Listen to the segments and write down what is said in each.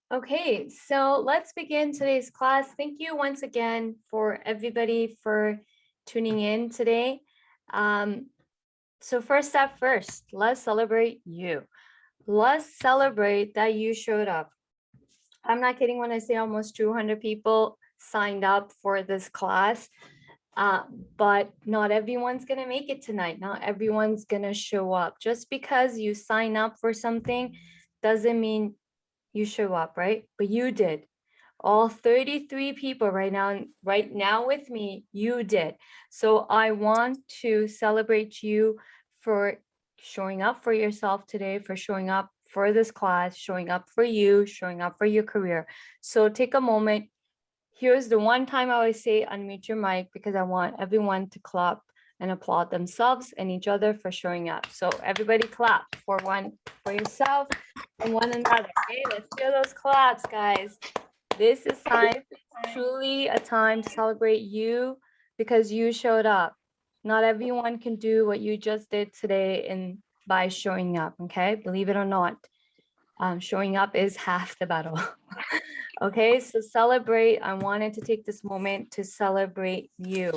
Okay, so let's begin today's class. Thank you once again for everybody for tuning in today. So first step first, let's celebrate you. Let's celebrate that you showed up. I'm not kidding when I say almost 200 people signed up for this class, but not everyone's going to make it tonight. Not everyone's going to show up. Just because you sign up for something doesn't mean you show up, right? But you did. All 33 people right now with me, you did. So I want to celebrate you for showing up for yourself today, for showing up for this class, showing up for you, showing up for your career. So take a moment. Here's the one time I always say unmute your mic because I want everyone to clap and applaud themselves and each other for showing up. So everybody clap for yourself and one another. Okay, let's do those claps, guys. This is truly a time to celebrate you because you showed up. Not everyone can do what you just did today by showing up, okay? Believe it or not, showing up is half the battle. Okay, so celebrate. I wanted to take this moment to celebrate you.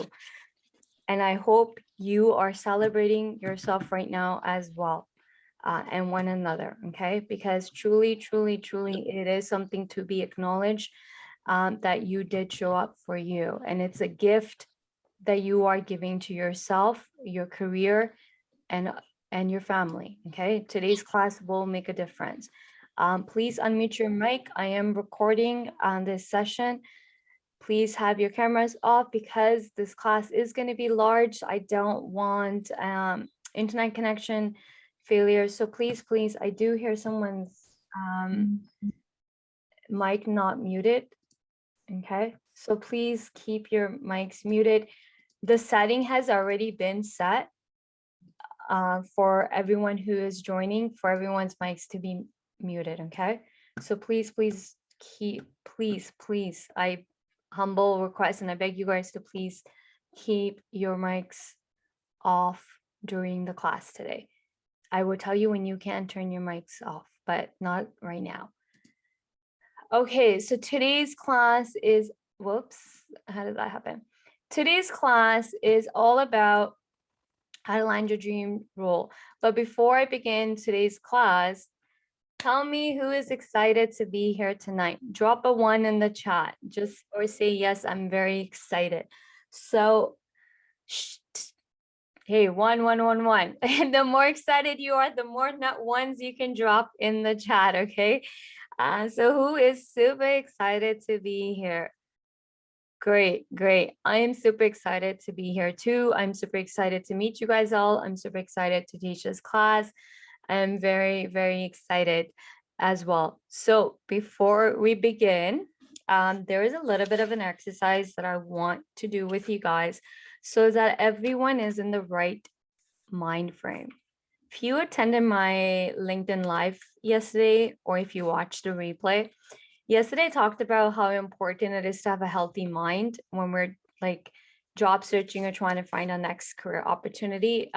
And I hope you are celebrating yourself right now as well. And one another, okay? Because truly, truly, truly, it is something to be acknowledged that you did show up for you. And it's a gift that you are giving to yourself, your career, and your family, okay? Today's class will make a difference. Please unmute your mic. I am recording on this session. Please have your cameras off because this class is going to be large. I don't want internet connection failure. So please, I do hear someone's mic not muted. Okay, so please keep your mics muted. The setting has already been set for everyone who is joining, for everyone's mics to be muted. Okay, so please, I humble request and I beg you guys to please keep your mics off during the class today. I will tell you when you can turn your mics off, but not right now. Okay, so today's class is, whoops, how did that happen? Today's class is all about how to land your dream role. But before I begin today's class, tell me who is excited to be here tonight. Drop a 1 in the chat, just or say, yes, I'm very excited. So, hey, 1, 1, 1, 1. And the more excited you are, the more not ones you can drop in the chat, okay? So who is super excited to be here? Great. I am super excited to be here too. I'm super excited to meet you guys all. I'm super excited to teach this class. I'm very, very excited as well. So before we begin, there is a little bit of an exercise that I want to do with you guys so that everyone is in the right mind frame. If you attended my LinkedIn Live yesterday, or if you watched the replay, yesterday I talked about how important it is to have a healthy mind when we're like job searching or trying to find our next career opportunity.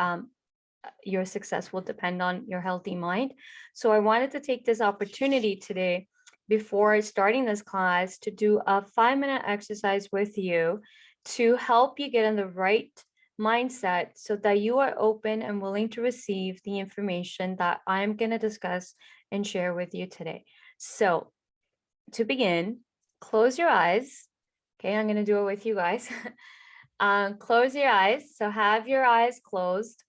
Your success will depend on your healthy mind. So I wanted to take this opportunity today before starting this class to do a 5-minute exercise with you to help you get in the right mindset so that you are open and willing to receive the information that I'm going to discuss and share with you today. So to begin, close your eyes. Okay, I'm going to do it with you guys. Close your eyes. So have your eyes closed.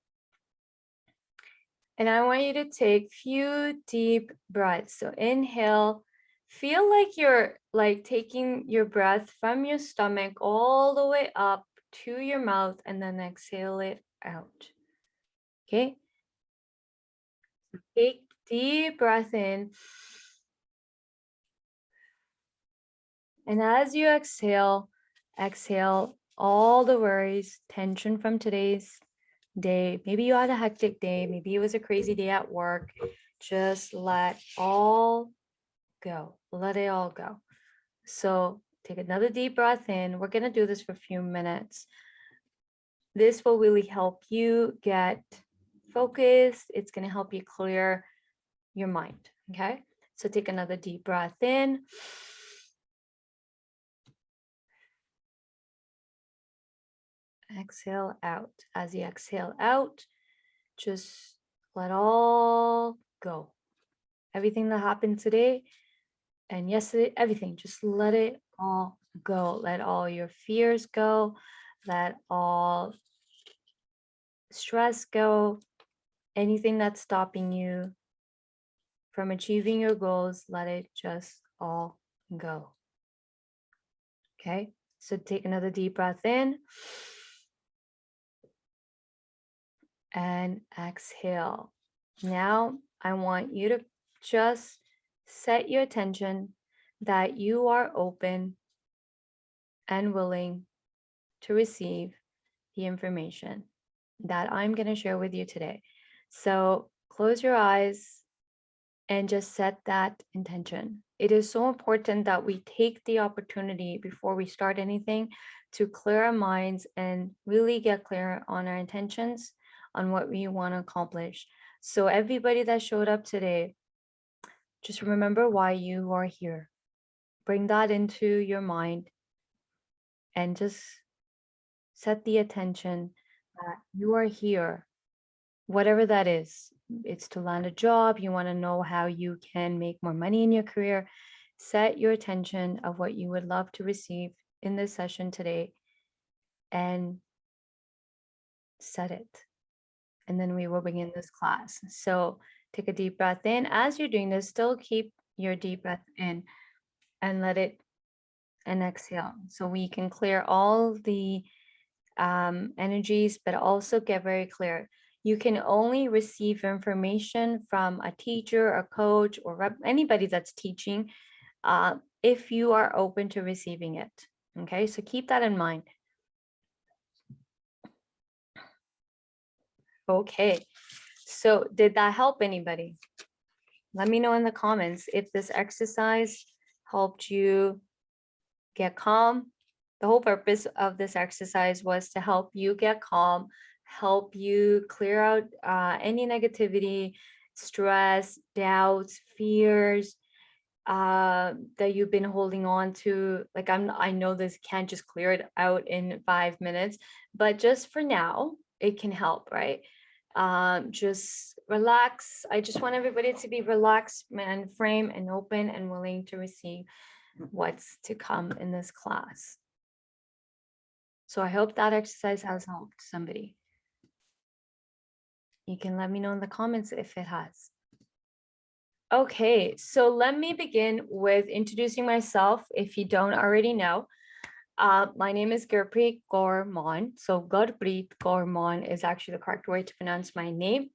And I want you to take few deep breaths. So inhale, feel like you're like taking your breath from your stomach all the way up to your mouth and then exhale it out. Okay. Take deep breath in. And as you exhale all the worries, tension from today's day. Maybe you had a hectic day. Maybe it was a crazy day at work. Just let all go. Let it all go. So take another deep breath in. We're going to do this for a few minutes. This will really help you get focused. It's going to help you clear your mind. Okay. So take another deep breath in. Exhale out. As you exhale out, just let all go. Everything that happened today and yesterday, everything, just let it all go. Let all your fears go. Let all stress go. Anything that's stopping you from achieving your goals, let it just all go. Okay, so take another deep breath in and exhale. Now I want you to just set your attention that you are open and willing to receive the information that I'm going to share with you today. So close your eyes and just set that intention. It is so important that we take the opportunity before we start anything to clear our minds and really get clear on our intentions, on what we want to accomplish. So everybody that showed up today, just remember why you are here. Bring that into your mind and just set the attention that you are here, whatever that is. It's to land a job. You want to know how you can make more money in your career. Set your attention of what you would love to receive in this session today and set it. And then we will begin this class. So take a deep breath in. As you're doing this, still keep your deep breath in and let it and exhale. So we can clear all the energies, but also get very clear. You can only receive information from a teacher, a coach, or anybody that's teaching if you are open to receiving it. Okay, so keep that in mind. Okay, so did that help anybody? Let me know in the comments if this exercise helped you get calm. The whole purpose of this exercise was to help you get calm, help you clear out any negativity, stress, doubts, fears that you've been holding on to. Like I know this can't just clear it out in 5 minutes, but just for now, it can help, right? Just relax. I just want everybody to be relaxed and frame and open and willing to receive what's to come in this class. So I hope that exercise has helped somebody. You can let me know in the comments if it has. Okay, so let me begin with introducing myself if you don't already know. My name is Gurpreet Kaur Maan. So Gurpreet Kaur Maan is actually the correct way to pronounce my name.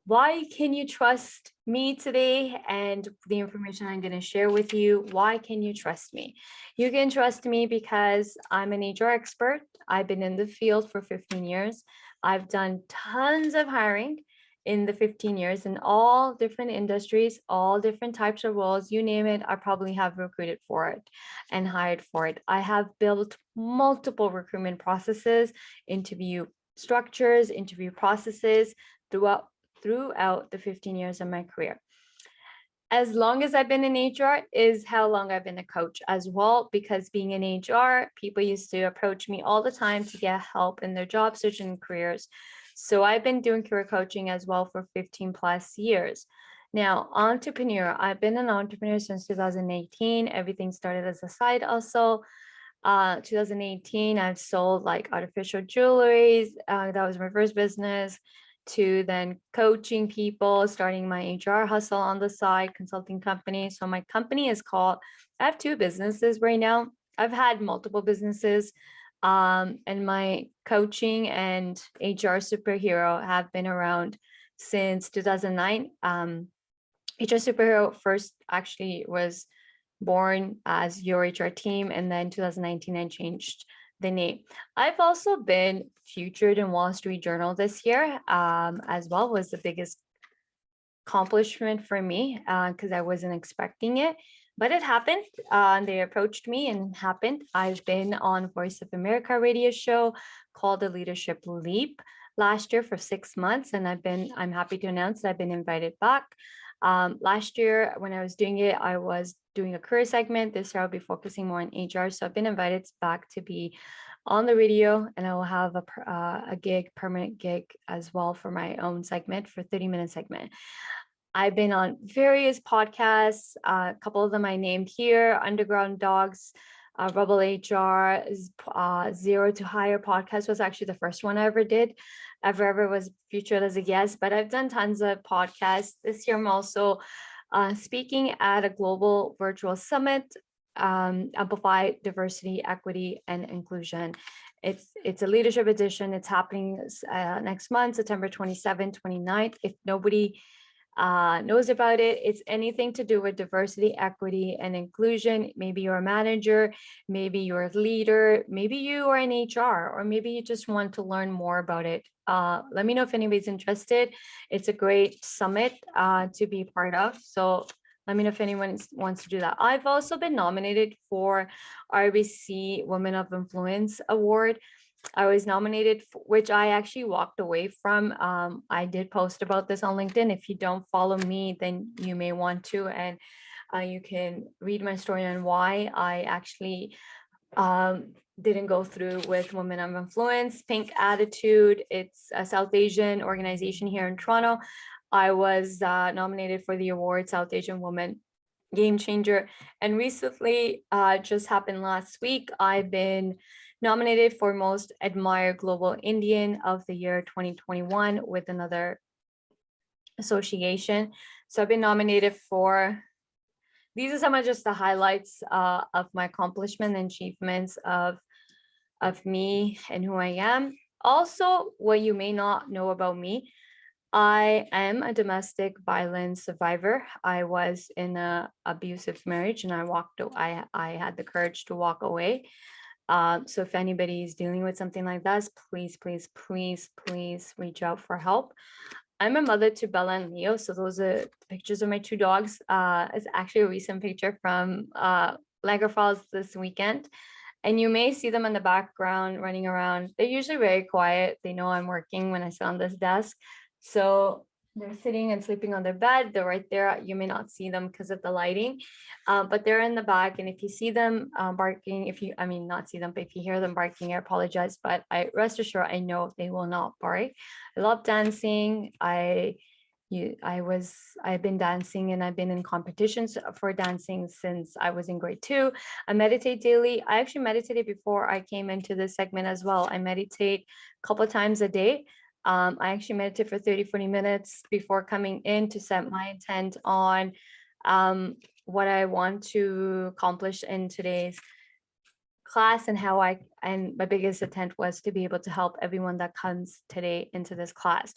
Why can you trust me today and the information I'm going to share with you? Why can you trust me? You can trust me because I'm an HR expert. I've been in the field for 15 years. I've done tons of hiring in the 15 years in all different industries, all different types of roles, you name it, I probably have recruited for it and hired for it. I have built multiple recruitment processes, interview structures, interview processes throughout the 15 years of my career. As long as I've been in HR is how long I've been a coach as well, because being in HR, people used to approach me all the time to get help in their job search and careers. So I've been doing career coaching as well for 15 plus years. Now, entrepreneur, I've been an entrepreneur since 2018. Everything started as a side hustle. 2018, I've sold like artificial jewelry. That was my first business. To then coaching people, starting my HR hustle on the side, consulting company. So my company is called, I have 2 businesses right now. I've had multiple businesses, and my coaching and HR superhero have been around since 2009. HR superhero first actually was born as your HR team, and then 2019 I changed the name. I've also been featured in Wall Street Journal this year, as well. Was the biggest accomplishment for me because I wasn't expecting it, but it happened. They approached me and it happened. I've been on Voice of America radio show called The Leadership Leap. last year for 6 months, and I'm happy to announce that I've been invited back. Last year when I was doing it, I was doing a career segment. This year I'll be focusing more on HR. So I've been invited back to be on the radio, and I will have a permanent gig as well for my own segment, for 30-minute segment. I've been on various podcasts. A couple of them I named here: Underground Dogs, Rebel HR, Zero to Hire podcast was actually the first one I ever did. Ever was featured as a guest, but I've done tons of podcasts. This year I'm also speaking at a global virtual summit, Amplify Diversity, Equity, and Inclusion. It's a leadership edition. It's happening next month, September 27th, 29th. If nobody knows about it, it's anything to do with diversity, equity, and inclusion. Maybe you're a manager, maybe you're a leader, maybe you are in HR, or maybe you just want to learn more about it. Let me know if anybody's interested. It's a great summit to be part of. So let me know if anyone wants to do that. I've also been nominated for RBC Women of Influence Award. I was nominated, which I actually walked away from. I did post about this on LinkedIn. If you don't follow me, then you may want to, and you can read my story on why I actually didn't go through with Women of Influence. Pink Attitude, it's a South Asian organization here in Toronto. I was nominated for the award South Asian Woman Game Changer. And recently, just happened last week, I've been nominated for Most Admired Global Indian of the year 2021 with another association. So I've been nominated for, these are some of just the highlights of my accomplishment and achievements of me and who I am. Also, what you may not know about me, I am a domestic violence survivor. I was in an abusive marriage, and I had the courage to walk away. So if anybody is dealing with something like that, please, please, please, please reach out for help. I'm a mother to Bella and Leo. So those are pictures of my two dogs. It's actually a recent picture from Niagara Falls this weekend. And you may see them in the background running around. They're usually very quiet. They know I'm working when I sit on this desk. So they're sitting and sleeping on their bed. They're right there. You may not see them because of the lighting, but they're in the back. And if you see them barking, not see them, but if you hear them barking, I apologize. But rest assured, I know they will not bark. I love dancing. I've been dancing, and I've been in competitions for dancing since I was in grade 2. I meditate daily. I actually meditated before I came into this segment as well. I meditate a couple of times a day. I actually meditate for 30-40 minutes before coming in to set my intent on what I want to accomplish in today's class, and my biggest intent was to be able to help everyone that comes today into this class.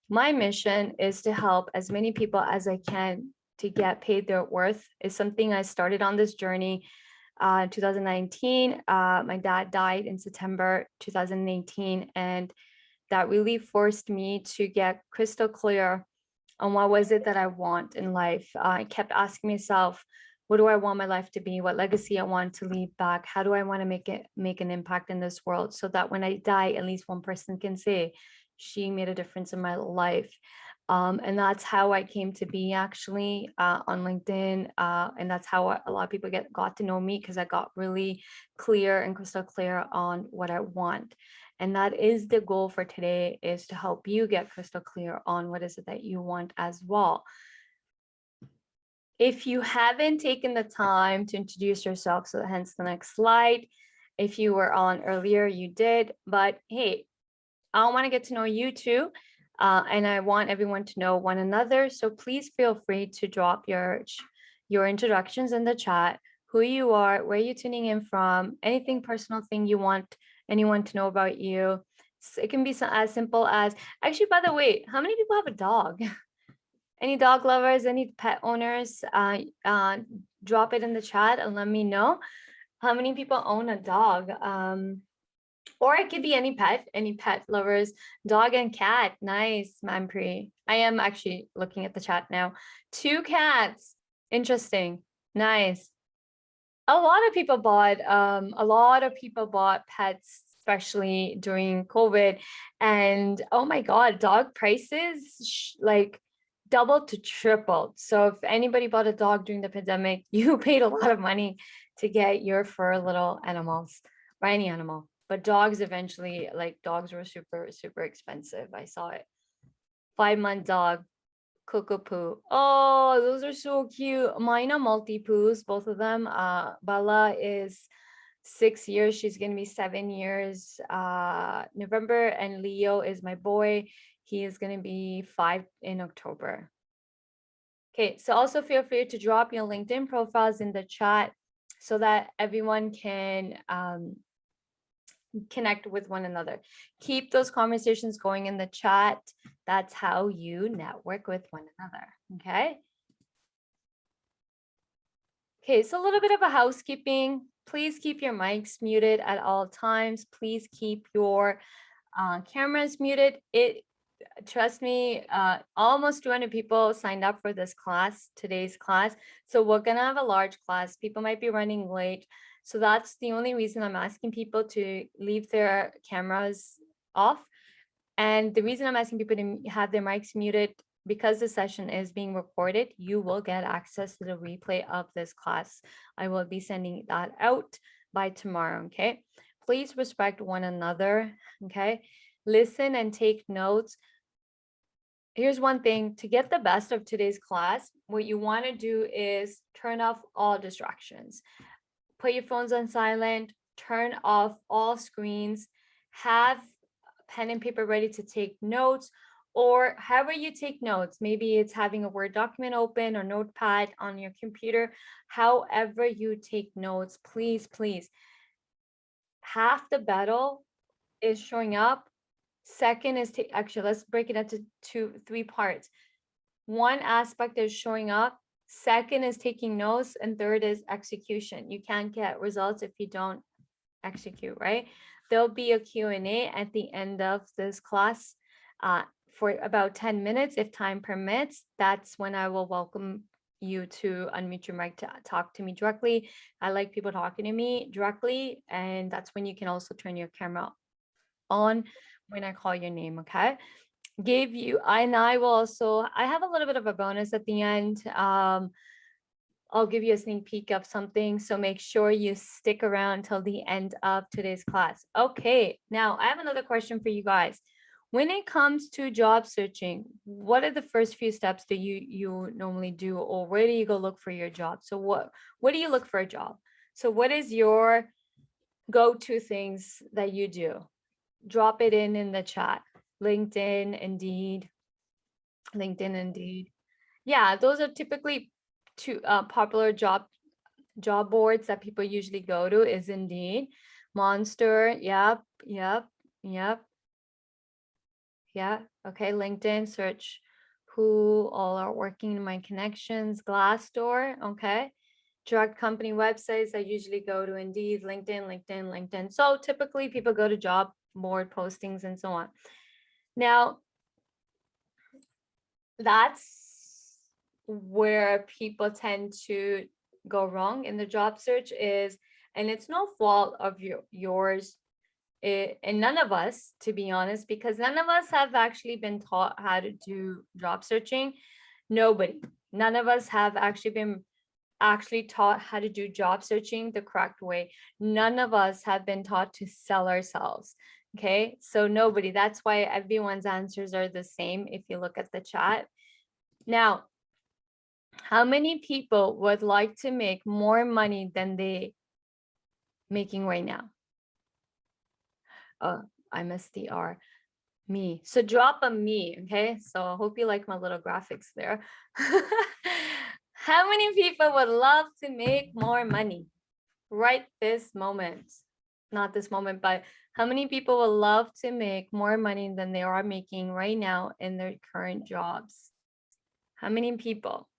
My mission is to help as many people as I can to get paid their worth. It's something I started on this journey 2019. My dad died in September 2018, and that really forced me to get crystal clear on what was it that I want in life. I kept asking myself, what do I want my life to be? What legacy I want to leave back? How do I want to make an impact in this world, so that when I die, at least one person can say, she made a difference in my life. And that's how I came to be actually on LinkedIn. And that's how a lot of people got to know me, because I got really clear and crystal clear on what I want. And that is the goal for today, is to help you get crystal clear on what is it that you want as well. If you haven't taken the time to introduce yourself, so hence the next slide. If you were on earlier, you did, but hey, I want to get to know you too. And I want everyone to know one another. So please feel free to drop your introductions in the chat, who you are, where you're tuning in from, anything personal thing you want anyone to know about you. So it can be as simple as, actually, by the way, how many people have a dog? Any dog lovers, any pet owners, drop it in the chat and let me know how many people own a dog. Or it could be any pet lovers, dog and cat. Nice, Manpreet. I am actually looking at the chat now. 2 cats. Interesting. Nice. A lot of people bought pets especially during COVID. And oh my God, dog prices like doubled to tripled. So if anybody bought a dog during the pandemic, you paid a lot of money to get your fur little animals, or any animal. But dogs eventually, like dogs were super, super expensive. I saw it. 5-month dog, Cocoa. Oh, those are so cute. Mine are multi-poos, both of them. Bella is 6 years. She's gonna be 7 years November, and Leo is my boy. He is gonna be 5 in October. Okay, so also feel free to drop your LinkedIn profiles in the chat so that everyone can connect with one another. Keep those conversations going in the chat. That's how you network with one another. Okay. Okay, so a little bit of a housekeeping. Please keep your mics muted at all times. Please keep your cameras muted. Trust me, almost 200 people signed up for this class, today's class. So we're gonna have a large class. People might be running late. So that's the only reason I'm asking people to leave their cameras off. And the reason I'm asking people to have their mics muted, because the session is being recorded, you will get access to the replay of this class. I will be sending that out by tomorrow, okay? Please respect one another, okay? Listen and take notes. Here's one thing, to get the best of today's class, what you want to do is turn off all distractions. Put your phones on silent, turn off all screens, have pen and paper ready to take notes, or however you take notes. Maybe it's having a Word document open or notepad on your computer. However you take notes, please, please. Half the battle is showing up. Second is actually, let's break it into 3 parts. One aspect is showing up. Second is taking notes, and third is execution. You can't get results if you don't execute, right? There'll be a Q&A at the end of this class for about 10 minutes, if time permits. That's when I will welcome you to unmute your mic to talk to me directly. I like people talking to me directly, and that's when you can also turn your camera on when I call your name, okay? I will also, I have a little bit of a bonus at the end. I'll give you a sneak peek of something, so make sure you stick around till the end of today's class. Okay, now I have another question for you guys. When it comes to job searching, what are the first few steps that you normally do, or where do you go look for your job? So what do you look for a job? So what is your go-to things that you do? Drop it in the chat. LinkedIn, Indeed. Yeah, those are typically two popular job boards that people usually go to is Indeed. Monster, yep. Okay, LinkedIn, search who all are working in my connections. Glassdoor, okay. Direct company websites, I usually go to Indeed, LinkedIn. So typically people go to job board postings and so on. Now, that's where people tend to go wrong in the job search is, and it's no fault of yours, and none of us, to be honest, because none of us have actually been taught how to do job searching. None of us have actually been taught how to do job searching the correct way. None of us have been taught to sell ourselves. Okay, so nobody. That's why everyone's answers are the same if you look at the chat. Now, how many people would like to make more money than they making right now? Oh, I missed the R. Me. So drop a me, okay? So I hope you like my little graphics there. How many people would love to make more money right this moment? Not this moment, but how many people would love to make more money than they are making right now in their current jobs? How many people?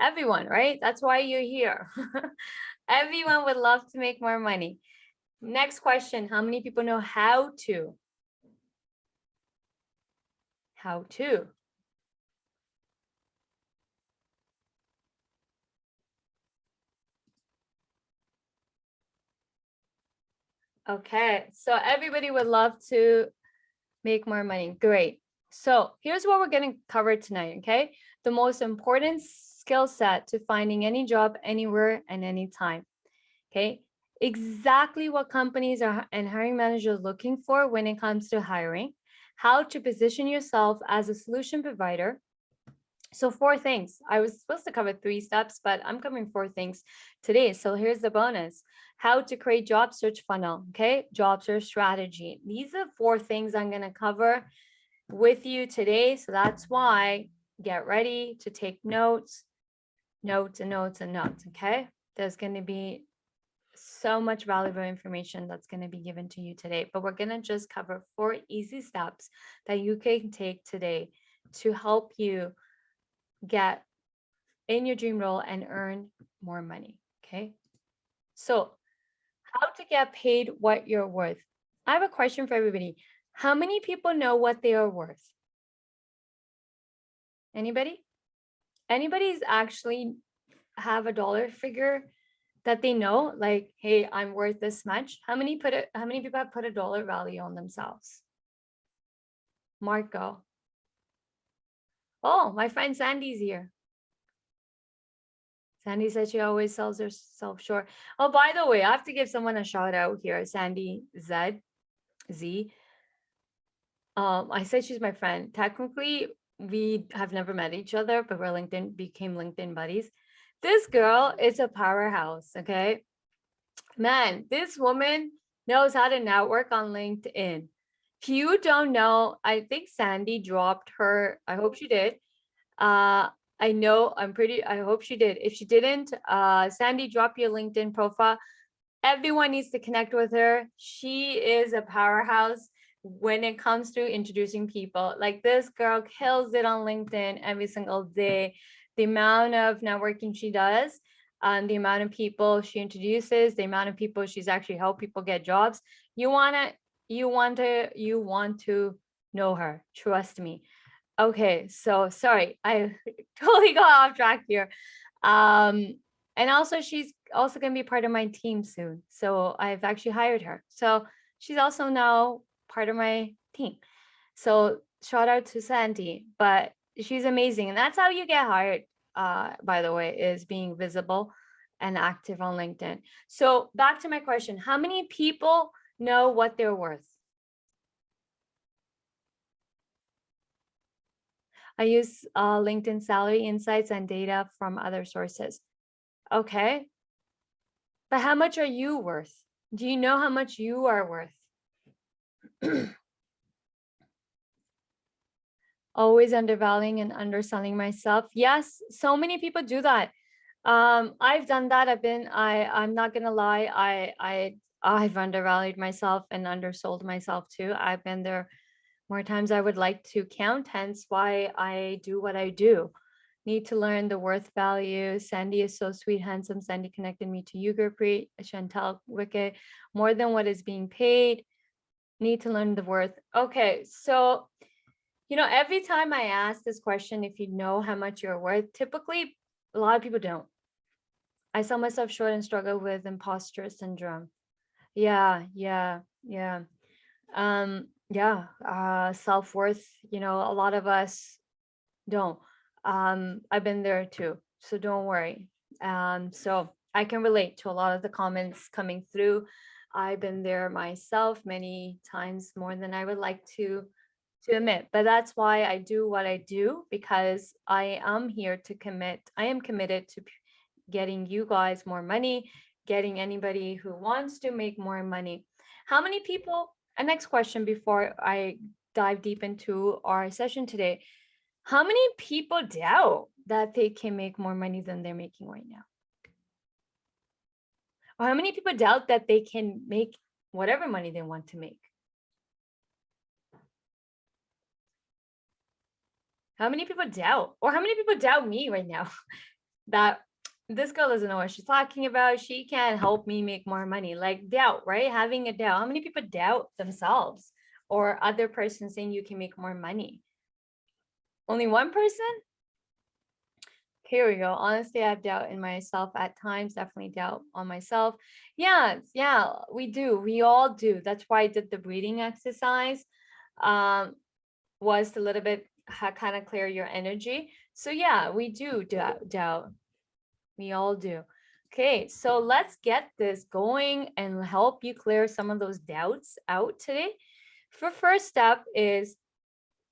Everyone, right? That's why you're here. Everyone would love to make more money. Next question, how many people know how to? How to? Okay, so everybody would love to make more money. Great. So here's what we're going to cover tonight, okay? The most important skill set to finding any job anywhere and anytime, okay? Exactly what companies are and hiring managers are looking for when it comes to hiring, how to position yourself as a solution provider. So 4 things. I was supposed to cover 3 steps, but I'm covering 4 things today. So here's the bonus. How to create job search funnel, okay? Job search strategy. These are 4 things I'm going to cover with you today. So that's why get ready to take notes, notes and notes and notes, okay? There's going to be so much valuable information that's going to be given to you today, but we're going to just cover 4 easy steps that you can take today to help you get in your dream role and earn more money, okay? So how to get paid what you're worth. I have a question for everybody. How many people know what they are worth? Anybody? Anybody's actually have a dollar figure that they know, like, hey, I'm worth this much? How many people have put a dollar value on themselves? Marco. Oh, my friend Sandy's here. Sandy said she always sells herself short. Oh, by the way, I have to give someone a shout out here. Sandy Z. I said she's my friend. Technically, we have never met each other, but became LinkedIn buddies. This girl is a powerhouse, okay? Man, this woman knows how to network on LinkedIn. If you don't know, I think Sandy dropped her. I hope she did. I hope she did. If she didn't, Sandy, drop your LinkedIn profile. Everyone needs to connect with her. She is a powerhouse when it comes to introducing people. Like, this girl kills it on LinkedIn every single day. The amount of networking she does, the amount of people she introduces, the amount of people she's actually helped people get jobs. You want to know her. Trust me. Okay, so sorry, I totally got off track here. And also she's also going to be part of my team soon. So I've actually hired her. So she's also now part of my team. So shout out to Sandy, but she's amazing. And that's how you get hired, by the way, is being visible and active on LinkedIn. So back to my question, how many people know what they're worth? I use LinkedIn salary insights and data from other sources. Okay. But how much are you worth? Do you know how much you are worth? Always undervaluing and underselling myself. Yes, so many people do that. I've done that. I'm not gonna lie, I've undervalued myself and undersold myself too. I've been there more times I would like to count, hence why I do what I do. Need to learn the worth value. Sandy is so sweet, handsome. Sandy connected me to you, Gurpreet, Chantal, Wicked, more than what is being paid. Need to learn the worth. Okay, so, every time I ask this question, if you know how much you're worth, typically a lot of people don't. I sell myself short and struggle with imposter syndrome. Yeah. Self-worth, a lot of us don't. I've been there too, so don't worry. So I can relate to a lot of the comments coming through. I've been there myself many times, more than I would like to admit, but that's why I do what I do, because I am here to commit. I am committed to getting you guys more money, getting anybody who wants to make more money. How many people, a next question before I dive deep into our session today. How many people doubt that they can make more money than they're making right now? Or how many people doubt that they can make whatever money they want to make? How many people doubt? Or how many people doubt me right now that this girl doesn't know what she's talking about? She can't help me make more money. Like, doubt, right? Having a doubt. How many people doubt themselves or other person saying you can make more money? Only one person? Here we go. Honestly, I have doubt in myself at times, definitely doubt on myself. Yeah, we do. We all do. That's why I did the breathing exercise. Was a little bit kind of clear your energy. So yeah, we do doubt. We all do. Okay, so let's get this going and help you clear some of those doubts out today. For first step is,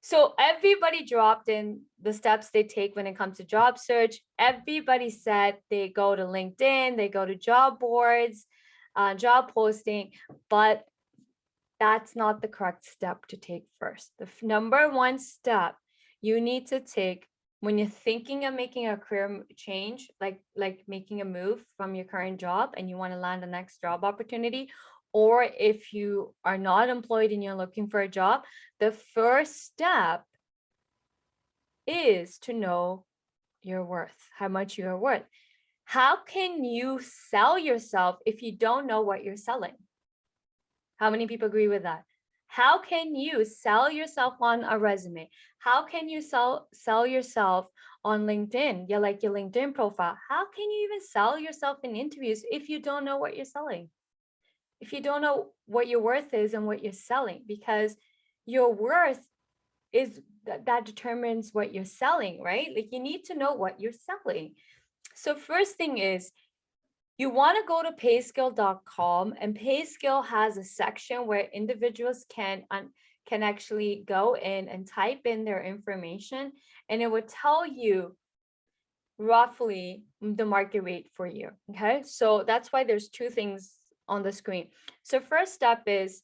so everybody dropped in the steps they take when it comes to job search. Everybody said they go to LinkedIn, they go to job boards, job posting, but that's not the correct step to take first. The number one step you need to take when you're thinking of making a career change, like making a move from your current job and you want to land the next job opportunity, or if you are not employed and you're looking for a job, the first step is to know your worth, how much you are worth. How can you sell yourself if you don't know what you're selling? How many people agree with that? How can you sell yourself on a resume? How can you sell yourself on LinkedIn? You're like your LinkedIn profile. How can you even sell yourself in interviews if you don't know what you're selling? If you don't know what your worth is and what you're selling, because your worth is that determines what you're selling, right? Like you need to know what you're selling. So first thing is, you want to go to payskill.com, and Payskill has a section where individuals can actually go in and type in their information, and it would tell you roughly the market rate for you. Okay, so that's why there's two things on the screen. So first step is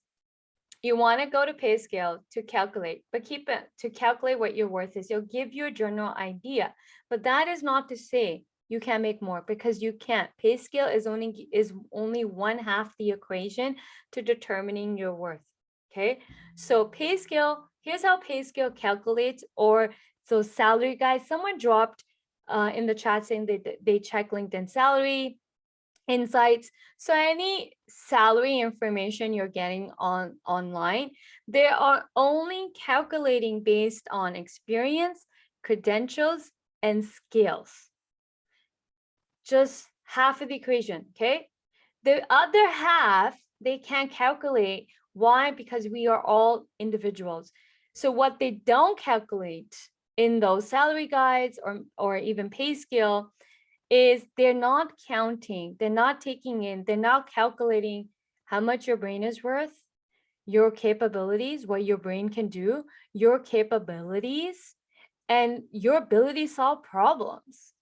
you want to go to Payscale to calculate, but keep it to calculate what your worth is. It'll give you a general idea, but that is not to say you can make more, because you can't. Payscale is only one half the equation to determining your worth. Okay, so Payscale, here's how Payscale calculates, or so salary guys. Someone dropped in the chat saying they check LinkedIn salary insights. So any salary information you're getting online, they are only calculating based on experience, credentials, and skills. Just half of the equation, okay? The other half, they can't calculate. Why? Because we are all individuals. So what they don't calculate in those salary guides or even pay scale is they're not counting, they're not taking in, they're not calculating how much your brain is worth, your capabilities, what your brain can do, your capabilities, and your ability to solve problems.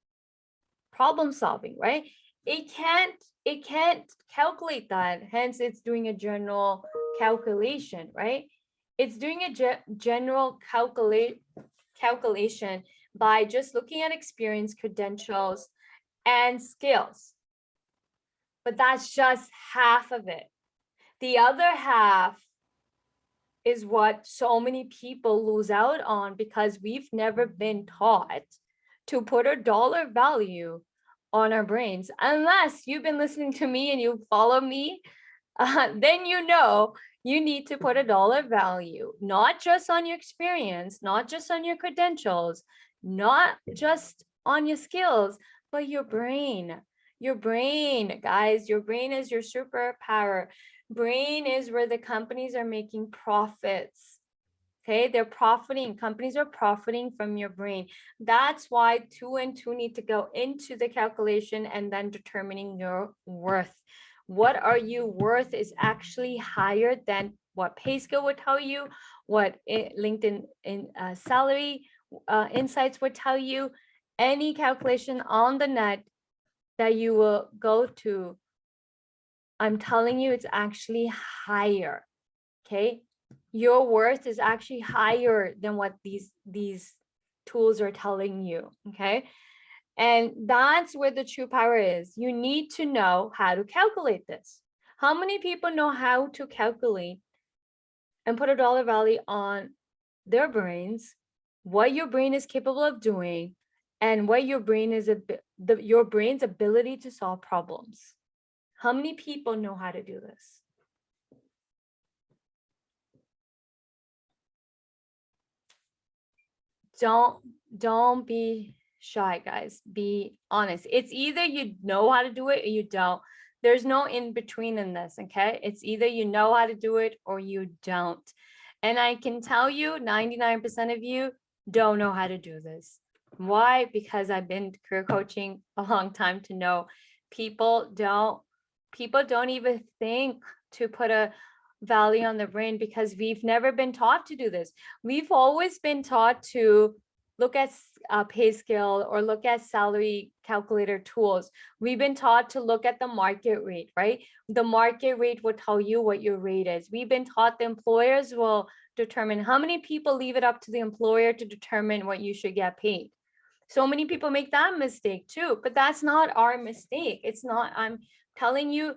Problem solving, right? It can't calculate that. Hence, it's doing a general calculation, right? It's doing a general calculation by just looking at experience, credentials, and skills. But that's just half of it. The other half is what so many people lose out on, because we've never been taught to put a dollar value on our brains. Unless you've been listening to me and you follow me, then you know you need to put a dollar value, not just on your experience, not just on your credentials, not just on your skills, but your brain. Your brain, guys, your brain is your superpower. Brain is where the companies are making profits. Okay, they're profiting. Companies are profiting from your brain. That's why 2 and 2 need to go into the calculation and then determining your worth. What are you worth is actually higher than what Payscale would tell you, what LinkedIn salary insights would tell you. Any calculation on the net that you will go to, I'm telling you, it's actually higher. Okay, your worth is actually higher than what these tools are telling you. Okay, and that's where the true power is. You need to know how to calculate this. How many people know how to calculate and put a dollar value on their brains, what your brain is capable of doing, and what your brain is your brain's ability to solve problems? How many people know how to do this? Don't be shy, guys. Be honest. It's either you know how to do it or you don't. There's no in between in this, okay? It's either you know how to do it or you don't. And I can tell you 99% of you don't know how to do this. Why? Because I've been career coaching a long time to know people don't even think to put a value on the brain because we've never been taught to do this. We've always been taught to look at pay scale or look at salary calculator tools. We've been taught to look at the market rate, right? The market rate will tell you what your rate is. We've been taught the employers will determine. How many people leave it up to the employer to determine what you should get paid? So many people make that mistake too, but that's not our mistake. It's not, I'm telling you,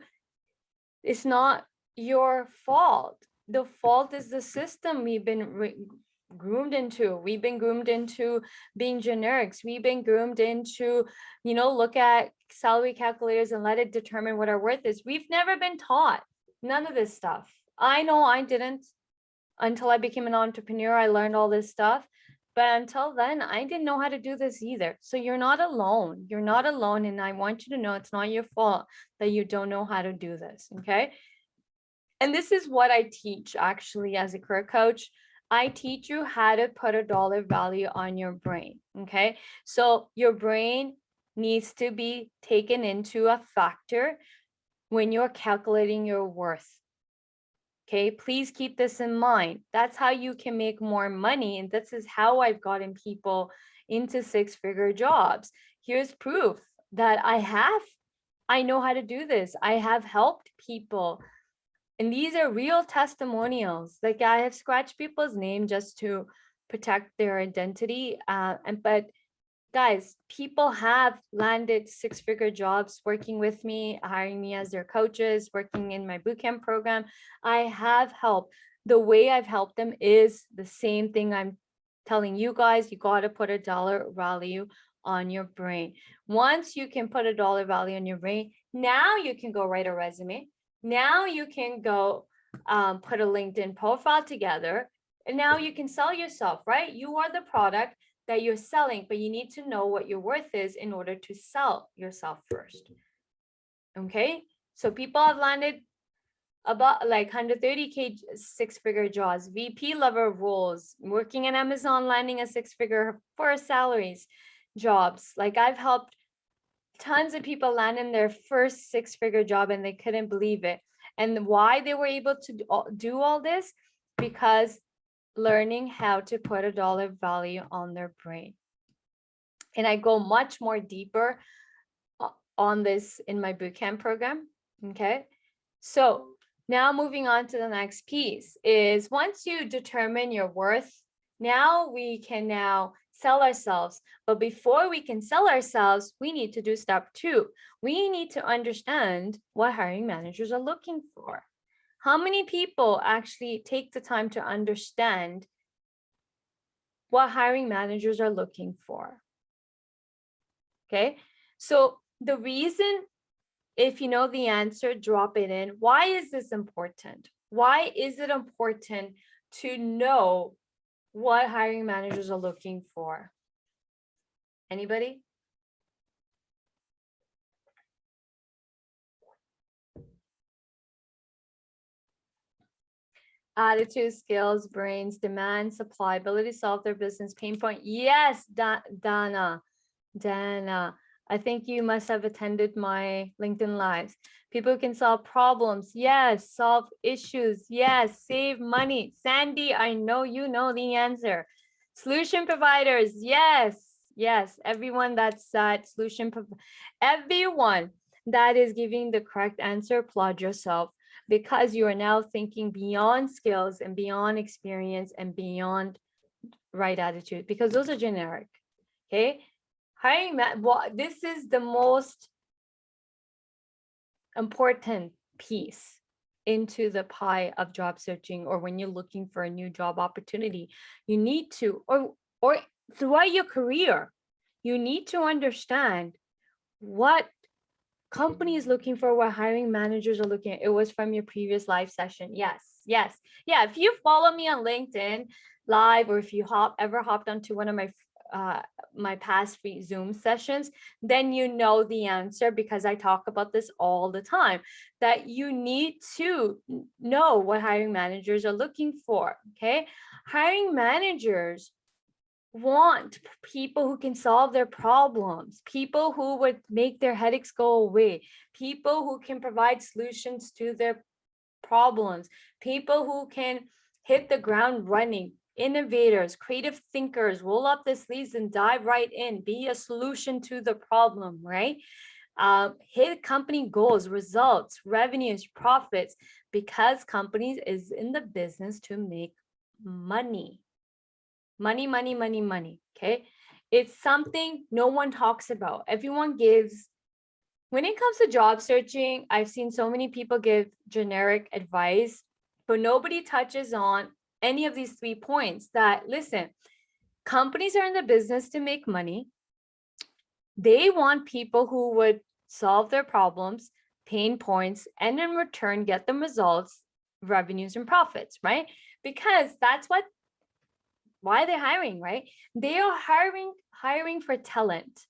it's not your fault. The fault is the system we've been groomed into. We've been groomed into being generics. We've been groomed into, look at salary calculators and let it determine what our worth is. We've never been taught none of this stuff. I know I didn't until I became an entrepreneur. I learned all this stuff. But until then, I didn't know how to do this either. So you're not alone. You're not alone. And I want you to know it's not your fault that you don't know how to do this. Okay. And this is what I teach actually as a career coach. I teach you how to put a dollar value on your brain. Okay. So your brain needs to be taken into a factor when you're calculating your worth. Okay, please keep this in mind. That's how you can make more money. And this is how I've gotten people into six-figure jobs. Here's proof that I know how to do this. I have helped people. And these are real testimonials. Like I have scratched people's name just to protect their identity. But guys, people have landed six-figure jobs working with me, hiring me as their coaches, working in my bootcamp program. I have helped. The way I've helped them is the same thing I'm telling you guys. You got to put a dollar value on your brain. Once you can put a dollar value on your brain, now you can go write a resume. Now you can go put a LinkedIn profile together. And now you can sell yourself, right? You are the product that you're selling, but you need to know what your worth is in order to sell yourself first. Okay, so people have landed about like 130K six-figure jobs, VP level roles, working in Amazon, landing a six-figure for salaries jobs. Like I've helped tons of people land in their first six-figure job and they couldn't believe it. And why they were able to do all this? Because learning how to put a dollar value on their brain. And I go much more deeper on this in my bootcamp program. Okay. So now moving on to the next piece is once you determine your worth, now we can now sell ourselves. But before we can sell ourselves, we need to do step 2. We need to understand what hiring managers are looking for. How many people actually take the time to understand what hiring managers are looking for? Okay, so the reason, if you know the answer, drop it in. Why is this important? Why is it important to know what hiring managers are looking for? Anybody? Attitude, skills, brains, demand, supply, ability to solve their business pain point. Yes, Dana. I think you must have attended my LinkedIn lives. People who can solve problems. Yes. Solve issues. Yes. Save money. Sandy, I know you know the answer. Solution providers. Yes. Yes. Everyone that's that solution, everyone that is giving the correct answer, applaud yourself, because you are now thinking beyond skills and beyond experience and beyond right attitude, because those are generic. Okay. This is the most important piece into the pie of job searching, or when you're looking for a new job opportunity. You need to, or throughout your career, you need to understand what company is looking for, what hiring managers are looking at. It was from your previous live session. Yes. Yeah, if you follow me on LinkedIn live, or if you ever hopped onto one of my my past free Zoom sessions, then you know the answer, because I talk about this all the time, that you need to know what hiring managers are looking for, okay? Hiring managers want people who can solve their problems, people who would make their headaches go away, people who can provide solutions to their problems, people who can hit the ground running, innovators, creative thinkers, roll up the sleeves and dive right in, be a solution to the problem, right? Hit company goals, results, revenues, profits, because companies is in the business to make money. Money, money, money, money, okay? It's something no one talks about. Everyone gives, when it comes to job searching, I've seen so many people give generic advice, but nobody touches on any of these 3 points. That, listen, companies are in the business to make money. They want people who would solve their problems, pain points, and in return get them results, revenues, and profits, right? Because that's why they're hiring, right? They are hiring for talent,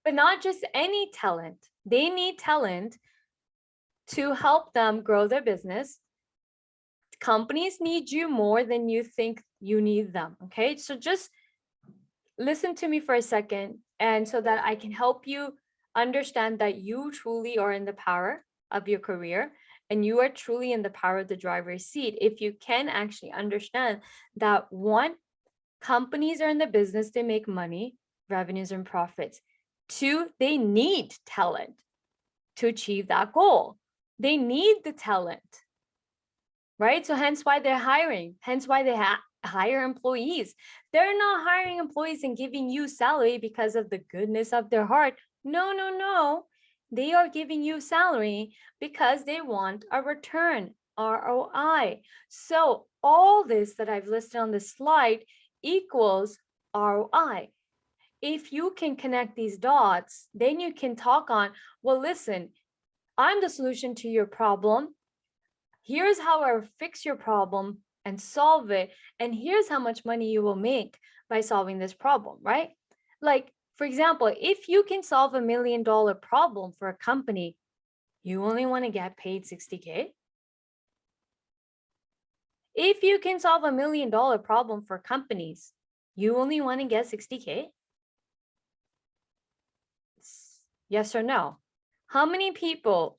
but not just any talent. They need talent to help them grow their business. Companies need you more than you think you need them, okay? So just listen to me for a second, and so that I can help you understand that you truly are in the power of your career, and you are truly in the power of the driver's seat. If you can actually understand that, one, companies are in the business to make money, revenues, and profits. 2, they need talent to achieve that goal. They need the talent, right? So hence why they're hiring, hence why they hire employees. They're not hiring employees and giving you salary because of the goodness of their heart. No, no, no. They are giving you salary because they want a return, ROI. So all this that I've listed on this slide equals ROI. If you can connect these dots, then you can talk on, well, listen, I'm the solution to your problem. Here's how I fix your problem and solve it. And here's how much money you will make by solving this problem, right? Like, for example, if you can solve $1 million problem for a company, you only want to get paid $60K. If you can solve $1 million problem for companies, you only want to get $60K. Yes or no? How many people,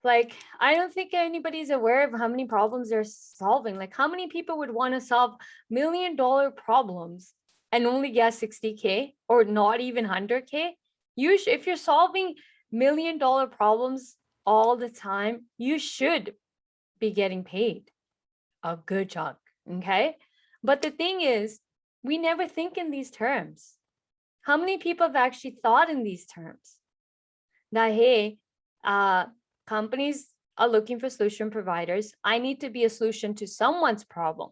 like, I don't think anybody's aware of how many problems they're solving. Like, how many people would want to solve $1 million problems and only get $60K or not even $100K? If you're solving $1 million problems all the time, you should be getting paid a good chunk, okay? But the thing is, we never think in these terms. How many people have actually thought in these terms? That, hey, companies are looking for solution providers. I need to be a solution to someone's problem.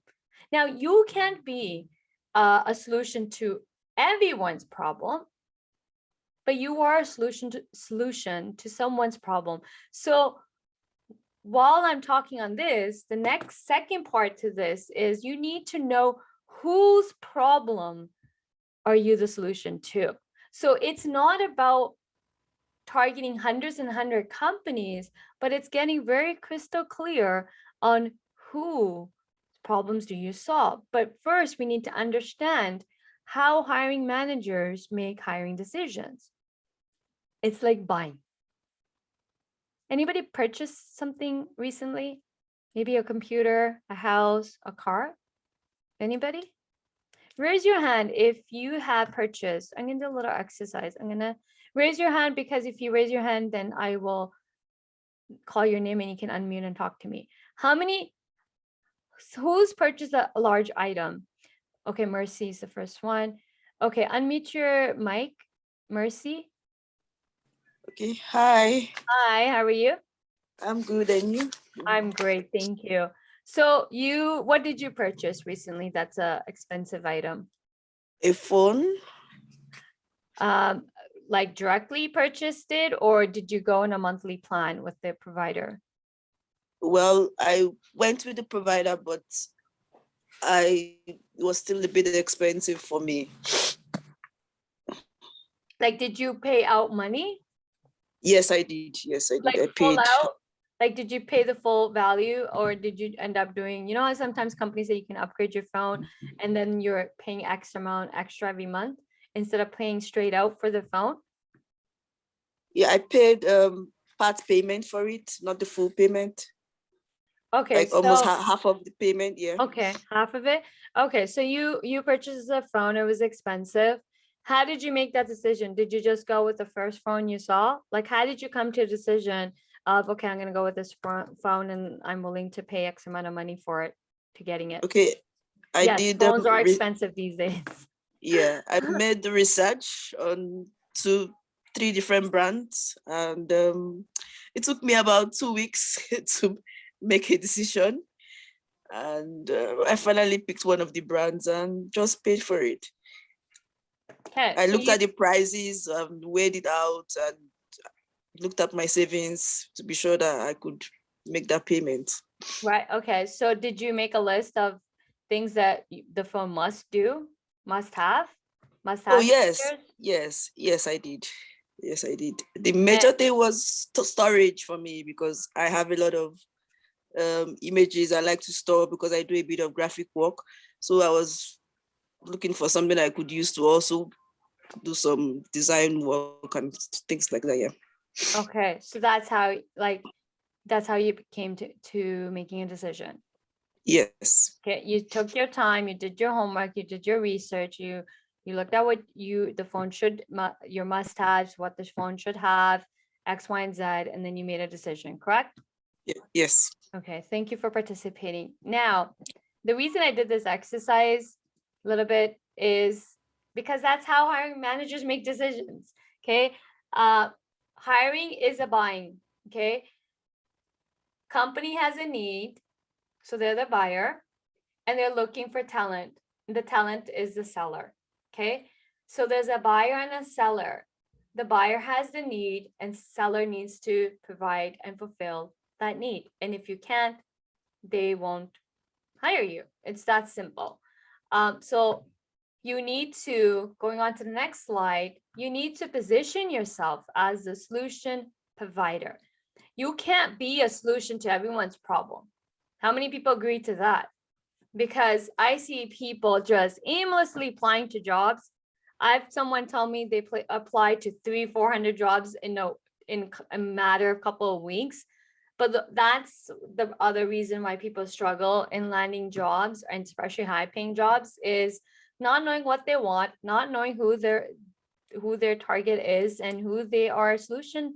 Now, you can't be a solution to everyone's problem, but you are a solution to someone's problem. So while I'm talking on this, the second part to this is you need to know whose problem are you the solution to. So it's not about targeting hundreds and hundred companies, but it's getting very crystal clear on who problems do you solve. But first, we need to understand how hiring managers make hiring decisions. It's like buying. Anybody purchased something recently? Maybe a computer, a house, a car? Anybody? Raise your hand if you have purchased. I'm going to do a little exercise. I'm going to raise your hand, because if you raise your hand, then I will call your name and you can unmute and talk to me. Who's purchased a large item? Okay, Mercy is the first one. Okay, unmute your mic, Mercy. Okay, hi. Hi, how are you? I'm good, and you? I'm great, thank you. So what did you purchase recently that's a expensive item? A phone. Like directly purchased it, or did you go on a monthly plan with the provider? Well, I went with the provider, but it was still a bit expensive for me. Like, did you pay out money? Yes, I did. Yes, I did. Like I full paid. out? Like, did you pay the full value, or did you end up doing, you know, how sometimes companies say you can upgrade your phone and then you're paying X amount extra every month instead of paying straight out for the phone? Yeah, I paid part payment for it, not the full payment. Okay, Like almost so half of the payment. Yeah. okay, half of it. Okay, so you purchased a phone, it was expensive. How did you make that decision? Did you just go with the first phone you saw? Like, how did you come to a decision of, okay, I'm gonna go with this phone and I'm willing to pay X amount of money for it, to getting it? Okay, I Yes, did. phones are expensive these days. Yeah, I made the research on 3 different brands, and it took me about 2 weeks to make a decision. And I finally picked one of the brands and just paid for it. Okay, I so looked at the prices, weighed it out, and looked at my savings to be sure that I could make that payment. right, okay, so did you make a list of things that the phone must do, must have Oh yes, features? yes, I did. Yes, I did. The major thing was storage for me, because I have a lot of images I like to store, because I do a bit of graphic work. So I was looking for something I could use to also do some design work and things like that. Yeah. Okay, so that's how, like, that's how you came to making a decision. Yes. Okay, you took your time, you did your homework, you did your research, you looked at what the phone should, your must-haves, what the phone should have, X, Y, and Z, and then you made a decision, correct? Yes. Okay, thank you for participating. Now, the reason I did this exercise a little bit is because that's how hiring managers make decisions. Okay. Hiring is a buying. Okay. Company has a need, so they're the buyer, and they're looking for talent. The talent is the seller. Okay. So there's a buyer and a seller. The buyer has the need, and seller needs to provide and fulfill that need. And if you can't, they won't hire you. It's that simple. So you need to, going on to the next slide, you need to position yourself as the solution provider. You can't be a solution to everyone's problem. How many people agree to that? Because I see people just aimlessly applying to jobs. I have someone tell me they applied to 300-400 jobs in a matter of a couple of weeks. But that's the other reason why people struggle in landing jobs, and especially high paying jobs, is not knowing what they want, not knowing who their target is and who they are a solution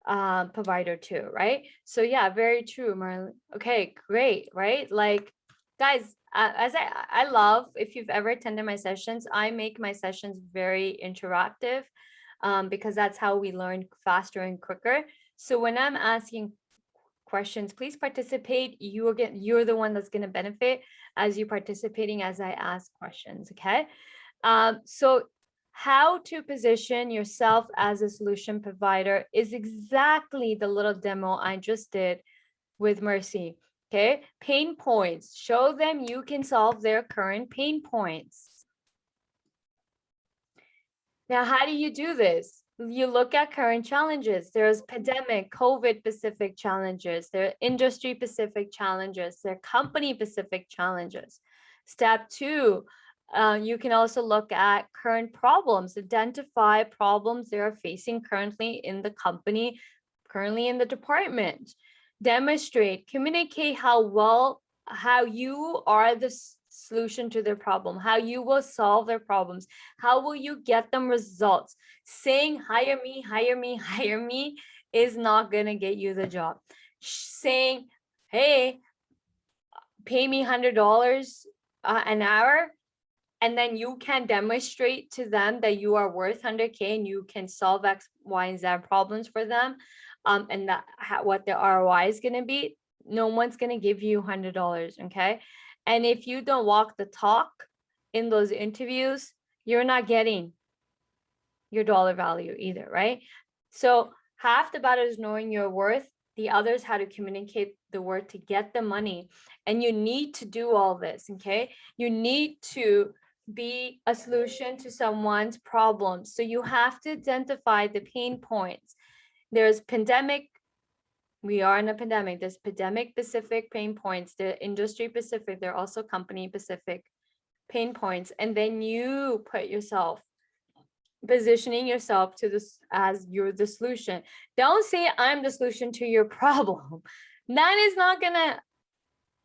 provider to, right? So yeah, very true, Marlene. Okay, great, right? Like, guys, as I love, if you've ever attended my sessions, I make my sessions very interactive, because that's how we learn faster and quicker. So when I'm asking questions, please participate. You're the one that's going to benefit as you participating as I ask questions. Okay. So how to position yourself as a solution provider is exactly the little demo I just did with Mercy. Okay. Pain points. Show them you can solve their current pain points. Now, how do you do this? You look at current challenges. There's pandemic, COVID specific challenges. There are industry specific challenges. There are company specific challenges. Step 2, you can also look at current problems, identify problems they are facing currently in the company, currently in the department. Demonstrate, communicate how you are the solution to their problem, how you will solve their problems, how will you get them results. Saying hire me, hire me, hire me is not going to get you the job. Saying, hey, pay me $100 an hour, and then you can demonstrate to them that you are worth 100K and you can solve X, Y, and Z problems for them, and that what the ROI is going to be. No one's going to give you $100, okay? And if you don't walk the talk in those interviews, you're not getting your dollar value either, right? So half the battle is knowing your worth. the others how to communicate the word to get the money. And you need to do all this, okay? You need to be a solution to someone's problems. So you have to identify the pain points. There's pandemic. We are in a pandemic. There's pandemic specific pain points. The industry specific. They're also company specific pain points. And then you put yourself, positioning yourself to this as you're the solution. Don't say I'm the solution to your problem. That is not gonna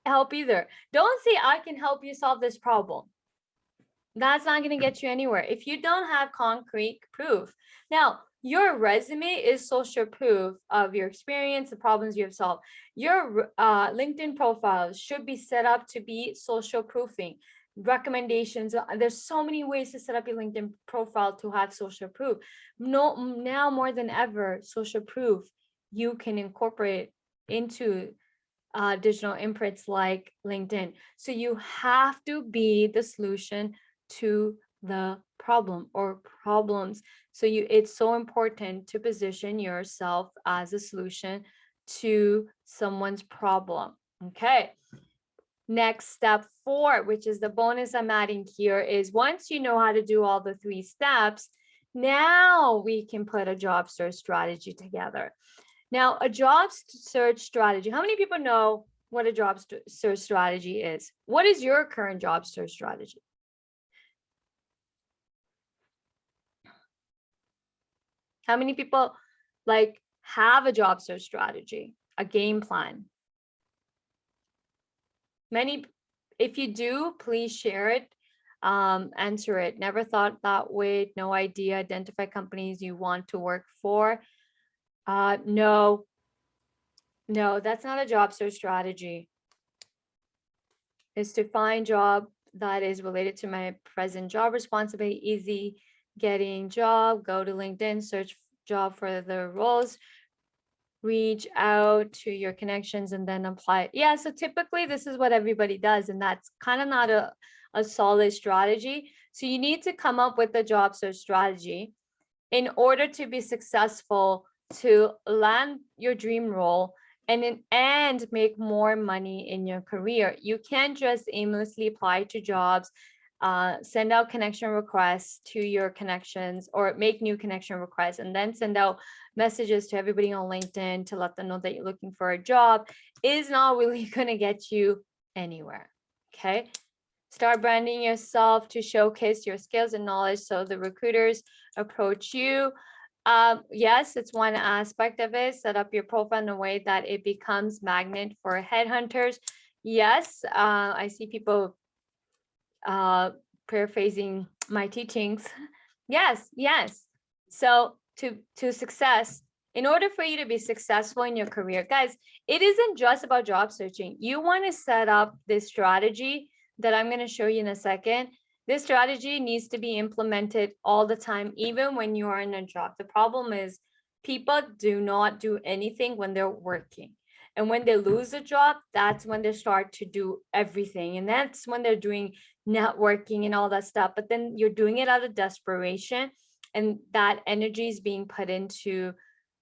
help either. Don't say I can help you solve this problem. That's not gonna get you anywhere if you don't have concrete proof. Now, your resume is social proof of your experience, the problems you have solved. Your LinkedIn profiles should be set up to be social proofing. Recommendations, there's so many ways to set up your LinkedIn profile to have social proof. No, now more than ever, social proof you can incorporate into digital imprints like LinkedIn. So you have to be the solution to the problem or problems. So it's so important to position yourself as a solution to someone's problem. Okay. Next, step 4, which is the bonus I'm adding here, is once you know how to do all the 3 steps, now we can put a job search strategy together. Now, a job search strategy, how many people know what a job search strategy is? What is your current job search strategy? How many people like have a job search strategy, a game plan? Many, if you do, please share it, answer it. Never thought that way, no idea, identify companies you want to work for. No, that's not a job search strategy. It's to find job that is related to my present job responsibility, easy getting job, go to LinkedIn, search job for the roles, reach out to your connections and then apply. Yeah, so typically this is what everybody does, and that's kind of not a solid strategy. So you need to come up with a job search strategy in order to be successful, to land your dream role and make more money in your career. You can't just aimlessly apply to jobs, send out connection requests to your connections or make new connection requests and then send out messages to everybody on LinkedIn to let them know that you're looking for a job. Is not really going to get you anywhere. Okay. Start branding yourself to showcase your skills and knowledge so the recruiters approach you. Yes, it's one aspect of it. Set up your profile in a way that it becomes magnet for headhunters. Yes, I see people paraphrasing my teachings. Yes. So to success, in order for you to be successful in your career, guys, it isn't just about job searching. You want to set up this strategy that I'm going to show you in a second. This strategy needs to be implemented all the time, even when you are in a job. The problem is people do not do anything when they're working. And when they lose a job, that's when they start to do everything. And that's when they're doing networking and all that stuff. But then you're doing it out of desperation. And that energy is being put into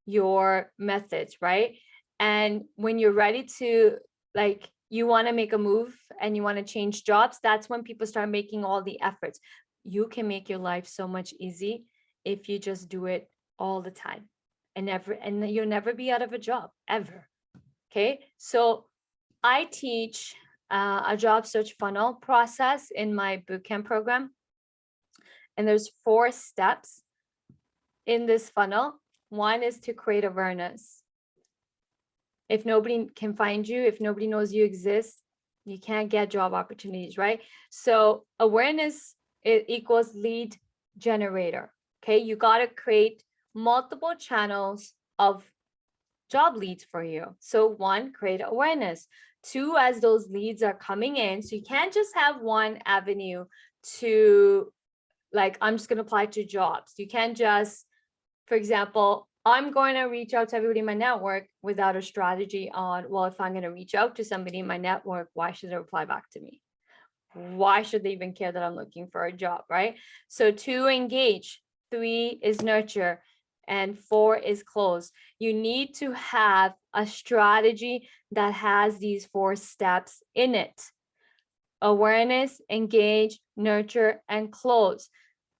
your methods, right? And when you're ready to, like, you want to make a move and you want to change jobs, that's when people start making all the efforts. You can make your life so much easy if you just do it all the time and you'll never be out of a job ever. Okay, so I teach a job search funnel process in my bootcamp program, and there's 4 steps in this funnel. One is to create awareness. If nobody can find you, if nobody knows you exist, you can't get job opportunities, right? So awareness equals lead generator. Okay, you got to create multiple channels of job leads for you. So 1, create awareness. 2, as those leads are coming in, so you can't just have one avenue to, like, I'm just going to apply to jobs. You can't just, for example, I'm going to reach out to everybody in my network without a strategy on, well, if I'm going to reach out to somebody in my network, why should they reply back to me? Why should they even care that I'm looking for a job, right? So 2, engage. 3 is nurture. And 4 is close. You need to have a strategy that has these 4 steps in it. Awareness, engage, nurture, and close.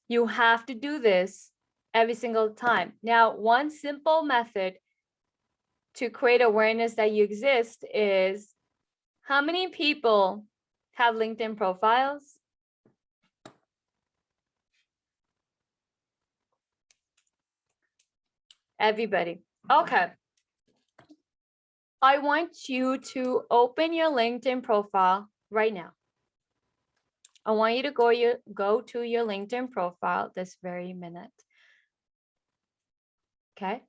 You have to do this every single time. Now, one simple method to create awareness that you exist is, how many people have LinkedIn profiles? Everybody. Okay. I want you to open your LinkedIn profile right now. I want you to go to your LinkedIn profile this very minute. Okay.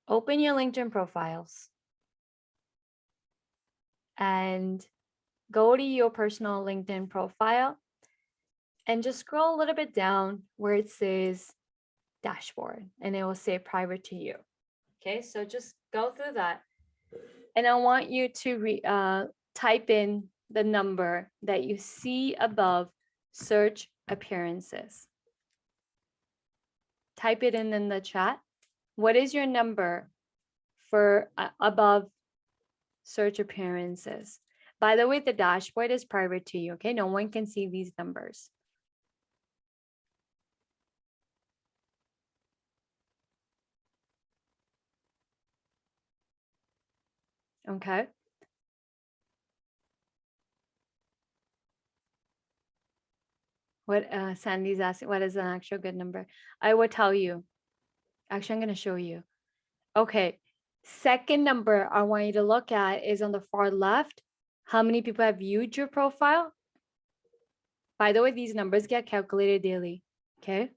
Open your LinkedIn profiles and go to your personal LinkedIn profile and just scroll a little bit down where it says dashboard, and it will say private to you. Okay, so just go through that. And I want you to type in the number that you see above search appearances. Type it in the chat. What is your number for above search appearances? By the way, the dashboard is private to you, okay? No one can see these numbers. Okay. What Sandy's asking, what is an actual good number? I will tell you. Actually, I'm going to show you. Okay. Second number I want you to look at is on the far left. How many people have viewed your profile? By the way, these numbers get calculated daily. Okay.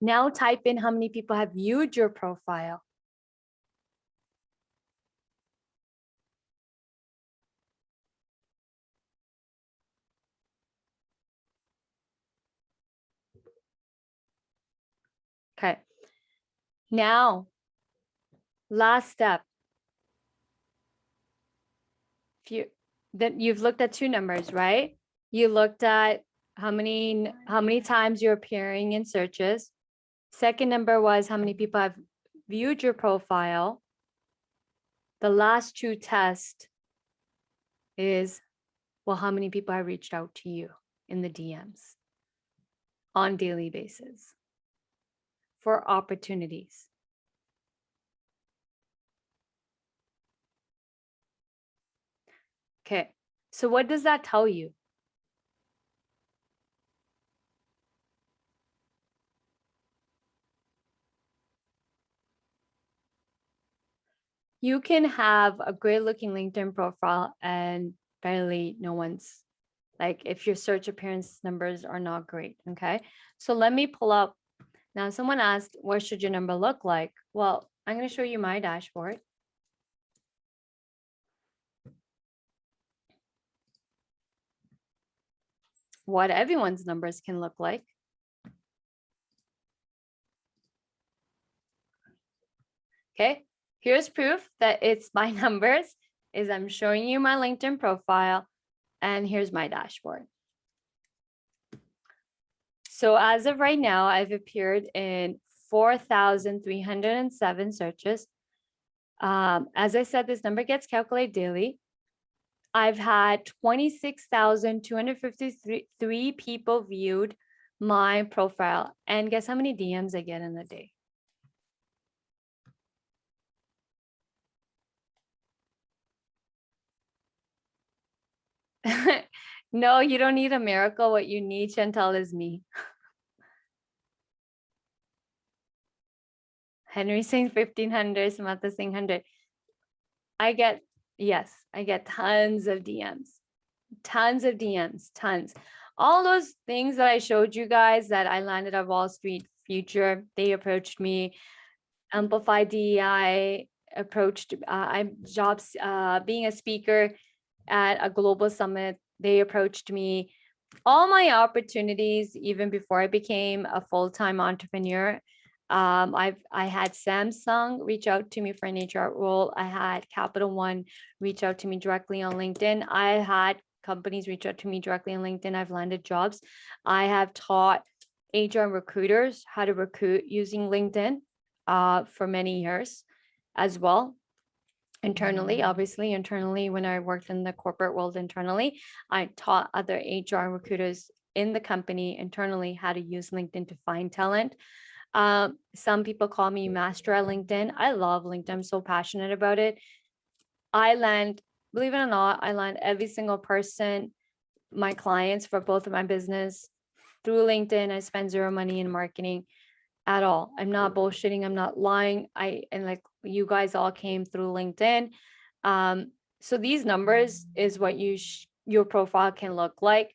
Now type in how many people have viewed your profile. Okay. Now, last step. You've looked at 2 numbers, right? You looked at how many times you're appearing in searches. Second number was how many people have viewed your profile. The last 2 test is, well, how many people have reached out to you in the DMs on daily basis for opportunities. Okay, so what does that tell you? You can have a great looking LinkedIn profile and barely no one's, like, if your search appearance numbers are not great. Okay, so let me pull up. Now, someone asked, what should your number look like? Well, I'm going to show you my dashboard. What everyone's numbers can look like. Okay, here's proof that it's my numbers, is I'm showing you my LinkedIn profile, and here's my dashboard. So as of right now, I've appeared in 4,307 searches. As I said, this number gets calculated daily. I've had 26,253 people viewed my profile. And guess how many DMs I get in a day? No, you don't need a miracle. What you need, Chantal, is me. Henry saying 1,500, Samantha saying 100. I get tons of DMs, tons. All those things that I showed you guys that I landed at Wall Street Future, they approached me. Amplify DEI approached, I'm jobs, being a speaker at a global summit, they approached me. All my opportunities, even before I became a full-time entrepreneur, I had Samsung reach out to me for an HR role. I had Capital One reach out to me directly on LinkedIn. I had companies reach out to me directly on LinkedIn. I've landed jobs. I have taught HR recruiters how to recruit using LinkedIn. for many years as well. Internally, obviously, when I worked in the corporate world internally, I taught other HR recruiters in the company internally how to use LinkedIn to find talent. Some people call me master at LinkedIn. I love LinkedIn. I'm so passionate about it. Believe it or not, I land every single person, my clients for both of my business through LinkedIn. I spend zero money in marketing at all. I'm not bullshitting. I'm not lying. And like you guys all came through LinkedIn. So these numbers is what your profile can look like.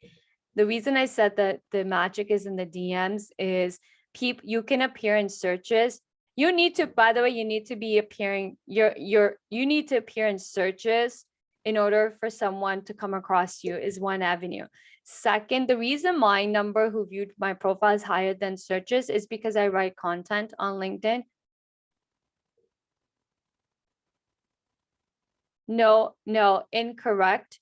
The reason I said that the magic is in the DMs is you can appear in searches. You need to, by the way, you need to be appearing, you need to appear in searches in order for someone to come across you is one avenue. Second, the reason my number who viewed my profile is higher than searches is because I write content on LinkedIn. No, incorrect.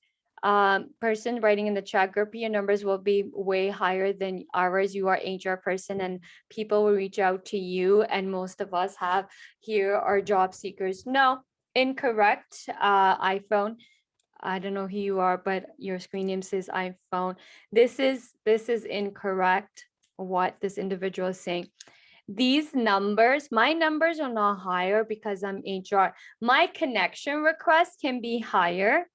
Person writing in the chat group, your numbers will be way higher than ours. You are HR person and people will reach out to you, and most of us have here are job seekers. No, incorrect. iPhone. I don't know who you are, but your screen name says iPhone. This is incorrect, what this individual is saying. These numbers, my numbers are not higher because I'm HR. My connection request can be higher,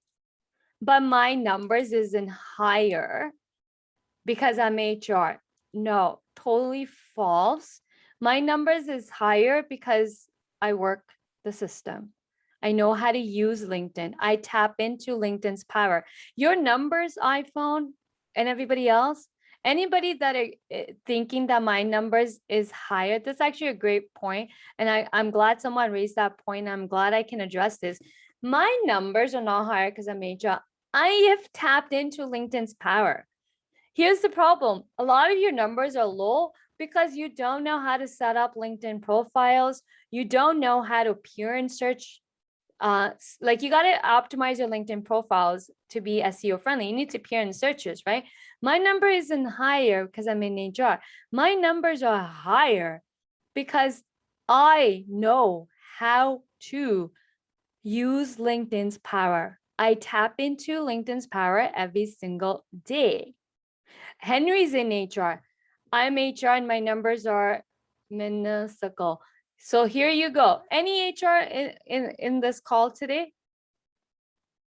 but my numbers isn't higher because I'm HR. No, totally false. My numbers is higher because I work the system. I know how to use LinkedIn. I tap into LinkedIn's power. Your numbers, iPhone, and everybody else, anybody that are thinking that my numbers is higher, that's actually a great point. And I'm glad someone raised that point. I'm glad I can address this. My numbers are not higher because I'm HR. I have tapped into LinkedIn's power. Here's the problem. A lot of your numbers are low because you don't know how to set up LinkedIn profiles. You don't know how to appear in search. Like you got to optimize your LinkedIn profiles to be SEO friendly. You need to appear in searches, right? My number isn't higher because I'm in HR. My numbers are higher because I know how to use LinkedIn's power. I tap into LinkedIn's power every single day. Henry's in HR. I'm HR and my numbers are minuscule. So here you go. Any HR in this call today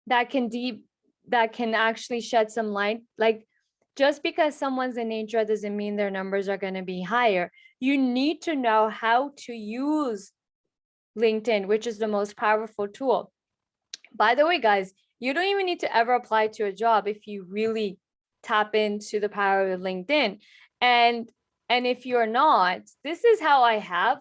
that can actually shed some light? Like just because someone's in HR doesn't mean their numbers are going to be higher. You need to know how to use LinkedIn, which is the most powerful tool. By the way, guys, you don't even need to ever apply to a job if you really tap into the power of LinkedIn. And if you're not, this is how I have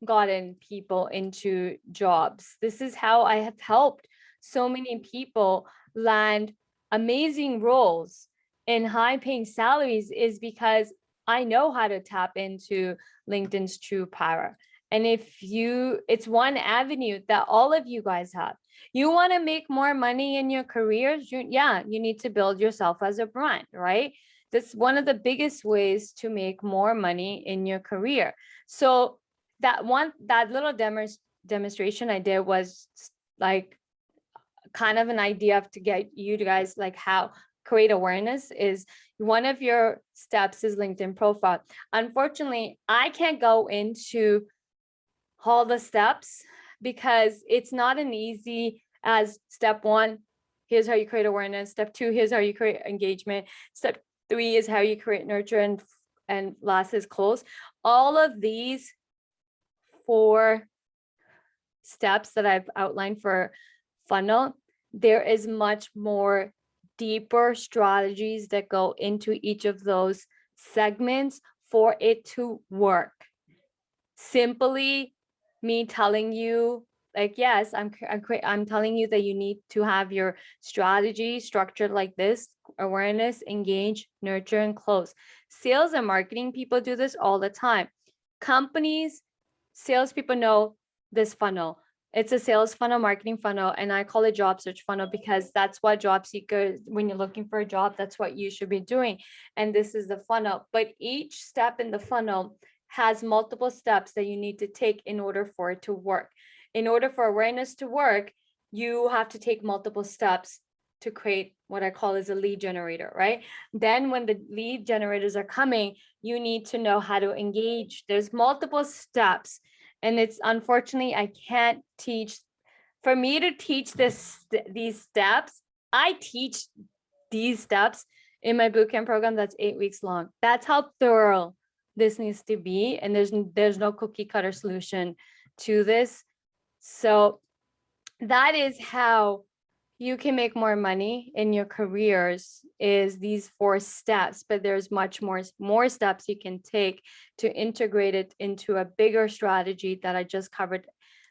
gotten people into jobs. This is how I have helped so many people land amazing roles in high paying salaries is because I know how to tap into LinkedIn's true power. And it's one avenue that all of you guys have. You want to make more money in your careers? You need to build yourself as a brand, right? That's one of the biggest ways to make more money in your career. So that little demonstration I did was like kind of an idea to get you guys like how create awareness is one of your steps is LinkedIn profile. Unfortunately, I can't go into all the steps because it's not an easy as step one, here's how you create awareness. Step two, here's how you create engagement. Step three is how you create nurture, and last is close. All of these 4 steps that I've outlined for funnel, there is much more deeper strategies that go into each of those segments for it to work. Simply me telling you, like, yes, I'm telling you that you need to have your strategy structured like this: awareness, engage, nurture, and close. Sales and marketing people do this all the time. Companies, salespeople know this funnel. It's a sales funnel, marketing funnel, and I call it job search funnel because that's what job seekers, when you're looking for a job, that's what you should be doing. And this is the funnel. But each step in the funnel has multiple steps that you need to take in order for it to work. In order for awareness to work, you have to take multiple steps to create what I call as a lead generator, right? Then when the lead generators are coming, you need to know how to engage. There's multiple steps. And it's unfortunately, I can't teach. For me to teach these steps, I teach these steps in my bootcamp program that's 8 weeks long. That's how thorough this needs to be. And there's no cookie cutter solution to this. So that is how you can make more money in your careers, is these 4 steps, but there's much more steps you can take to integrate it into a bigger strategy that I just covered.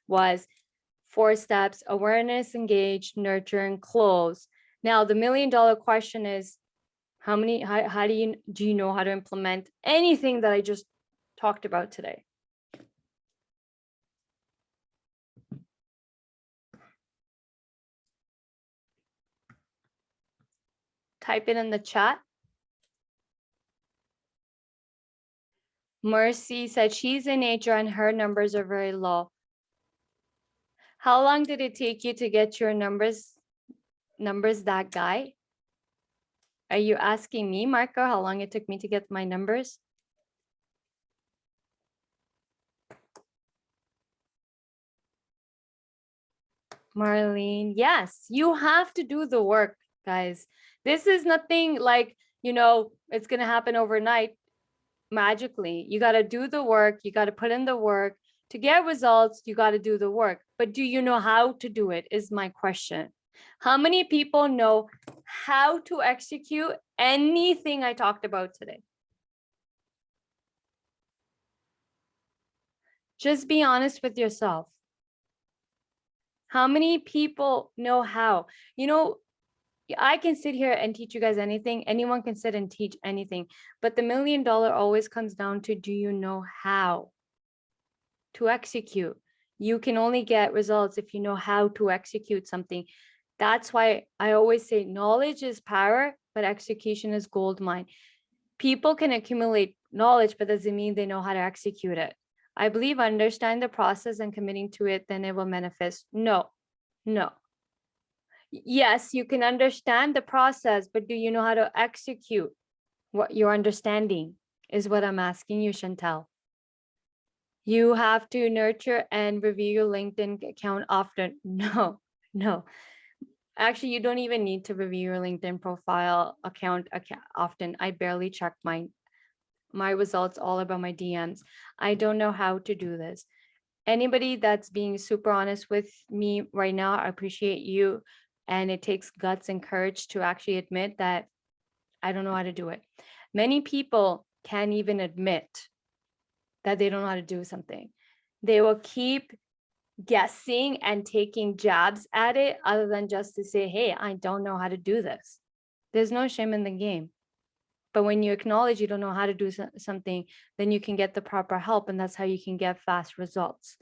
Was 4 steps: awareness, engage, nurture, and close. Now, the $1 million question is, how do you know how to implement anything that I just talked about today? Type it in the chat. Mercy said she's in HR and her numbers are very low. How long did it take you to get your numbers that guy? Are you asking me, Marco, how long it took me to get my numbers? Marlene, yes, you have to do the work, guys. This is nothing like, it's going to happen overnight magically. You got to do the work. You got to put in the work to get results. You got to do the work. But do you know how to do it is my question. How many people know how to execute anything I talked about today? Just be honest with yourself. How many people know how? I can sit here and teach you guys anything. Anyone can sit and teach anything. But the $1 million always comes down to, do you know how to execute? You can only get results if you know how to execute something. That's why I always say knowledge is power, but execution is gold mine. People can accumulate knowledge, but doesn't mean they know how to execute it. I believe understand the process and committing to it, then it will manifest. No. Yes, you can understand the process, but do you know how to execute what you're understanding is what I'm asking you, Chantel. You have to nurture and review your LinkedIn account often. No. Actually, you don't even need to review your LinkedIn profile account often. I barely check my results all about my DMs. I don't know how to do this. Anybody that's being super honest with me right now, I appreciate you. And it takes guts and courage to actually admit that I don't know how to do it. Many people can't even admit that they don't know how to do something. They will keep guessing and taking jabs at it other than just to say, hey, I don't know how to do this. There's no shame in the game. But when you acknowledge you don't know how to do something, then you can get the proper help. And that's how you can get fast results.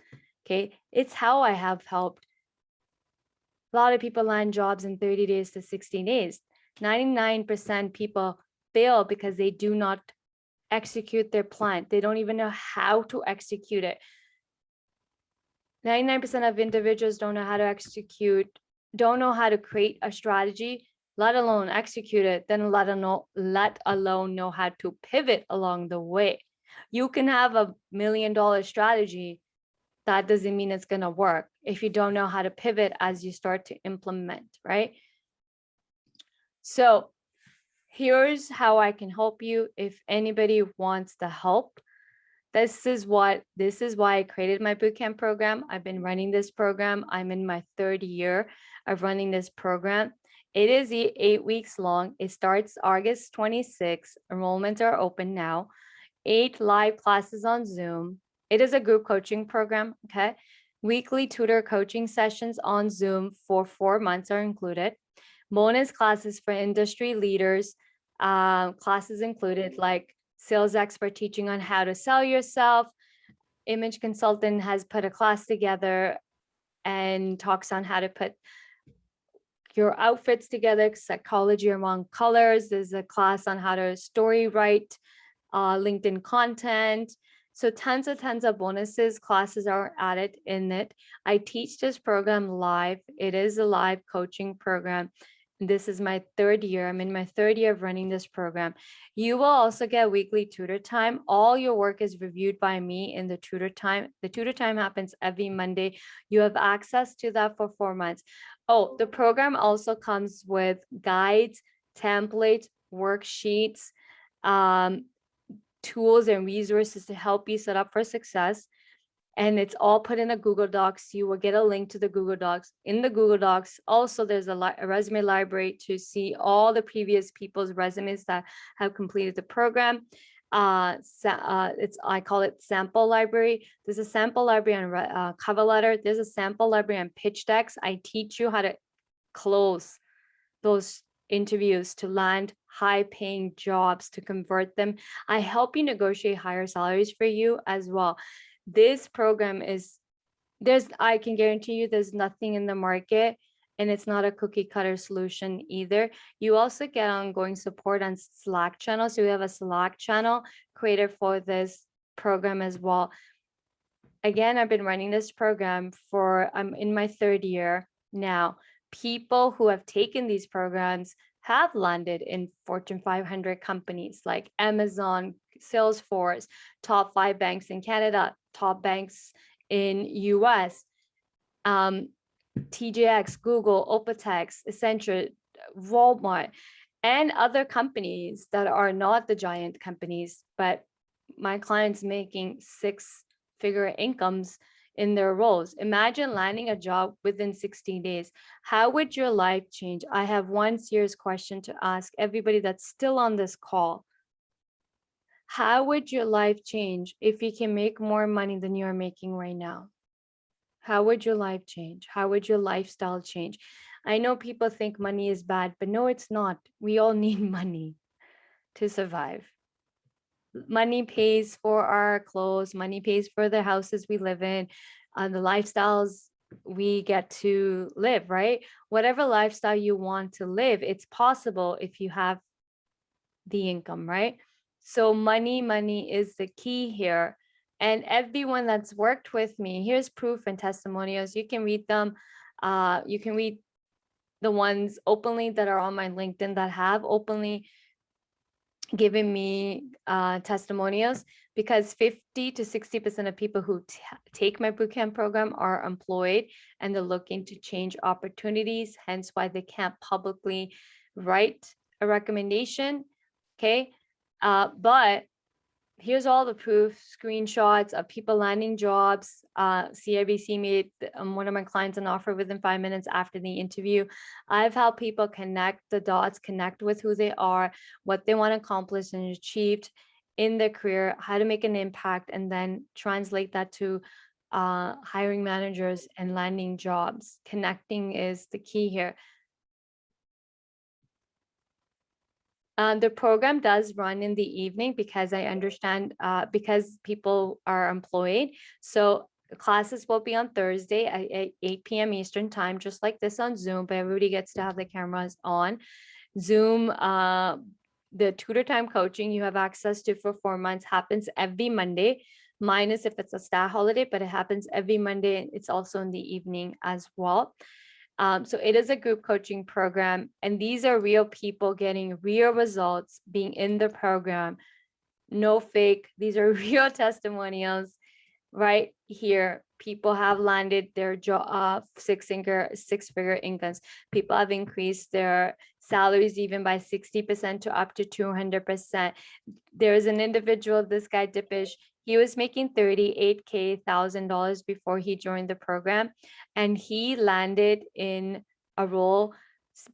Okay. It's how I have helped a lot of people land jobs in 30 days to 60 days. 99% people fail because they do not execute their plan. They don't even know how to execute it. 99% of individuals don't know how to execute, don't know how to create a strategy, let alone execute it, then let alone know how to pivot along the way. You can have $1 million strategy. That doesn't mean it's going to work if you don't know how to pivot as you start to implement, right? So here's how I can help you if anybody wants the help. This is why I created my bootcamp program. I've been running this program. I'm in my 3rd year of running this program. It is 8 weeks long. It starts August 26th. Enrollments are open now. 8 live classes on Zoom. It is a group coaching program, okay? Weekly tutor coaching sessions on Zoom for 4 months are included. Bonus classes for industry leaders. Classes included like sales expert teaching on how to sell yourself. Image consultant has put a class together and talks on how to put your outfits together, psychology among colors. There's a class on how to story write LinkedIn content. So tons of bonuses, classes are added in it. I teach this program live. It is a live coaching program. This is my 3rd year. I'm in my 3rd year of running this program. You will also get weekly tutor time. All your work is reviewed by me in the tutor time. The tutor time happens every Monday. You have access to that for 4 months. Oh, the program also comes with guides, templates, worksheets, tools and resources to help you set up for success. And it's all put in a Google Docs. You will get a link to the Google Docs. In the Google Docs, also there's a resume library to see all the previous people's resumes that have completed the program. I call it sample library. There's a sample library on cover letter. There's a sample library on pitch decks. I teach you how to close those interviews, to land high paying jobs, to convert them. I help you negotiate higher salaries for you as well. This program I can guarantee you there's nothing in the market, and it's not a cookie cutter solution either. You also get ongoing support on Slack channel. So we have a Slack channel created for this program as well. Again, I've been running this program I'm in my 3rd year now. People who have taken these programs have landed in Fortune 500 companies like Amazon, Salesforce, top 5 banks in Canada, top banks in US, TJX, Google, Opatex, Accenture, Walmart, and other companies that are not the giant companies, but my clients making 6-figure incomes in their roles. Imagine landing a job within 60 days. How would your life change? I have one serious question to ask everybody that's still on this call. How would your life change if you can make more money than you're making right now? How would your life change? How would your lifestyle change? I know people think money is bad, but no, it's not. We all need money to survive. Money pays for our clothes, money pays for the houses we live in, the lifestyles we get to live, right? Whatever lifestyle you want to live, it's possible if you have the income, right? So money is the key here. And everyone that's worked with me, here's proof and testimonials. You can read them. You can read the ones openly that are on my LinkedIn that have openly given me testimonials, because 50 to 60% of people who take my bootcamp program are employed and they're looking to change opportunities, hence why they can't publicly write a recommendation. Okay. But here's all the proof, screenshots of people landing jobs. CIBC made one of my clients an offer within 5 minutes after the interview. I've helped people connect the dots, connect with who they are, what they want to accomplish and achieved in their career, how to make an impact, and then translate that to hiring managers and landing jobs. Connecting is the key here. The program does run in the evening because I understand because people are employed. So classes will be on Thursday at 8 p.m. Eastern time, just like this on Zoom, but everybody gets to have the cameras on. Zoom, the tutor time coaching you have access to for 4 months happens every Monday, minus if it's a stat holiday, but it happens every Monday. It's also in the evening as well. So it is a group coaching program, and these are real people getting real results being in the program. No fake. These are real testimonials right here. People have landed their job, six-figure incomes. People have increased their salaries even by 60% to up to 200%. There's an individual, this guy Dipish, he was making $38,000 before he joined the program, and he landed in a role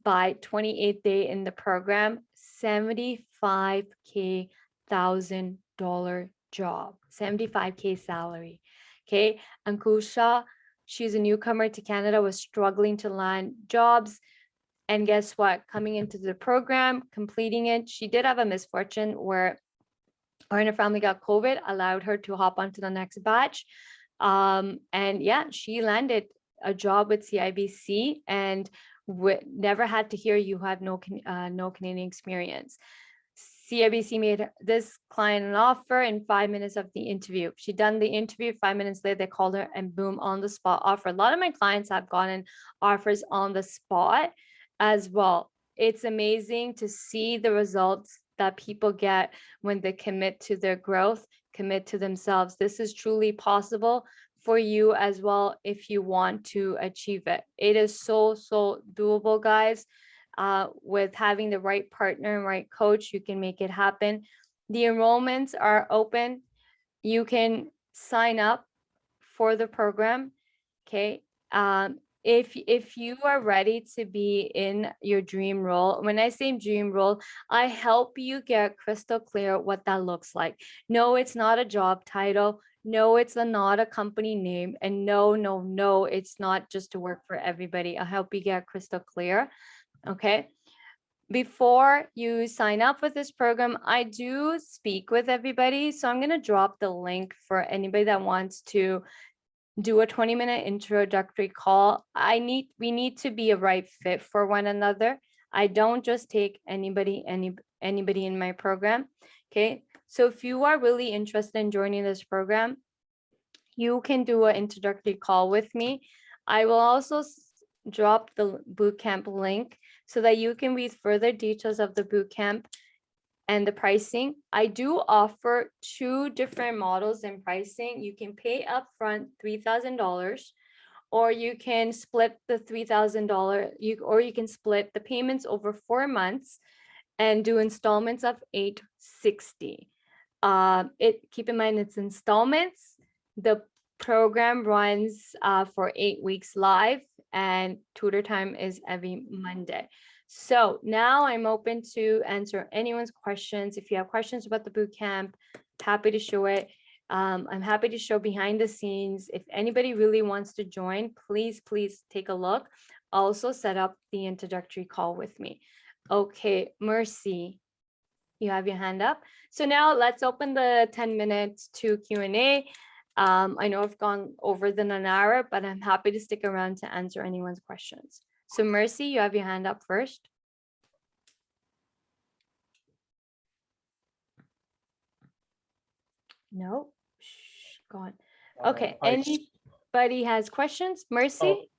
by 28th day in the program, $75,000 job, 75K salary. Okay, Ankusha, she's a newcomer to Canada, was struggling to land jobs. And guess what? Coming into the program, completing it, she did have a misfortune where her and her family got COVID, allowed her to hop onto the next batch. And yeah, she landed a job with CIBC and never had to hear you have no Canadian experience. CIBC made this client an offer in 5 minutes of the interview. She done the interview, 5 minutes later, they called her and boom, on the spot offer. A lot of my clients have gotten offers on the spot as well. It's amazing to see the results that people get when they commit to their growth, commit to themselves. This is truly possible for you as well if you want to achieve it. It is so doable, guys. With having the right partner and right coach, you can make it happen. The enrollments are open. You can sign up for the program. Okay. If you are ready to be in your dream role, when I say dream role, I help you get crystal clear what that looks like. No, it's not a job title. No, it's not a company name. And no, it's not just to work for everybody. I'll help you get crystal clear. Okay. Before you sign up with this program, I do speak with everybody. So I'm going to drop the link for anybody that wants to do a 20-minute introductory call. We need to be a right fit for one another. I don't just take anybody in my program. Okay. So if you are really interested in joining this program, you can do an introductory call with me. I will also drop the bootcamp link so that you can read further details of the bootcamp and the pricing. I do offer 2 different models in pricing. You can pay upfront $3,000, or you can split the $3,000, or you can split the payments over 4 months and do installments of $860. Keep in mind it's installments. The program runs for 8 weeks live, and tutor time is every Monday. So now I'm open to answer anyone's questions. If you have questions about the bootcamp, happy to show it. I'm happy to show behind the scenes. If anybody really wants to join, please take a look. Also set up the introductory call with me. Okay, Mercy, you have your hand up. So now let's open the 10 minutes to Q&A. I know I've gone over than an hour, but I'm happy to stick around to answer anyone's questions. So Mercy, you have your hand up first. No, shh, gone. Okay, anybody has questions? Mercy?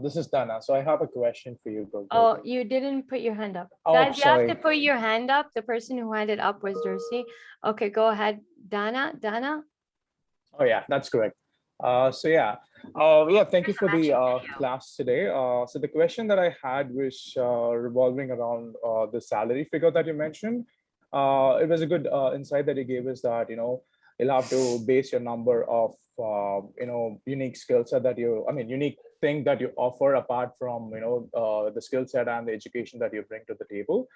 This is Dana. So I have a question for you, Goldmine. Oh, you didn't put your hand up. Oh, Guys, you sorry. have to put your hand up. The person who handed up was Darcy. Okay, go ahead, Dana. Oh yeah, that's correct. Thank you for the class today. So the question that I had was revolving around the salary figure that you mentioned. It was a good insight that you gave us that, you'll have to base your number of, unique skill set that unique thing that you offer apart from, the skill set and the education that you bring to the table.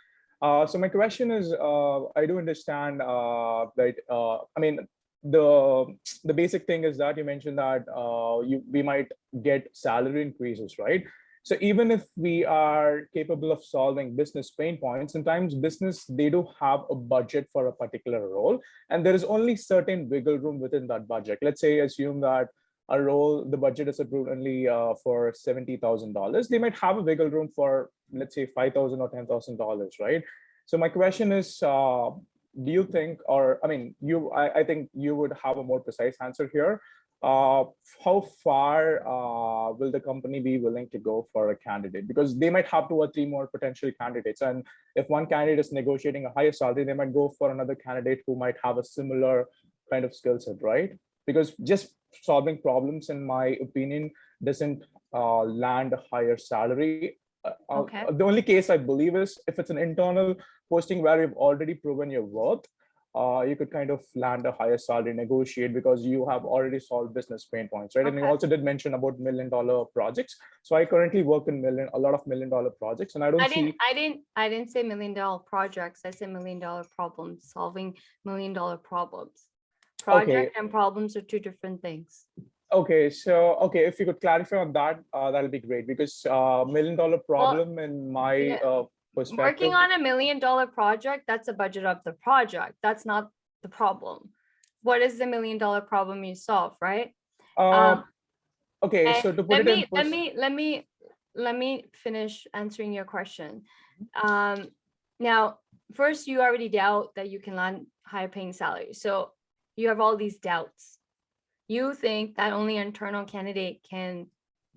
So my question is, I do understand the basic thing is that you mentioned that we might get salary increases, right? So even if we are capable of solving business pain points, sometimes business, they do have a budget for a particular role, and there is only certain wiggle room within that budget. Let's say, assume that a role, the budget is approved only for $70,000. They might have a wiggle room for, let's say, $5,000 or $10,000, right? So my question is, do you think, or I think you would have a more precise answer here. How far will the company be willing to go for a candidate? Because they might have 2 or 3 more potential candidates. And if one candidate is negotiating a higher salary, they might go for another candidate who might have a similar kind of skill set, right? Because just solving problems, in my opinion, doesn't land a higher salary. Okay. The only case I believe is if it's an internal posting where you've already proven your worth, you could kind of land a higher salary, negotiate, because you have already solved business pain points, right? Okay. And you also did mention about $1 million projects. So I currently work in a lot of $1 million projects, and I didn't say $1 million projects. I said $1 million problems, solving $1 million problems. Project and problems are 2 different things. Okay, so if you could clarify on that, that'll be great, because $1 million problem in my perspective. Working on $1 million project, that's the budget of the project. That's not the problem. What is the $1 million problem you solve, right? Okay, so to put let me finish answering your question. Now, first you already doubt that you can land higher paying salary. So you have all these doubts. You think that only an internal candidate can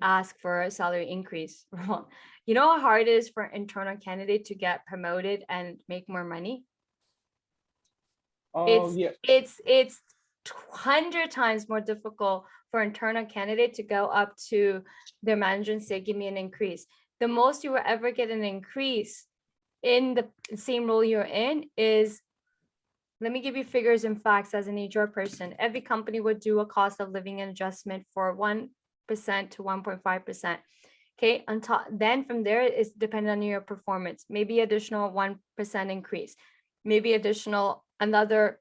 ask for a salary increase. Well, you know how hard it is for an internal candidate to get promoted and make more money? Yeah. It's 100 times more difficult for internal candidate to go up to their manager and say, give me an increase. The most you will ever get an increase in the same role you're in is, let me give you figures and facts as an HR person. Every company would do a cost of living adjustment for 1% to 1.5%. Okay, on top, then from there is dependent on your performance, maybe additional 1% increase, maybe additional another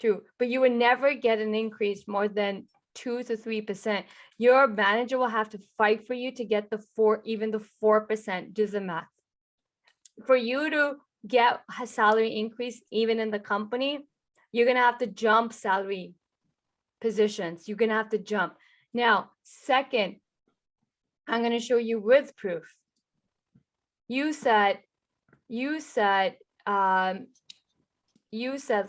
2, but you would never get an increase more than 2 to 3%. Your manager will have to fight for you to get the 4%. Do the math. For you to get a salary increase, even in the company, you're gonna have to jump salary positions. You're gonna have to jump. Now, second, I'm gonna show you with proof. You said,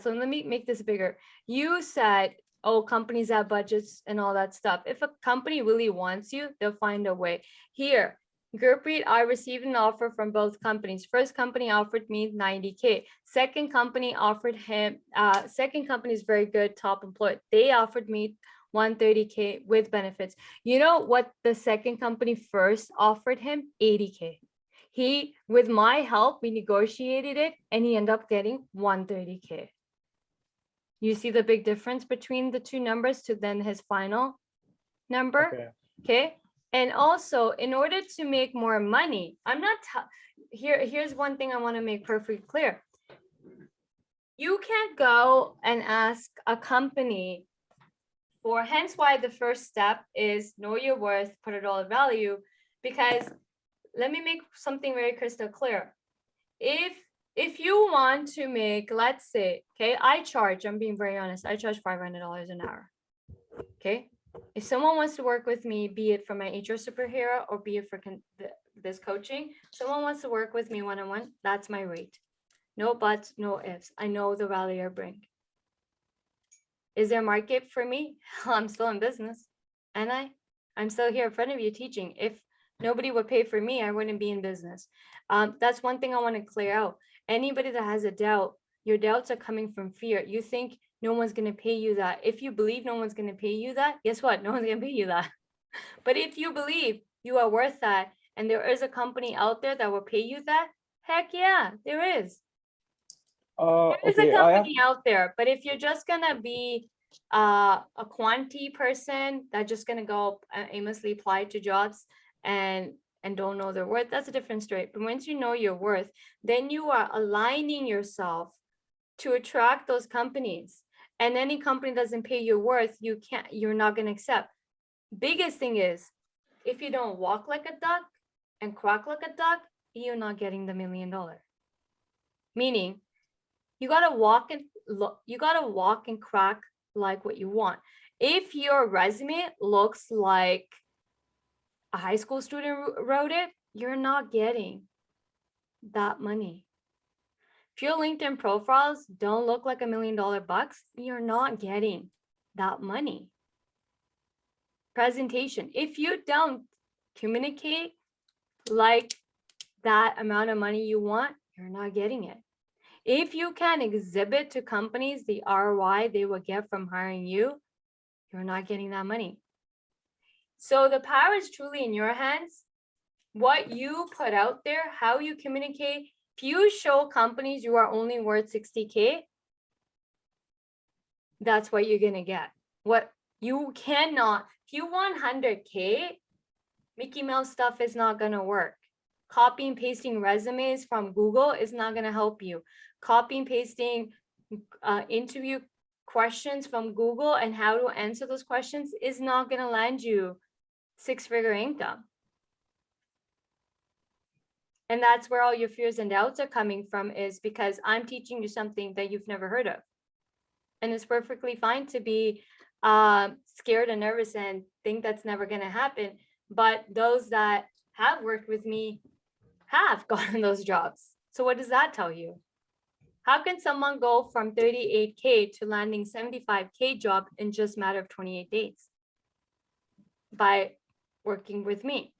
so let me make this bigger. You said, oh, companies have budgets and all that stuff. If a company really wants you, they'll find a way. Here, Gurpreet, I received an offer from both companies. First company offered me 90K. Second company offered him, second company is very good, top employed. They offered me 130K with benefits. You know what the second company first offered him? 80K. He, with my help, we negotiated it and he ended up getting 130K. You see the big difference between the two numbers to then his final number? Okay. And also, in order to make more money, I'm not, here's one thing I want to make perfectly clear. You can't go and ask a company for, hence why the first step is know your worth, put it all in value, because let me make something very crystal clear. If you want to make, let's say, okay, I'm being very honest, I charge $500 an hour. Okay. If someone wants to work with me, be it for my HR superhero or be it for this coaching, someone wants to work with me one-on-one, that's my rate. No buts, no ifs. I know the value I bring. Is there a market for me? I'm still in business. And I'm still here in front of you teaching. If nobody would pay for me, I wouldn't be in business. That's one thing I want to clear out. Anybody that has a doubt, your doubts are coming from fear. You think no one's going to pay you that. If you believe no one's going to pay you that, guess what? No one's going to pay you that. But if you believe you are worth that and there is a company out there that will pay you that, heck yeah, there is. There is a company out there. But if you're just going to be a quantity person that's just going to go aimlessly apply to jobs and don't know their worth, that's a different story. But once you know your worth, then you are aligning yourself to attract those companies. And any company doesn't pay your worth, you're not going to accept. Biggest thing is, if you don't walk like a duck and quack like a duck, you're not getting the $1 million. Meaning, you gotta walk and quack like what you want. If your resume looks like a high school student wrote it, you're not getting that money. If your LinkedIn profiles don't look like $1 million bucks, you're not getting that money. Presentation. If you don't communicate like that amount of money you want, you're not getting it. If you can exhibit to companies the ROI they will get from hiring you, you're not getting that money. So the power is truly in your hands. What you put out there, how you communicate. If you show companies you are only worth 60K, that's what you're going to get. What you cannot, if you want 100K, Mickey Mouse stuff is not going to work. Copy and pasting resumes from Google is not going to help you. Copy and pasting interview questions from Google and how to answer those questions is not going to land you 6-figure income. And that's where all your fears and doubts are coming from, is because I'm teaching you something that you've never heard of. And it's perfectly fine to be scared and nervous and think that's never going to happen. But those that have worked with me have gotten those jobs. So what does that tell you? How can someone go from 38K to landing 75K job in just a matter of 28 days? By working with me.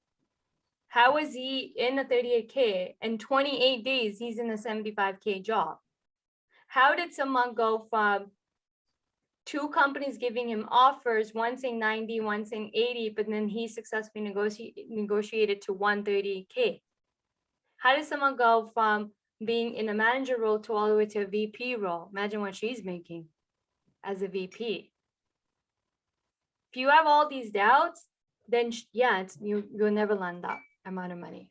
How is he in a 38K in 28 days? He's in a 75K job. How did someone go from two companies giving him offers, one saying 90, one saying 80, but then he successfully negotiated to 130K? How did someone go from being in a manager role to all the way to a VP role? Imagine what she's making as a VP. If you have all these doubts, then yeah, you'll never land that amount of money.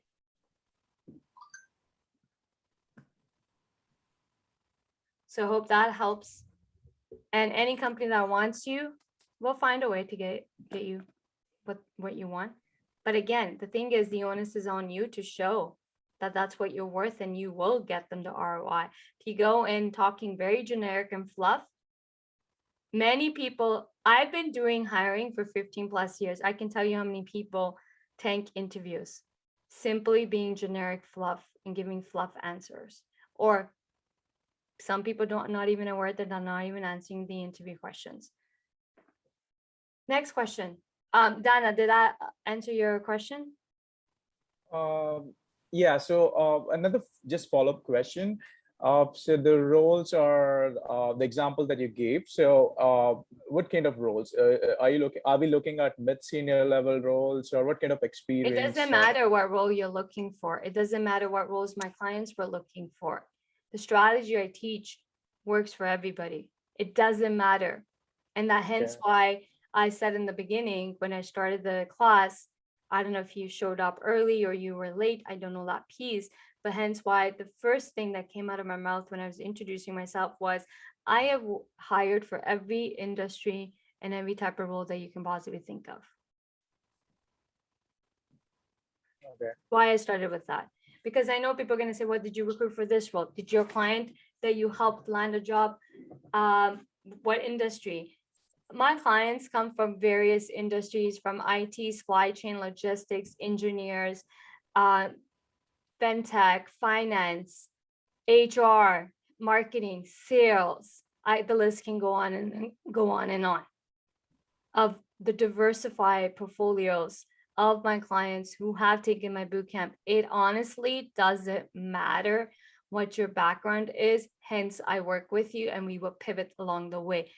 So hope that helps. And any company that wants you will find a way to get you what you want. But again, the thing is, the onus is on you to show that that's what you're worth, and you will get them the ROI. If you go in talking very generic and fluff, many people, I've been doing hiring for 15 plus years. I can tell you how many people tank interviews simply being generic fluff and giving fluff answers. Or some people not even aware that they're not even answering the interview questions. Next question. Dana, did that answer your question? Yeah, so another just follow-up question. So the roles are the example that you gave. So what kind of roles are we looking at mid-senior level roles, or what kind of experience? It doesn't matter what role you're looking for. It doesn't matter what roles my clients were looking for. The strategy I teach works for everybody. It doesn't matter. And that hence why I said in the beginning, when I started the class, I don't know if you showed up early or you were late. I don't know that piece, but hence why the first thing that came out of my mouth when I was introducing myself was, I have hired for every industry and every type of role that you can possibly think of. Okay. Why I started with that, because I know people are going to say, what did you recruit for this role? Did your client that you helped land a job, what industry? My clients come from various industries, from IT, supply chain, logistics, engineers, fintech, finance, HR, marketing, sales. The list can go on and go on and on. Of the diversified portfolios of my clients who have taken my bootcamp, it honestly doesn't matter what your background is. Hence, I work with you and we will pivot along the way.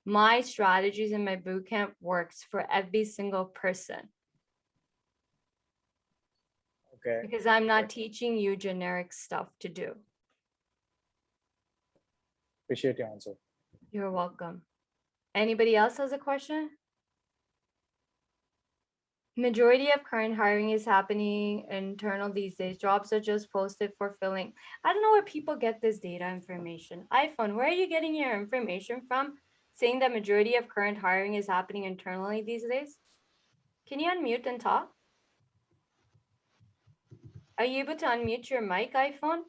My strategies in my bootcamp works for every single person. Okay. Because I'm not teaching you generic stuff to do. Appreciate your answer. You're welcome. Anybody else has a question? Majority of current hiring is happening internal these days. Jobs are just posted for filling. I don't know where people get this data information. iPhone, where are you getting your information from? Saying that majority of current hiring is happening internally these days? Can you unmute and talk? Are you able to unmute your mic, iPhone?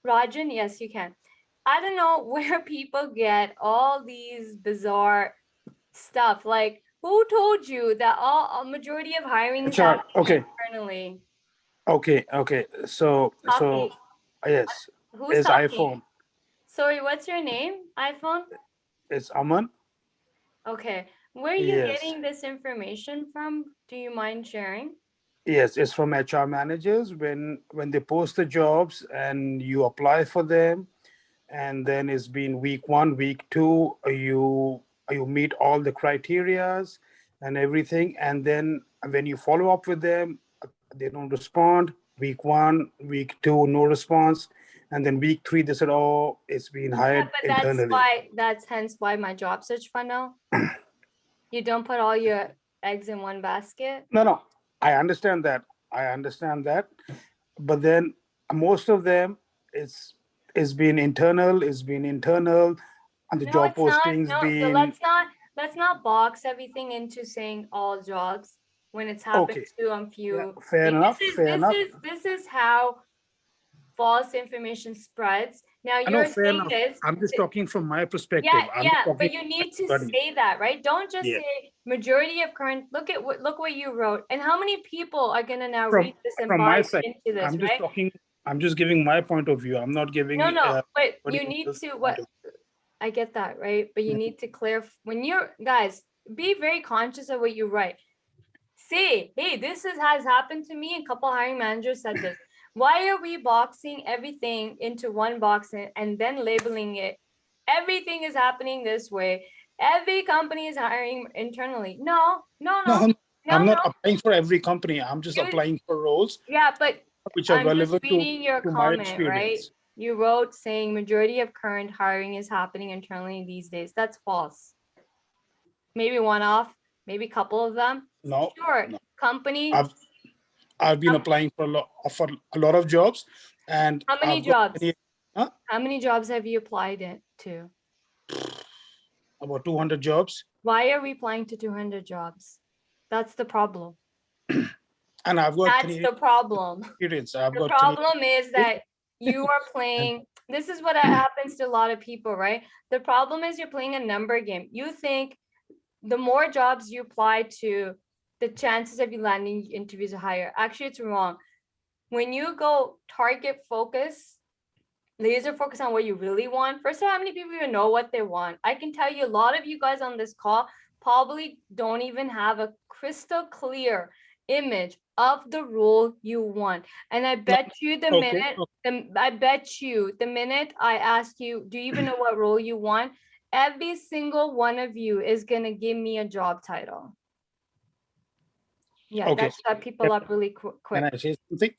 Rajan, yes, you can. I don't know where people get all these bizarre stuff. Like, who told you that a majority of hiring is happening internally? Okay. So yes, Who's it's talking? iPhone. Sorry, what's your name? iPhone? It's Aman. Okay. Where are you Yes. getting this information from? Do you mind sharing? Yes, it's from HR managers when they post the jobs and you apply for them, and then it's been week 1, week 2, you meet all the criterias and everything, and then when you follow up with them, they don't respond. Week 1, week 2, no response, and then week 3 they said, oh, it's been hired internally. That's hence why my job search funnel. You don't put all your eggs in one basket. No, I understand that, but then most of them it's been internal, and the No, job it's not. postings No, been let's not box everything into saying all jobs when it's happened okay. to a few. Yeah, fair enough. This is how false information spreads. Now I know, you're fair saying enough. this. I'm just talking from my perspective. Yeah, but you need to say that, right? Don't just Yeah. say majority of current. Look what you wrote, and how many people are gonna now From read this and my buy side, into this, I'm just right? talking I'm just giving my point of view. I'm not giving. No, but you anybody need else's to, point what, of I get that, right? But you need to clarify, when you're, guys, be very conscious of what you write. Say, hey, has happened to me. A couple hiring managers said this. Why are we boxing everything into one box and then labeling it? Everything is happening this way. Every company is hiring internally. No. view. No, I'm not applying for every company. I'm just You- applying for roles Yeah, but which are I'm just relevant reading your to my comment, right? experience. You wrote saying majority of current hiring is happening internally these days. That's false. Maybe one off, maybe a couple of them. No, Sure, no. company. I've been applying for a lot of jobs, and How many I've got jobs? How many jobs have you applied to? about 200 jobs, Why are we applying to 200 jobs? That's the problem. and I've got That's Canadian the problem. experience. I've The got Canadian, problem is that you are playing, this is what happens to a lot of people, right? The problem is you're playing a number game. You think the more jobs you apply to, the chances of you landing interviews are higher. Actually, it's wrong. When you go target focus, laser focus on what you really want. First of all, how many people even know what they want? I can tell you a lot of you guys on this call probably don't even have a crystal clear image of the role you want. And I bet you the minute I ask you, do you even know what role you want? Every single one of you is going to give me a job title. Yeah, Okay. that shut people up really quick. Can I say something?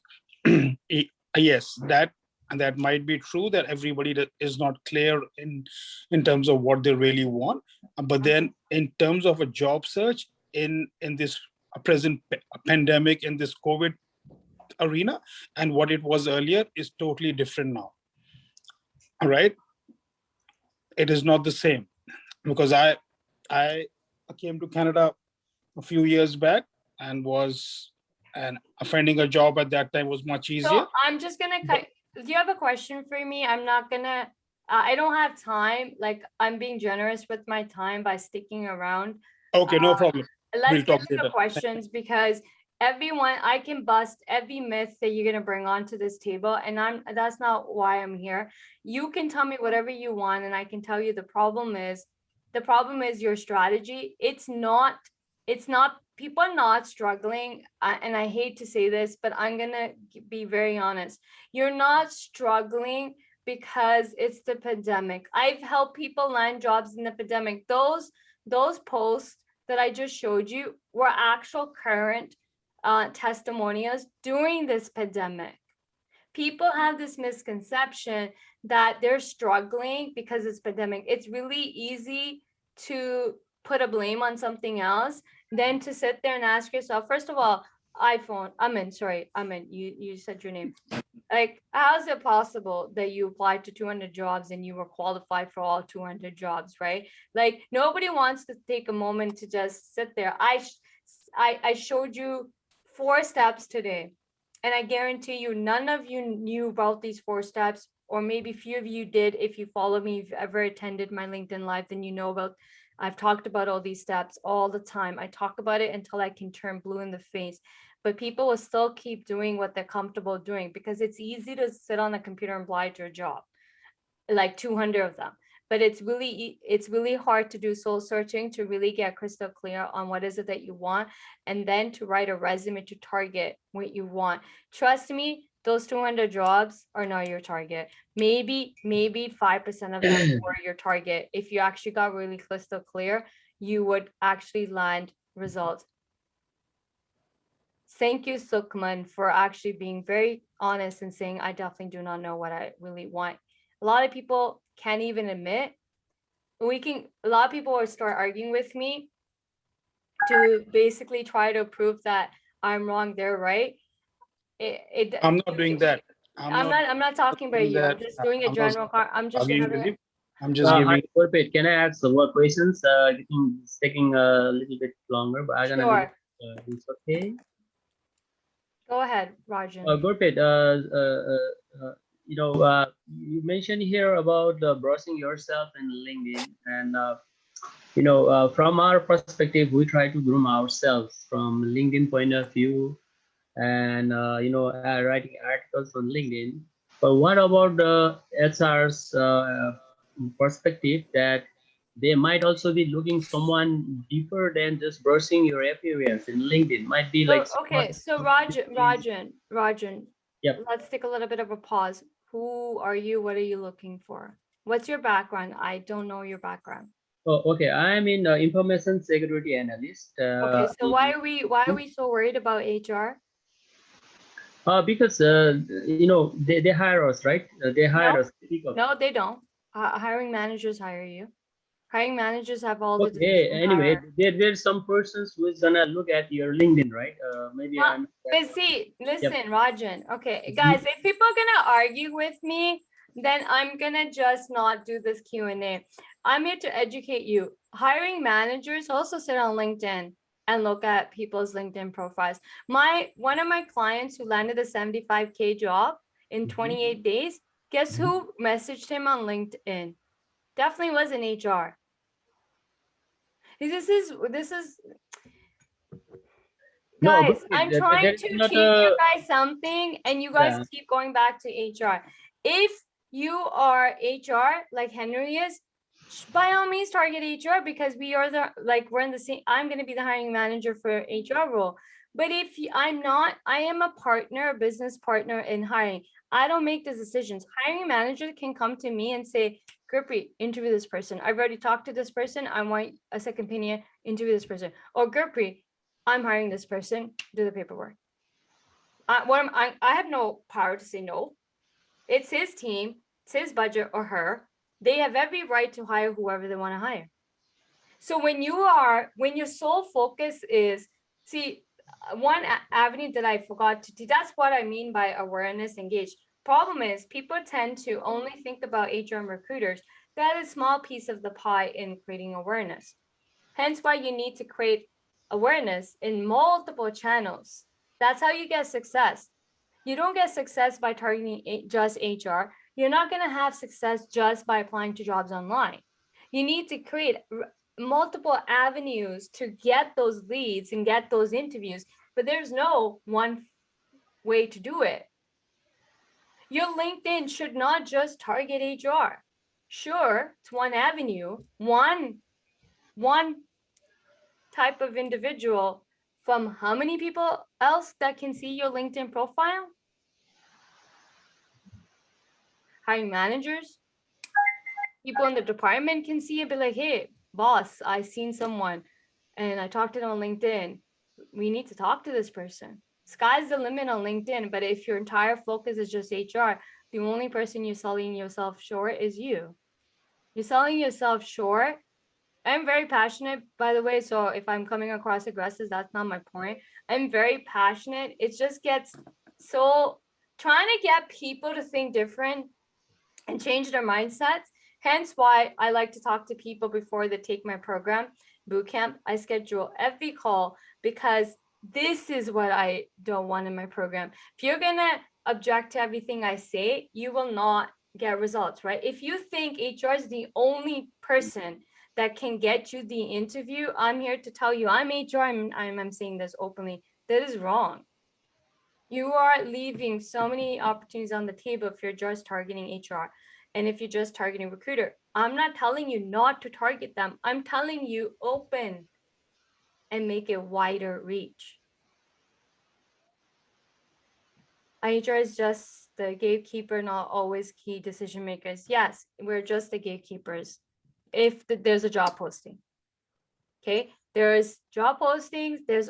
Yes, that might be true, that everybody that is not clear in terms of what they really want. But then in terms of a job search in this present pandemic, in this COVID arena, and what it was earlier is totally different now. All right. It is not the same, because I came to Canada a few years back, and finding a job at that time was much easier. So I'm just gonna cut. Do you have a question for me? I'm not gonna. I don't have time. Like, I'm being generous with my time by sticking around. Okay, no problem. Let's get to the questions, because everyone, I can bust every myth that you're gonna bring onto this table, and that's not why I'm here. You can tell me whatever you want, and I can tell you the problem is your strategy. It's not. People are not struggling, and I hate to say this, but I'm gonna be very honest. You're not struggling because it's the pandemic. I've helped people land jobs in the pandemic. Those posts that I just showed you were actual current testimonials during this pandemic. People have this misconception that they're struggling because it's pandemic. It's really easy to put a blame on something else than to sit there and ask yourself, first of all, Amin, you said your name. Like, how is it possible that you applied to 200 jobs and you were qualified for all 200 jobs, right? Like, nobody wants to take a moment to just sit there. I showed you 4 steps today, and I guarantee you none of you knew about these 4 steps, or maybe few of you did. If you follow me, if you've ever attended my LinkedIn Live, then you know about, I've talked about all these steps all the time. I talk about it until I can turn blue in the face, but people will still keep doing what they're comfortable doing, because it's easy to sit on a computer and apply to a job, like 200 of them. But it's really hard to do soul searching, to really get crystal clear on what is it that you want, and then to write a resume to target what you want. Trust me, those 200 jobs are not your target. Maybe 5% of them were your target. If you actually got really crystal clear, you would actually land results. Thank you, Sukman, for actually being very honest and saying, I definitely do not know what I really want. A lot of people can't even admit. A lot of people will start arguing with me to basically try to prove that I'm wrong, they're right. I'm not doing that. I'm not talking about you. I'm just doing a general. I'm just having. I'm just giving. Gurpreet, can I ask what questions? It's taking a little bit longer, but I'm gonna do it's okay. Go ahead, Rajan. Gurpreet, you mentioned here about browsing yourself in LinkedIn, and from our perspective, we try to groom ourselves from LinkedIn point of view, and writing articles on LinkedIn. But what about the HR's perspective that they might also be looking someone deeper than just brushing your appearance in LinkedIn? Might be like Okay, so Rajan, Yep. let's take a little bit of a pause. Who are you? What are you looking for? What's your background? I don't know your background. Oh, okay. I'm in information security analyst. Okay, so why are we so worried about HR? Because they hire us, right? They hire No. us. No, they don't. Hiring managers hire you. Hiring managers have all the Okay. decision Anyway, power. there's some persons who's gonna look at your LinkedIn, right? Maybe Well, I'm. but see, listen, Yep. Rajan. Okay, Mhm. guys, if people are gonna argue with me, then I'm gonna just not do this Q&A. I'm here to educate you. Hiring managers also sit on LinkedIn and look at people's LinkedIn profiles. One of my clients who landed a 75K job in 28 days, guess who messaged him on LinkedIn? Definitely was an HR. This is No, guys, I'm trying there is to not teach you a. guys something and you guys Yeah. keep going back to HR. If you are HR like Henry is, by all means target HR because we are we're in the same, I'm going to be the hiring manager for HR role. But if I'm not, I am a partner, a business partner in hiring. I don't make the decisions. Hiring manager can come to me and say, Gurpreet, interview this person. I've already talked to this person. I want a second opinion, interview this person. Or Gurpreet, I'm hiring this person, do the paperwork. I have no power to say no. It's his team, it's his budget or her. They have every right to hire whoever they want to hire. So when your sole focus is, see, one avenue that I forgot to do, that's what I mean by awareness engaged. Problem is people tend to only think about HR and recruiters. That is a small piece of the pie in creating awareness. Hence why you need to create awareness in multiple channels. That's how you get success. You don't get success by targeting just HR. You're not going to have success just by applying to jobs online. You need to create multiple avenues to get those leads and get those interviews, but there's no one way to do it. Your LinkedIn should not just target HR. Sure, it's one avenue, one type of individual from how many people else that can see your LinkedIn profile? Hiring managers, people in the department can see it, be like, hey, boss, I seen someone and I talked to them on LinkedIn. We need to talk to this person. Sky's the limit on LinkedIn, but if your entire focus is just HR, the only person you're selling yourself short is you. You're selling yourself short. I'm very passionate, by the way. So if I'm coming across aggressive, that's not my point. I'm very passionate. It just gets so trying to get people to think different and change their mindsets. Hence why I like to talk to people before they take my program, bootcamp. I schedule every call because this is what I don't want in my program. If you're gonna object to everything I say, you will not get results, right? If you think HR is the only person that can get you the interview, I'm here to tell you, I'm HR, I'm saying this openly, that is wrong. You are leaving so many opportunities on the table if you're just targeting HR. And if you're just targeting recruiter, I'm not telling you not to target them. I'm telling you open and make it wider reach. HR is just the gatekeeper, not always key decision makers. Yes, we're just the gatekeepers if there's a job posting. Okay, there's job postings, there's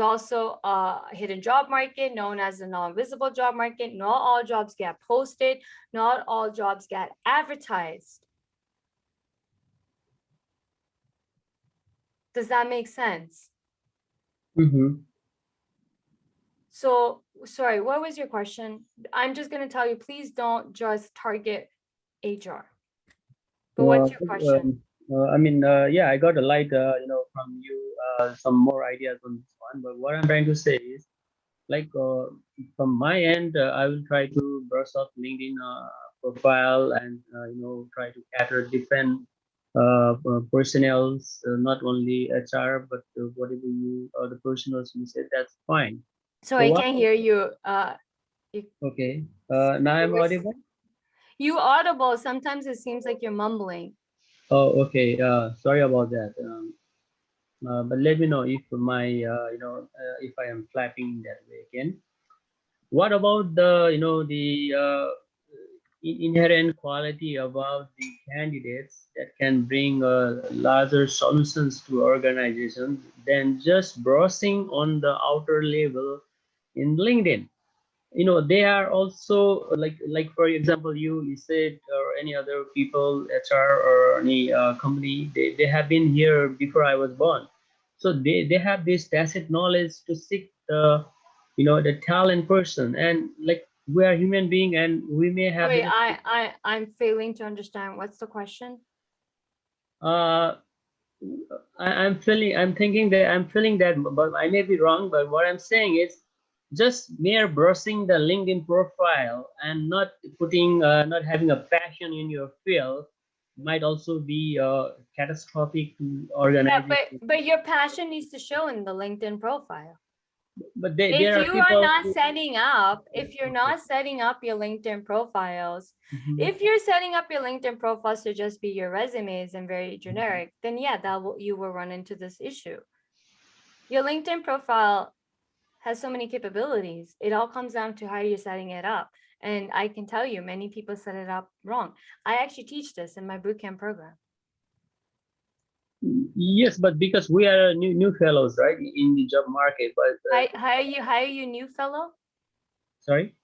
also a hidden job market known as the non-visible job market. Not all jobs get posted, not all jobs get advertised. Does that make sense? Mm-hmm. So, sorry, what was your question? I'm just going to tell you, please don't just target HR. But what's your question? Yeah, I got a light, from you, some more ideas on this one. But what I'm trying to say is, like, from my end, I will try to brush up LinkedIn profile and try to cater different personnels, not only HR, but whatever you the personnels you said, that's fine. So So I what- can't hear you. Okay. Now I'm audible. You audible. Sometimes it seems like you're mumbling. Oh, okay. Sorry about that. But let me know if my if I am flapping that way again. What about the the inherent quality about the candidates that can bring larger solutions to organizations than just browsing on the outer level in LinkedIn? They are also like for example, you said, or any other people, HR or any company, they have been here before I was born, so they have this tacit knowledge to seek the the talent person, and like we are human being and we may have Wait, I'm failing to understand. What's the question? uh I'm thinking that I'm feeling that, but I may be wrong. But what I'm saying is, just mere browsing the LinkedIn profile and not putting, not having a passion in your field might also be catastrophic to Yeah, organization. but your passion needs to show in the LinkedIn profile. But If there are you are people not who- setting up, if you're not setting up your LinkedIn profiles, Mhm. if you're setting up your LinkedIn profiles to just be your resumes and very generic, then yeah, you will run into this issue. Your LinkedIn profile has so many capabilities. It all comes down to how you're setting it up. And I can tell you, many people set it up wrong. I actually teach this in my bootcamp program. Yes, but because we are new fellows, right, in the job market. But Hire you new fellow? sorry,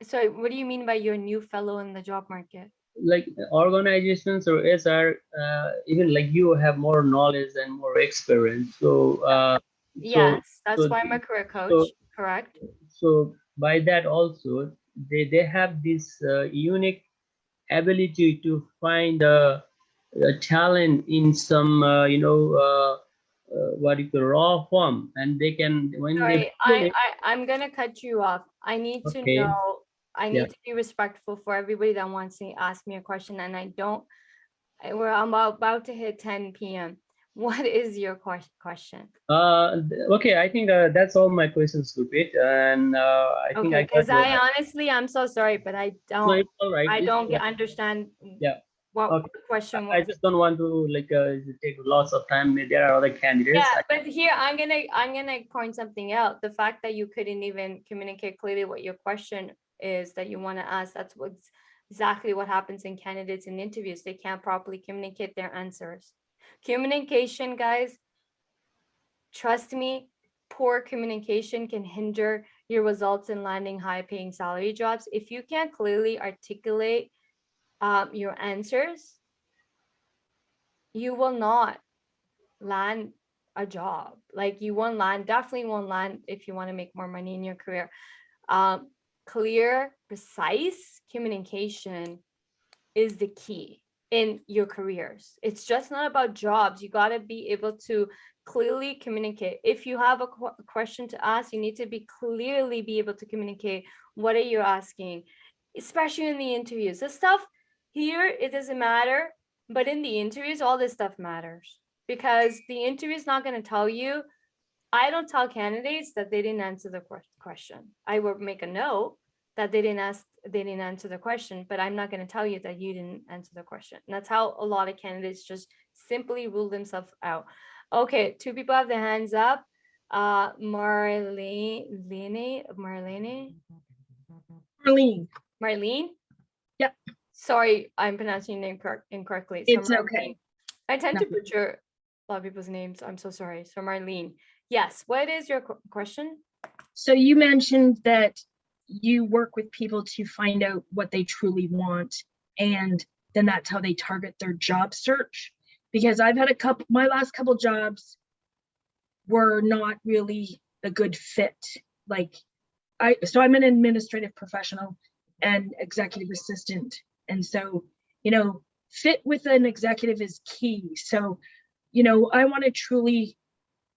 Sorry, what do you mean by your new fellow in the job market? like organizations or HR, even like you have more knowledge and more experience. So Yes, that's so why I'm a career coach, so correct? so by that also they have this unique ability to find a talent in some what you call raw form, and they can when they Sorry, feel it. I'm gonna cut you off. I need to Okay. know, I Yeah. need to be respectful for everybody that wants to ask me a question, and I'm about to hit 10 p.m. What is your question? Okay, I think that's all my questions, Gurpreet, and I think Okay, I because got I honestly, I'm so sorry, but I no, don't, it's all right. I It's don't all right. understand Yeah. what Okay. the question I was. just don't want to take lots of time. There are other candidates. Yeah, but here I'm gonna point something out. The fact that you couldn't even communicate clearly what your question is that you want to ask, that's what's exactly what happens in candidates in interviews. They can't properly communicate their answers. Communication, guys, trust me, poor communication can hinder your results in landing high-paying salary jobs. If you can't clearly articulate your answers, you will not land a job. Like you won't land, definitely won't land if you want to make more money in your career. Clear, precise communication is the key in your careers. It's just not about jobs. You got to be able to clearly communicate. If you have a question to ask, you need to clearly be able to communicate what are you asking, especially in the interviews. The stuff here, it doesn't matter, but in the interviews, all this stuff matters because the interview is not going to tell you. I don't tell candidates that they didn't answer the question. I will make a note that they didn't answer the question, but I'm not going to tell you that you didn't answer the question. And that's how a lot of candidates just simply rule themselves out. Okay, 2 people have their hands up. Marlene? Yep. Sorry, I'm pronouncing your name incorrectly. It's Marlene. okay. I tend to Nothing. butcher a lot of people's names. I'm so sorry. So Marlene, yes, what is your question? So you mentioned that you work with people to find out what they truly want, and then that's how they target their job search. Because I've had my last couple jobs were not really a good fit. So I'm an administrative professional and executive assistant. And so, fit with an executive is key. So, I want to truly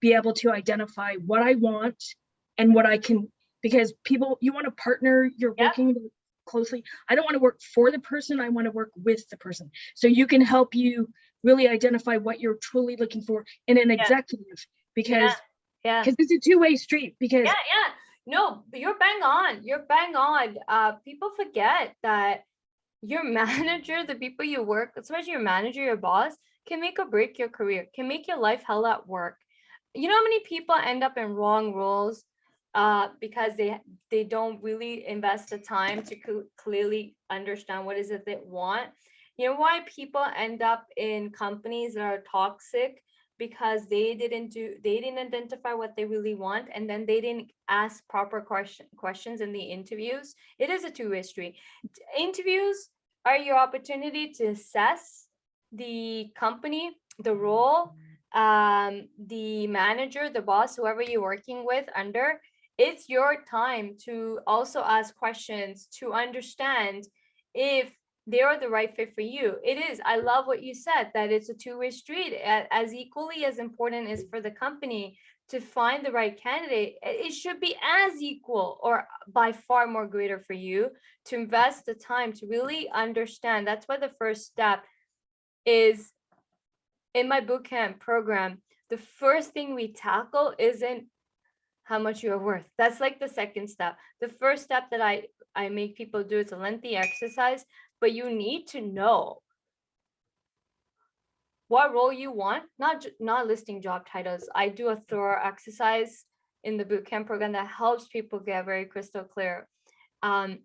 be able to identify what I want and what I can, because you want to partner, you're working closely. I don't want to work for the person. I want to work with the person. So you can help you really identify what you're truly looking for in an executive, because Yeah. it's a two-way street. Because Yeah. No, you're bang on. You're bang on. People forget that your manager, the people you work, especially your manager, your boss, can make or break your career, can make your life hell at work. You know how many people end up in wrong roles because they don't really invest the time to clearly understand what is it they want. You know why people end up in companies that are toxic? Because they didn't identify what they really want, and then they didn't ask proper questions in the interviews. It is a two-way street. Interviews are your opportunity to assess the company, the role, the manager, the boss, whoever you're working with under. It's your time to also ask questions to understand if they are the right fit for you. It is. I love what you said, that it's a two-way street. As equally as important is for the company to find the right candidate, it should be as equal or by far more greater for you to invest the time to really understand. That's why the first step is, in my bootcamp program, the first thing we tackle isn't how much you are worth. That's like the second step. The first step that I make people do, it's a lengthy exercise, but you need to know what role you want, not listing job titles. I do a thorough exercise in the bootcamp program that helps people get very crystal clear. I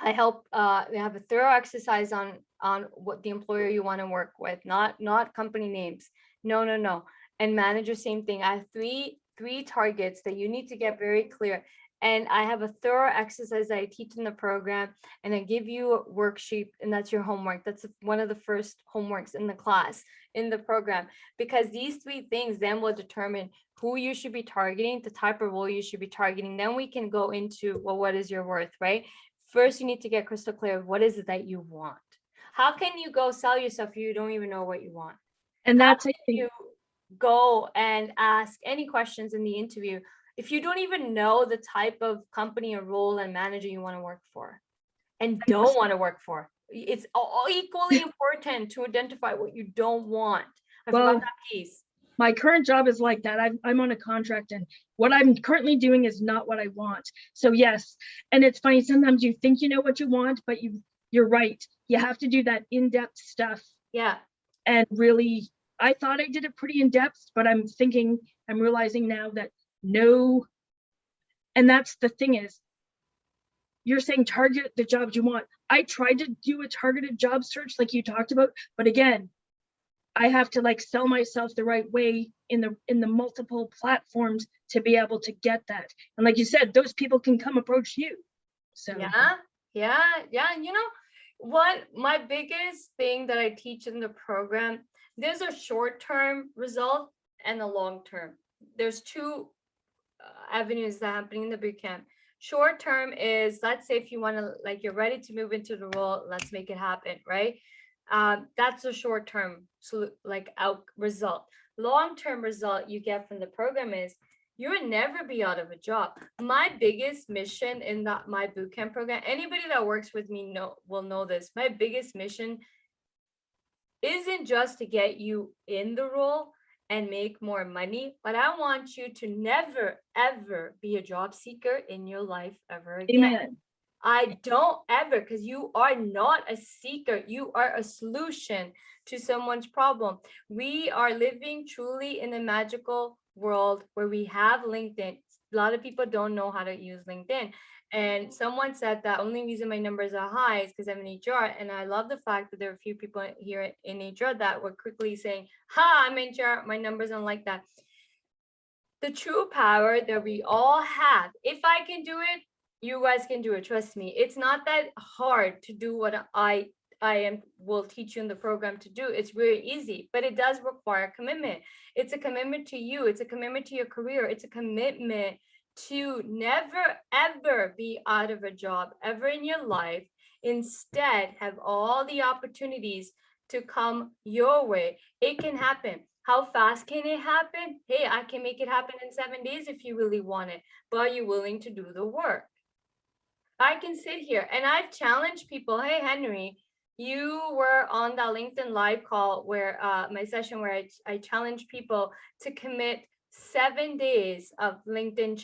help they have a thorough exercise on what the employer you want to work with, not company names. No. And manager, same thing. I have three targets that you need to get very clear. And I have a thorough exercise that I teach in the program, and I give you a worksheet, and that's your homework. That's one of the first homeworks in the class, in the program, because these three things then will determine who you should be targeting, the type of role you should be targeting. Then we can go into, well, what is your worth, right? First, you need to get crystal clear of what is it that you want. How can you go sell yourself if you don't even know what you want? and that's, I How can think, you go and ask any questions in the interview if you don't even know the type of company or role and manager you want to work for and don't want to work for? It's all equally important to identify what you don't want. I Well, forgot that piece. my current job is like that. I'm on a contract, and what I'm currently doing is not what I want. So yes, and it's funny, sometimes you think you know what you want, but you're right. You have to do that in-depth stuff. Yeah. And really, I thought I did it pretty in-depth, but I'm realizing now that no. And that's the thing is, you're saying target the jobs you want. I tried to do a targeted job search like you talked about, but again, I have to like sell myself the right way in the multiple platforms to be able to get that. And like you said, those people can come approach you. So Yeah. And you know what, my biggest thing that I teach in the program, there's a short-term result and a long-term. There's two avenues that are happening in the bootcamp. Short-term is, let's say if you want to, like, you're ready to move into the role, let's make it happen, right? That's a short-term out result. Long-term result you get from the program is you will never be out of a job. My biggest mission in my bootcamp program, anybody that works with me will know this. My biggest mission isn't just to get you in the role and make more money, but I want you to never, ever be a job seeker in your life ever again. amen. I don't ever, because you are not a seeker. You are a solution to someone's problem. We are living truly in a magical world where we have LinkedIn. A lot of people don't know how to use LinkedIn. And someone said that only reason my numbers are high is because I'm in HR. And I love the fact that there are a few people here in HR that were quickly saying, I'm in HR, my numbers aren't like that. The true power that we all have, if I can do it, you guys can do it. Trust me. It's not that hard to do what I will teach you in the program to do. It's very easy, but it does require commitment. It's a commitment to you. It's a commitment to your career. It's a commitment to never, ever be out of a job ever in your life. Instead, have all the opportunities to come your way. It can happen. How fast can it happen? Hey, I can make it happen in 7 days if you really want it, but are you willing to do the work? I can sit here and I've challenged people. Hey, Henry, You were on that LinkedIn live call where my session where I challenged people to commit 7 days of LinkedIn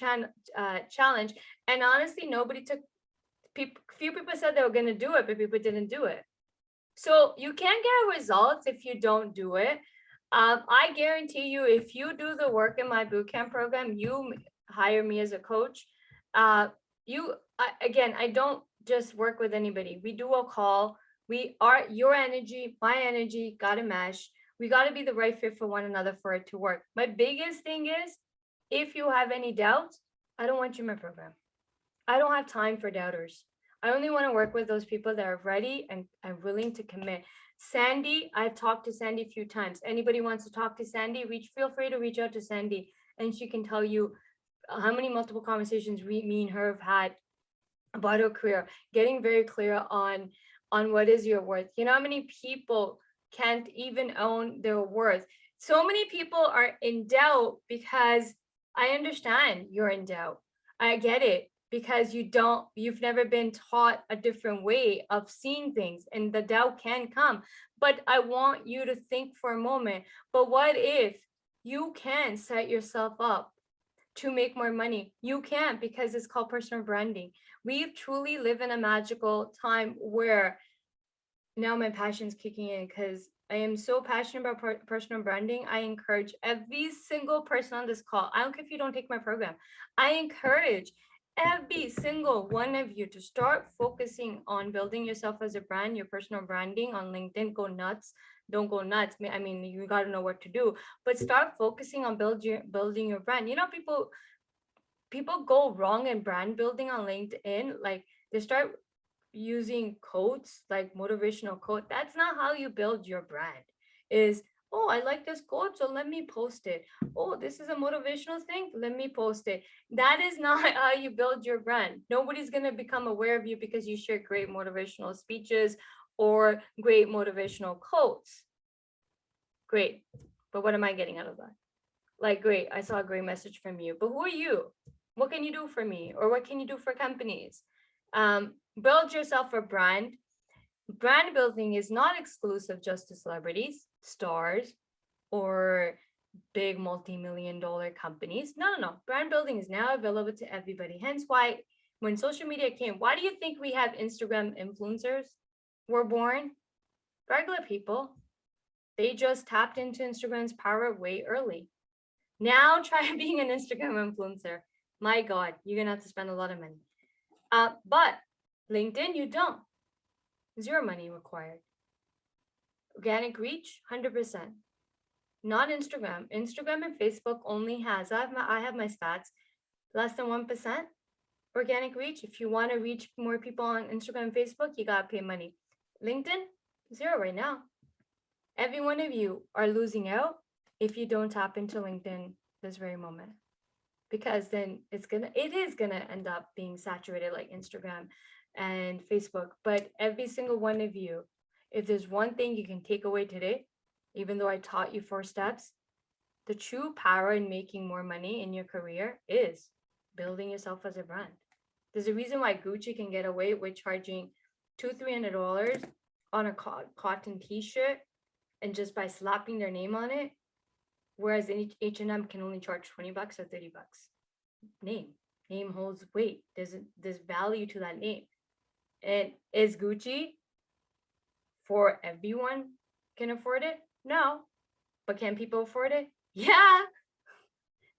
challenge. And honestly, few people said they were going to do it, but people didn't do it. So you can't get results if you don't do it. I guarantee you, if you do the work in my bootcamp program, you hire me as a coach. Again, I don't just work with anybody. We do a call. Your energy, my energy, gotta mesh. We gotta be the right fit for one another for it to work. My biggest thing is, if you have any doubts, I don't want you in my program. I don't have time for doubters. I only want to work with those people that are ready and willing to commit. Sandy, I've talked to Sandy a few times. Anybody wants to talk to Sandy, feel free to reach out to Sandy, and she can tell you how many multiple conversations me and her have had about her career, getting very clear on what is your worth. You know how many people can't even own their worth? So many people are in doubt because I understand you're in doubt. I get it, because you've never been taught a different way of seeing things, and the doubt can come. But I want you to think for a moment, but what if you can set yourself up to make more money? You can, because it's called personal branding. We truly live in a magical time where now my passion's kicking in, because I am so passionate about personal branding. I encourage every single person on this call. I don't care if you don't take my program. I encourage every single one of you to start focusing on building yourself as a brand, your personal branding on LinkedIn. Go nuts. Don't go nuts. I mean, you got to know what to do, but start focusing on building your brand. You know, people go wrong in brand building on LinkedIn. Like, they start using quotes, like motivational quote. That's not how you build your brand. Is, oh, I like this quote, so let me post it. Oh, this is a motivational thing, let me post it. That is not how you build your brand. Nobody's going to become aware of you because you share great motivational speeches or great motivational quotes. Great. But what am I getting out of that? Like, great, I saw a great message from you, but who are you? What can you do for me? Or what can you do for companies? Build yourself a brand. Brand building is not exclusive just to celebrities, stars, or big multi-million-dollar companies. No. Brand building is now available to everybody. Hence why when social media came, why do you think we have Instagram influencers were born? Regular people. They just tapped into Instagram's power way early. Now try being an Instagram influencer. My God, you're gonna have to spend a lot of money. But LinkedIn, you don't. Zero money required. Organic reach, 100%. Not Instagram. Instagram and Facebook only has, I have my stats, less than 1% organic reach. If you want to reach more people on Instagram and Facebook, you got to pay money. LinkedIn, zero right now. Every one of you are losing out if you don't tap into LinkedIn this very moment, because then it is gonna end up being saturated like Instagram and Facebook. But every single one of you, if there's one thing you can take away today, even though I taught you 4 steps, the true power in making more money in your career is building yourself as a brand. There's a reason why Gucci can get away with charging $200-300 on a cotton t-shirt and just by slapping their name on it, whereas H&M can only charge $20 or $30. Name holds weight. There's value to that name. And is Gucci for everyone can afford it? No. But can people afford it? Yeah.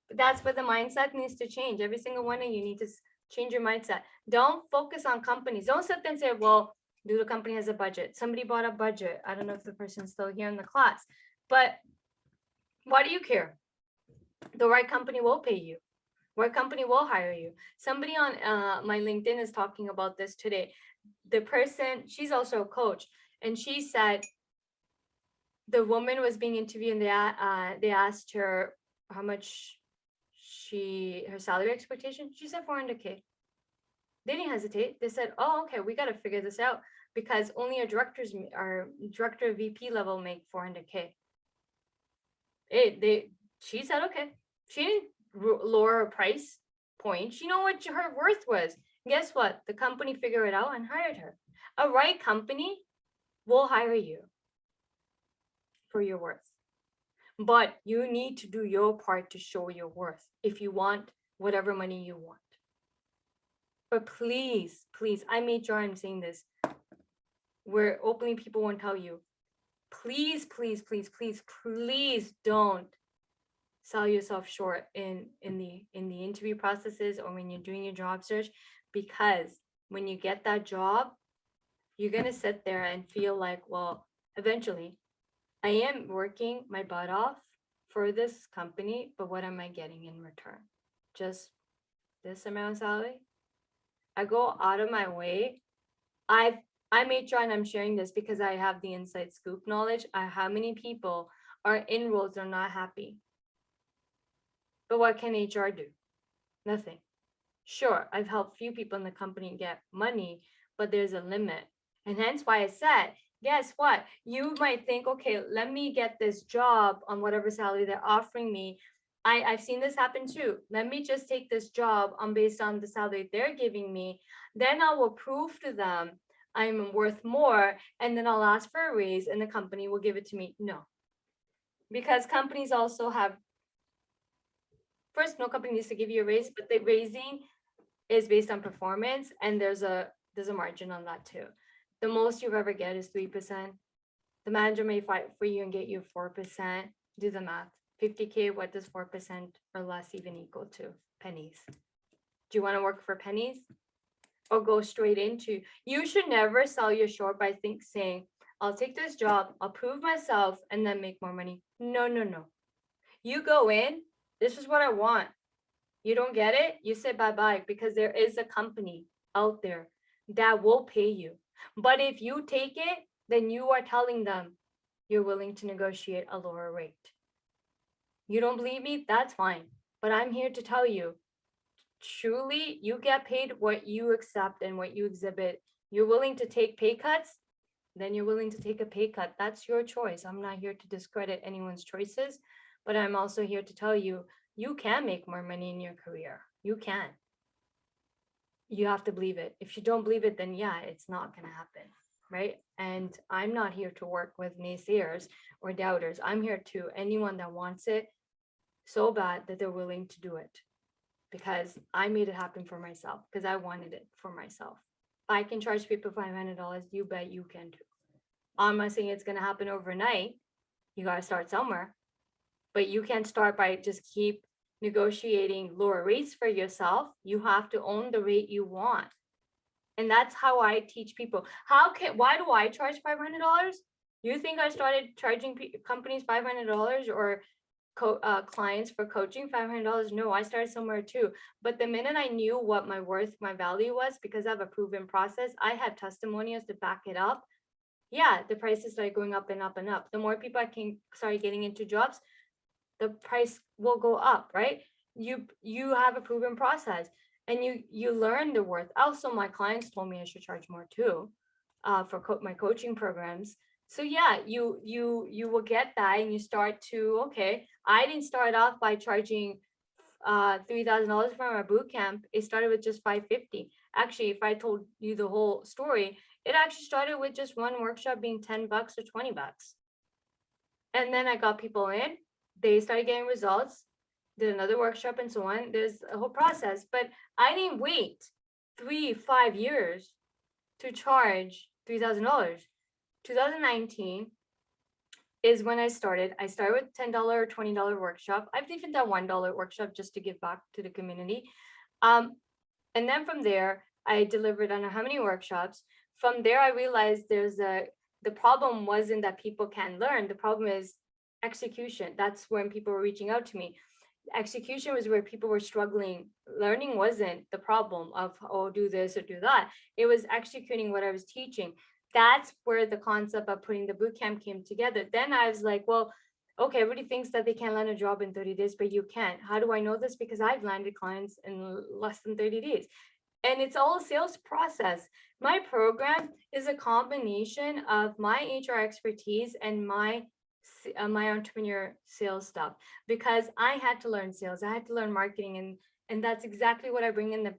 But that's where the mindset needs to change. Every single one of you need to change your mindset. Don't focus on companies. Don't sit there and say, well, the company has a budget. Somebody bought a budget. I don't know if the person's still here in the class, but why do you care? The right company will pay you. What company will hire you? Somebody on my LinkedIn is talking about this today. The person, she's also a coach, and she said the woman was being interviewed, and they asked her how much her salary expectation. She said 400K. They didn't hesitate. They said, oh, okay, we got to figure this out because only our director VP level make 400K. She said, okay. She didn't lower her price point. She knew what her worth was. Guess what? The company figured it out and hired her. A right company we'll hire you for your worth. But you need to do your part to show your worth if you want whatever money you want. But please, please, I'm HR, I'm saying this, where openly people won't tell you, please, please, please, please, please don't sell yourself short in the interview processes or when you're doing your job search, because when you get that job, you're gonna sit there and feel like, well, eventually I am working my butt off for this company, but what am I getting in return? Just this amount of salary? I go out of my way. I'm HR and I'm sharing this because I have the inside scoop knowledge. How many people are in roles that are not happy? But what can HR do? Nothing. Sure, I've helped few people in the company get money, but there's a limit. And hence why I said, guess what? You might think, okay, let me get this job on whatever salary they're offering me. I've seen this happen too. Let me just take this job on based on the salary they're giving me. Then I will prove to them I'm worth more, and then I'll ask for a raise and the company will give it to me. No, because companies also have, first, no company needs to give you a raise, but the raising is based on performance, and there's a margin on that too. The most you ever get is 3%. The manager may fight for you and get you 4%. Do the math. 50K, what does 4% or less even equal to? Pennies. Do you want to work for pennies? Or go straight into, you should never sell your short by saying, I'll take this job, I'll prove myself, and then make more money. No, no, no. You go in, this is what I want. You don't get it, you say bye-bye, because there is a company out there that will pay you. But if you take it, then you are telling them you're willing to negotiate a lower rate. You don't believe me? That's fine. But I'm here to tell you, truly, you get paid what you accept and what you exhibit. You're willing to take pay cuts, then you're willing to take a pay cut. That's your choice. I'm not here to discredit anyone's choices, but I'm also here to tell you, you can make more money in your career. You can. You have to believe it. If you don't believe it, then yeah, it's not going to happen, right? And I'm not here to work with naysayers or doubters. I'm here to anyone that wants it so bad that they're willing to do it, because I made it happen for myself, because I wanted it for myself. I can charge people $500. You bet you can too. I'm not saying it's going to happen overnight. You got to start somewhere, but you can't start by just keep negotiating lower rates for yourself. You have to own the rate you want. And that's how I teach people. Why do I charge $500? You think I started charging companies $500 or clients for coaching $500? No, I started somewhere too. But the minute I knew what my worth, my value was, because I have a proven process, I had testimonials to back it up. Yeah, the prices started going up and up and up. The more people I can start getting into jobs, the price will go up, right? You have a proven process, and you learn the worth. Also, my clients told me I should charge more too, for my coaching programs. So yeah, you will get that, and you start to, okay, I didn't start off by charging $3,000 for my boot camp. It started with just $550. Actually, if I told you the whole story, it actually started with just one workshop being $10 or $20. And then I got people in, they started getting results, did another workshop and so on. There's a whole process, but I didn't wait 3-5 years to charge $3,000. 2019 is when I started. I started with $10 or $20 workshop. I've even done $1 workshop just to give back to the community. And then from there, I delivered on how many workshops. From there, I realized the problem wasn't that people can't learn. The problem is execution. That's when people were reaching out to me. Execution was where people were struggling. Learning wasn't the problem of, oh, do this or do that. It was executing what I was teaching. That's where the concept of putting the bootcamp came together. Then I was like, well, okay, everybody thinks that they can land a job in 30 days, but you can't. How do I know this? Because I've landed clients in less than 30 days. And it's all a sales process. My program is a combination of my HR expertise and my entrepreneur sales stuff, because I had to learn sales. I had to learn marketing, and that's exactly what I bring in the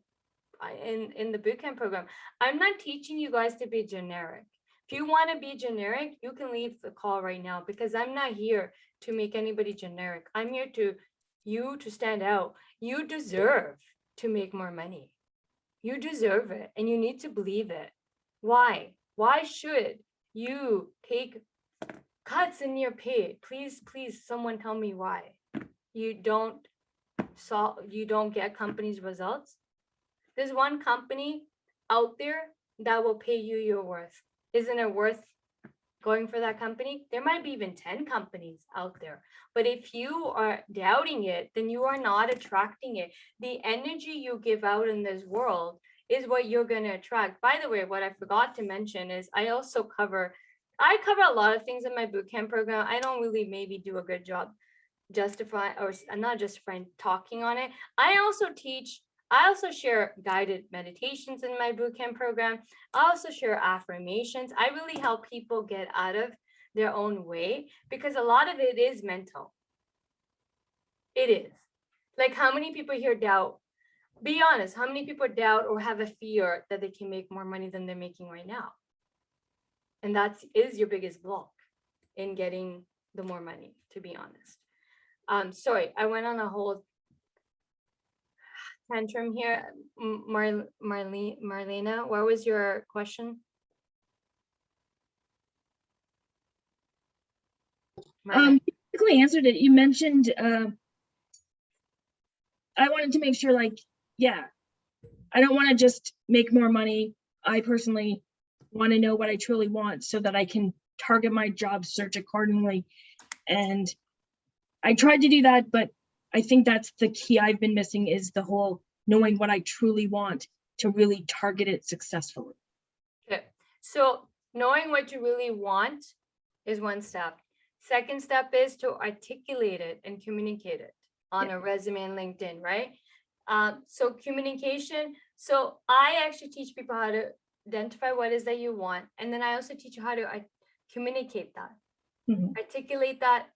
bootcamp program. I'm not teaching you guys to be generic, If you want to be generic, you can leave the call right now, because I'm not here to make anybody generic. I'm here to you to stand out. You deserve to make more money. You deserve it, and you need to believe it. Why? Why should you take cuts in your pay? Please, please, someone tell me why. You don't get companies' results. There's one company out there that will pay you your worth. Isn't it worth going for that company? There might be even 10 companies out there. But if you are doubting it, then you are not attracting it. The energy you give out in this world is what you're going to attract. By the way, what I forgot to mention is I cover a lot of things in my bootcamp program. I don't really maybe do a good job not justifying talking on it. I also share guided meditations in my bootcamp program. I also share affirmations. I really help people get out of their own way, because a lot of it is mental. It is. Like, how many people here doubt? Be honest, how many people doubt or have a fear that they can make more money than they're making right now? And that is your biggest block in getting the more money, to be honest. Sorry, I went on a whole tantrum here. Marlena, what was your question? You basically answered it. You mentioned I wanted to make sure, like, yeah, I don't want to just make more money. I personally want to know what I truly want so that I can target my job search accordingly. And I tried to do that, but I think that's the key I've been missing, is the whole knowing what I truly want to really target it successfully. Okay, so knowing what you really want is one step. Second step is to articulate it and communicate it on a resume and LinkedIn, right? So communication. So I actually teach people how to identify what is that you want. And then I also teach you how to communicate that, articulate that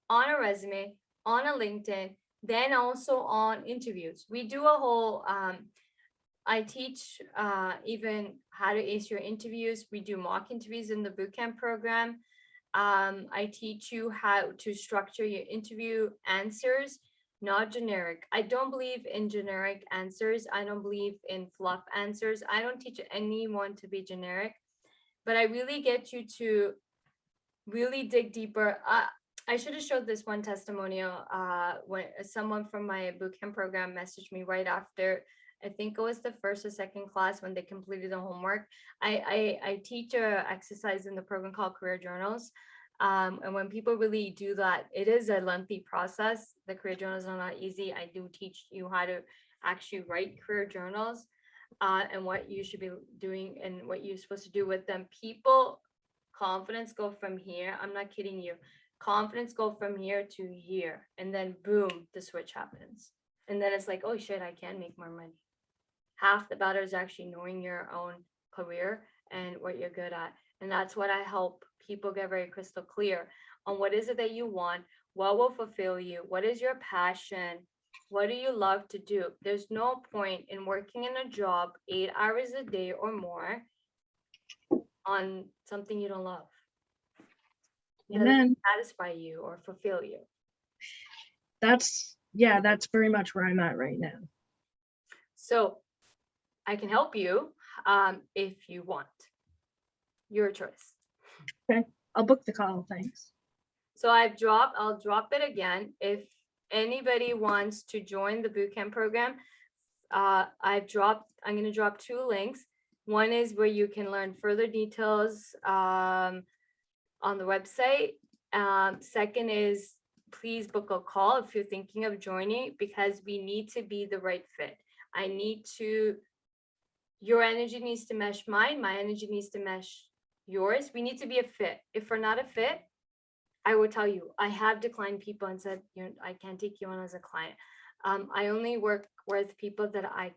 on a resume, on a LinkedIn, then also on interviews. We do a whole, I teach even how to ace your interviews. We do mock interviews in the bootcamp program. I teach you how to structure your interview answers, not generic. I don't believe in generic answers. I don't believe in fluff answers. I don't teach anyone to be generic, but I really get you to really dig deeper. I should have showed this one testimonial when someone from my bootcamp program messaged me right after, I think it was the first or second class when they completed the homework. I teach a exercise in the program called career journals. And when people really do that, it is a lengthy process. The career journals are not easy. I do teach you how to actually write career journals and what you should be doing and what you're supposed to do with them. People, confidence go from here. I'm not kidding you. Confidence go from here to here. And then boom, the switch happens. And then it's like, oh shit, I can make more money. Half the battle is actually knowing your own career and what you're good at. And that's what I help people get very crystal clear on what is it that you want, what will fulfill you, what is your passion, what do you love to do. There's no point in working in a job 8 hours a day or more on something you don't love. It doesn't satisfy you or fulfill you. That's very much where I'm at right now. So I can help you if you want. Your choice. Okay, I'll book the call, thanks. So I'll drop it again. If anybody wants to join the bootcamp program, I'm going to drop 2 links. One is where you can learn further details on the website. Second is, please book a call if you're thinking of joining, because we need to be the right fit. Your energy needs to mesh mine, my energy needs to mesh yours. We need to be a fit. If we're not a fit, I will tell you, I have declined people and said, I can't take you on as a client. I only work with people that I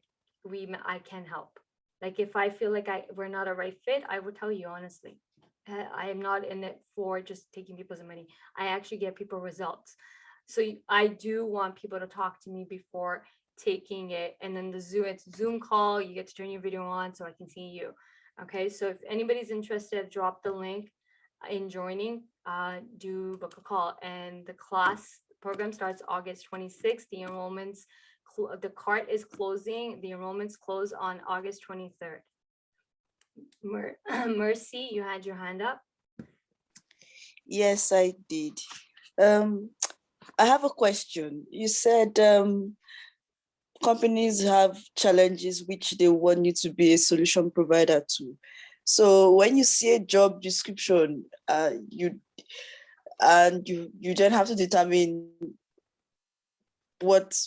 can help. Like if I feel like we're not a right fit, I will tell you honestly. I am not in it for just taking people's money. I actually get people results. So I do want people to talk to me before taking it. And then it's Zoom call, you get to turn your video on so I can see you. Okay, so if anybody's interested, drop the link in joining, do book a call. And the class program starts August 26th. The enrollments, the cart is closing. The enrollments close on August 23rd. Mercy, you had your hand up. Yes, I did. I have a question. You said companies have challenges which they want you to be a solution provider to. So when you see a job description, you then have to determine what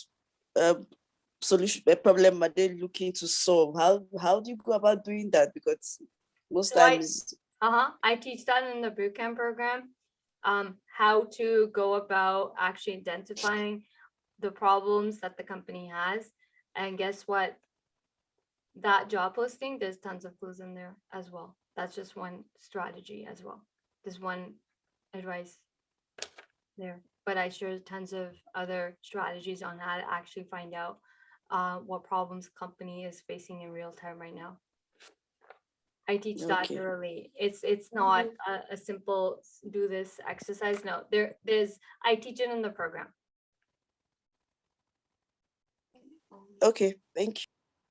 solution, a problem are they looking to solve. How do you go about doing that? Because most So times I teach that in the bootcamp program, how to go about actually identifying the problems that the company has. And guess what? That job posting, there's tons of clues in there as well. That's just one strategy as well. There's one advice there, but I share tons of other strategies on how to actually find out what problems company is facing in real time right now. I teach that Okay. thoroughly. It's not a simple do this exercise. No, there's I teach it in the program. Okay, thank you.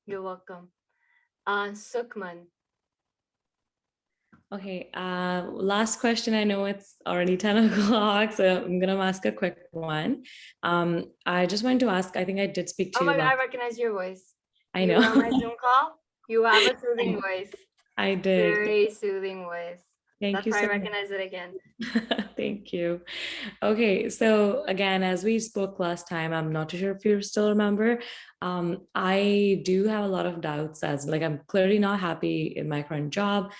You're welcome. Sukman. Okay, last question. I know it's already 10 o'clock, so I'm gonna ask a quick one. I just wanted to ask, I think I did speak to Oh my you God, I last. recognize your voice. I You know. were on my Zoom call. You have a soothing voice. I did. Very soothing voice. Thank That's you why I so much. recognize it again. Thank you. Okay, so again, as we spoke last time, I'm not too sure if you still remember. I do have a lot of doubts as like I'm clearly not happy in my current job.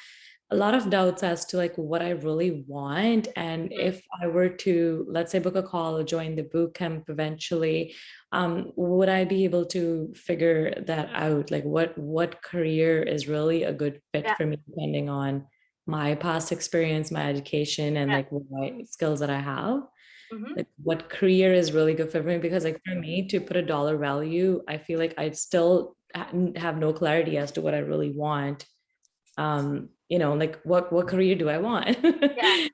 A lot of doubts as to like what I really want, and if I were to, let's say, book a call or join the boot camp eventually, would I be able to figure that out? Like what career is really a good fit Yeah. for me, depending on my past experience, my education, and Yeah. like what my skills that I have. Mhm. Like what career is really good for me? Because like for me to put a dollar value, I feel like I still have no clarity as to what I really want. Like what career do I want? Yeah.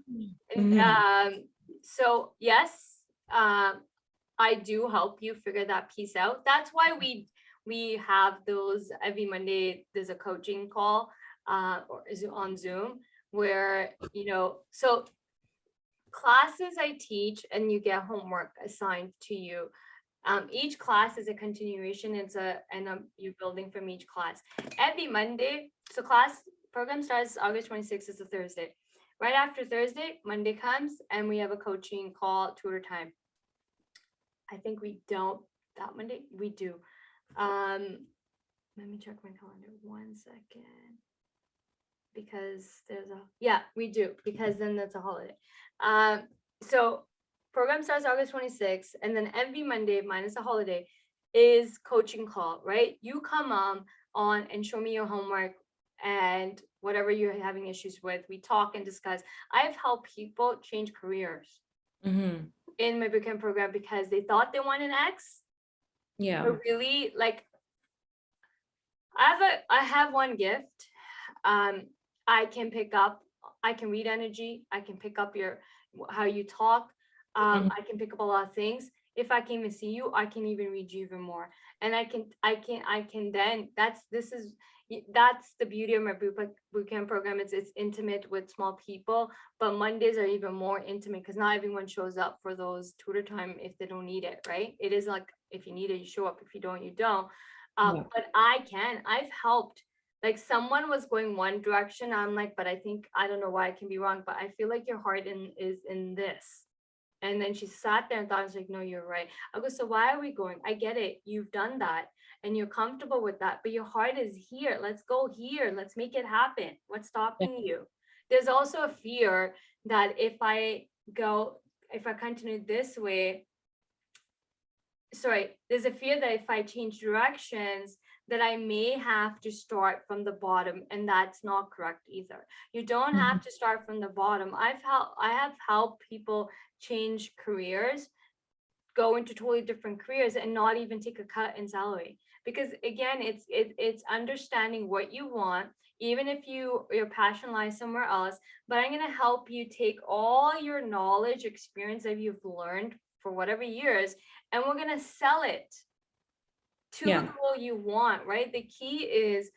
Mhm. So yes, I do help you figure that piece out. That's why we have those every Monday. There's a coaching call or is it on Zoom where so classes I teach and you get homework assigned to you. Each class is a continuation. You're building from each class. Every Monday, so class program starts August 26th is a Thursday. Right after Thursday, Monday comes and we have a coaching call, tutor time. I think we don't that Monday. We do. Let me check my calendar 1 second. Because we do, because then that's a holiday. So program starts August 26th, and then every Monday minus a holiday is coaching call, right? You come on and show me your homework and whatever you're having issues with. We talk and discuss. I've helped people change careers in my bootcamp program because they thought they wanted X. Yeah. But really, like, I have one gift. I can read energy. I can pick up how you talk. I can pick up a lot of things. If I can even see you, I can even read you even more. And I can then, that's the beauty of my bootcamp program. It's intimate with small people, but Mondays are even more intimate because not everyone shows up for those tutor time if they don't need it, right? It is like, if you need it, you show up. If you don't, you don't. But I've helped. Like someone was going one direction. I'm like, but I don't know why, I can be wrong, but I feel like your heart is in this. And then she sat there and thought, I was like, no, you're right. I go, so why are we going? I get it. You've done that and you're comfortable with that, but your heart is here. Let's go here. Let's make it happen. What's stopping you? There's also a fear that if I continue this way, there's a fear that if I change directions, that I may have to start from the bottom, and that's not correct either. You don't have to start from the bottom. I have helped people change careers, go into totally different careers and not even take a cut in salary, because again, it's understanding what you want, even if your passion lies somewhere else. But I'm going to help you take all your knowledge, experience that you've learned for whatever years, and we're going to sell it to the goal you want, right? The key is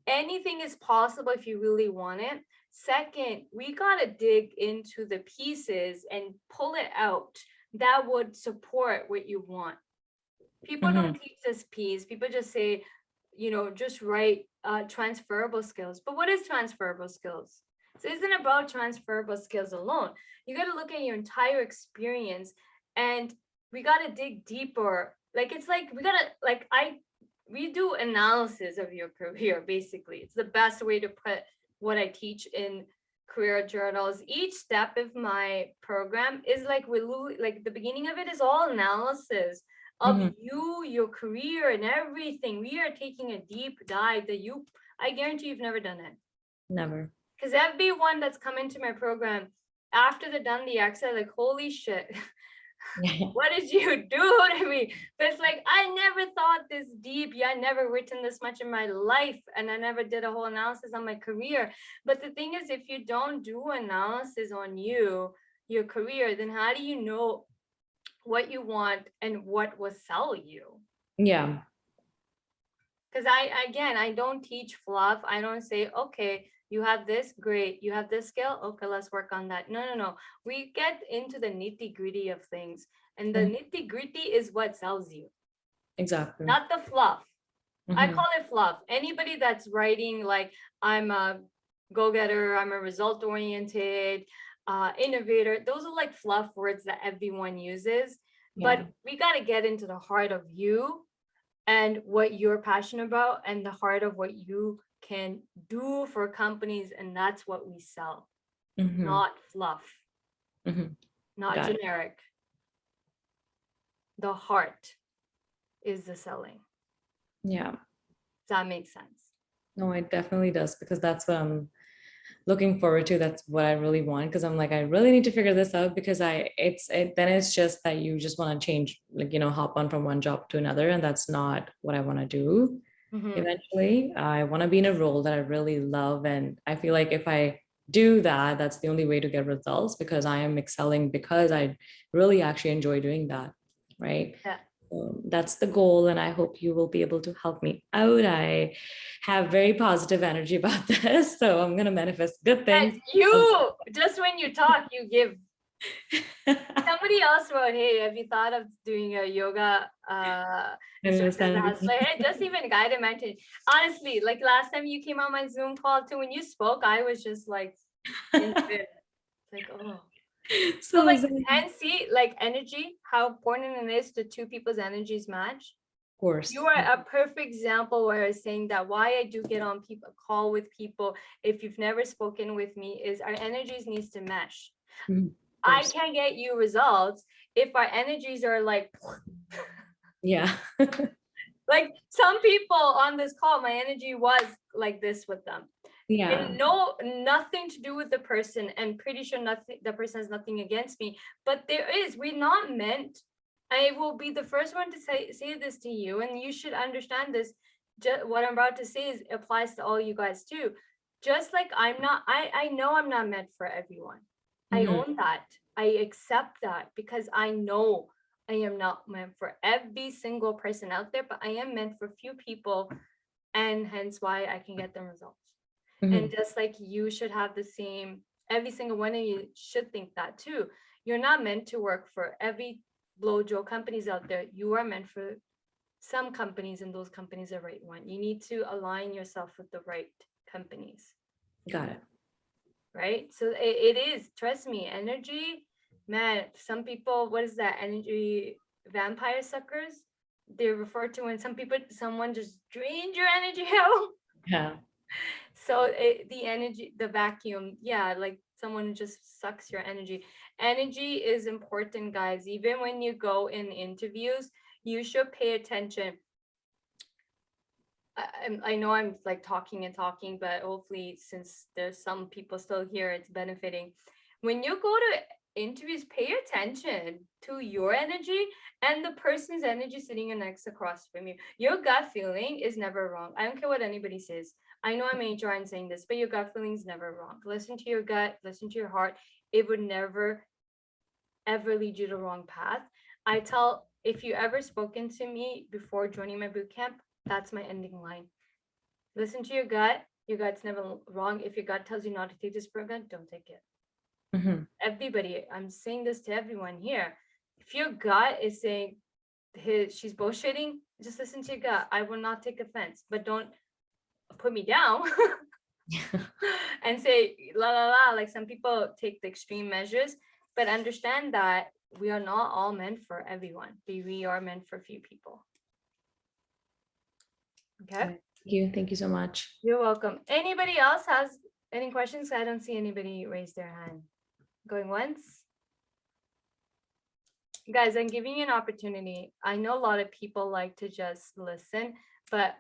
anything is possible if you really want it. Second, we got to dig into the pieces and pull it out that would support what you want. People don't teach this piece. People just say, just write transferable skills. But what is transferable skills? So it isn't about transferable skills alone. You got to look at your entire experience, and we got to dig deeper. Like, it's like we do analysis of your career, basically. It's the best way to put what I teach in career journals. Each step of my program is like the beginning of it is all analysis of you, your career, and everything. We are taking a deep dive that I guarantee you've never done it. Never. Because everyone that's come into my program after they've done the exercise, like, holy shit, what did you do to me? But it's like, I never thought this deep. Yeah, I never written this much in my life, and I never did a whole analysis on my career. But the thing is, if you don't do analysis on your career, then how do you know what you want and what will sell you? Yeah. Because I don't teach fluff. I don't say, okay, you have this, great. You have this skill, okay, let's work on that. No. We get into the nitty gritty of things, and the nitty gritty is what sells you. Exactly. Not the fluff. I call it fluff. Anybody that's writing like, I'm a go-getter, I'm a result-oriented, innovator, those are like fluff words that everyone uses. But we got to get into the heart of you and what you're passionate about, and the heart of what you can do for companies, and that's what we sell. Not fluff, not Got generic. The heart is the selling. Yeah. Does that make sense? No, it definitely does, because that's what I'm looking forward to. That's what I really want, because I'm like, I really need to figure this out, because then it's just that you just want to change, like, hop on from one job to another, and that's not what I want to do. Eventually, I want to be in a role that I really love, and I feel like if I do that, that's the only way to get results, because I am excelling because I really actually enjoy doing that, right? Yeah. That's the goal, and I hope you will be able to help me out. I have very positive energy about this, so I'm gonna manifest good things. You just when you talk, you give. Somebody else wrote, hey, have you thought of doing a yoga just even guided meditation? Honestly, like last time you came on my Zoom call too, when you spoke, I was just like in bed. Like, oh. So like, and see, like, energy, how important it is to two people's energies match. Of course. You are a perfect example where I was saying that why I do get on a call with people, if you've never spoken with me, is our energies needs to mesh. I can get you results if our energies are like, yeah. like some people on this call, my energy was like this with them. Yeah. And nothing to do with the person, and pretty sure the person has nothing against me, but we're not meant. I will be the first one to say this to you, and you should understand this. What I'm about to say applies to all you guys too. Just like I know I'm not meant for everyone. I own that. I accept that, because I know I am not meant for every single person out there, but I am meant for few people, and hence why I can get them results. And just like you should have the same, every single one of you should think that too. You're not meant to work for every blowjo companies out there. You are meant for some companies, and those companies are the right one. You need to align yourself with the right companies. Got it. Right? So it is, trust me, energy, man, some people, what is that? Energy vampire suckers? They're referred to when someone just drains your energy out. Yeah. So the energy, the vacuum, yeah, like someone just sucks your energy. Energy is important, guys. Even when you go in interviews, you should pay attention. I know I'm like talking, but hopefully, since there's some people still here, it's benefiting. When you go to interviews, pay attention to your energy and the person's energy sitting next across from you. Your gut feeling is never wrong. I don't care what anybody says. I know I'm HR and saying this, but your gut feeling is never wrong. Listen to your gut, listen to your heart. It would never, ever lead you to the wrong path. I tell, if you ever spoken to me before joining my boot camp, that's my ending line. Listen to your gut. Your gut's never wrong. If your gut tells you not to take this program, don't take it. Mhm. Everybody, I'm saying this to everyone here. If your gut is saying she's bullshitting, just listen to your gut. I will not take offense, but don't put me down and say la la la. Like some people take the extreme measures, but understand that we are not all meant for everyone. We are meant for a few people. Okay. Thank you so much. You're welcome. Anybody else has any questions? I don't see anybody raise their hand. Going once. Guys, I'm giving you an opportunity. I know a lot of people like to just listen, but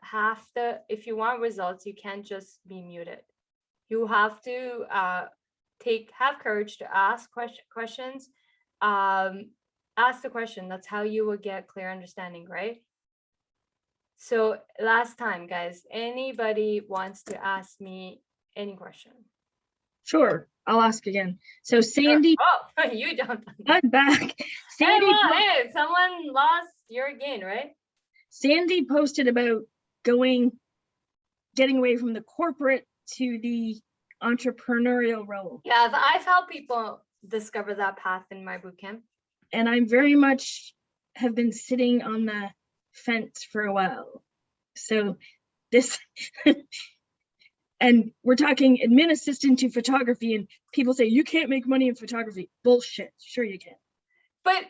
if you want results, you can't just be muted. You have to have courage to ask questions. Ask the question. That's how you will get clear understanding, right? So last time, guys, anybody wants to ask me any question? Sure, I'll ask again. So Sandy, Oh, you don't. I'm back. Sandy, Hey, someone lost your gain, right? Sandy posted about getting away from the corporate to the entrepreneurial role. Yeah, I've helped people discover that path in my bootcamp. And I'm very much have been sitting on the fence for a while. So this, and we're talking admin assistant to photography, and people say you can't make money in photography. Bullshit. Sure you can. But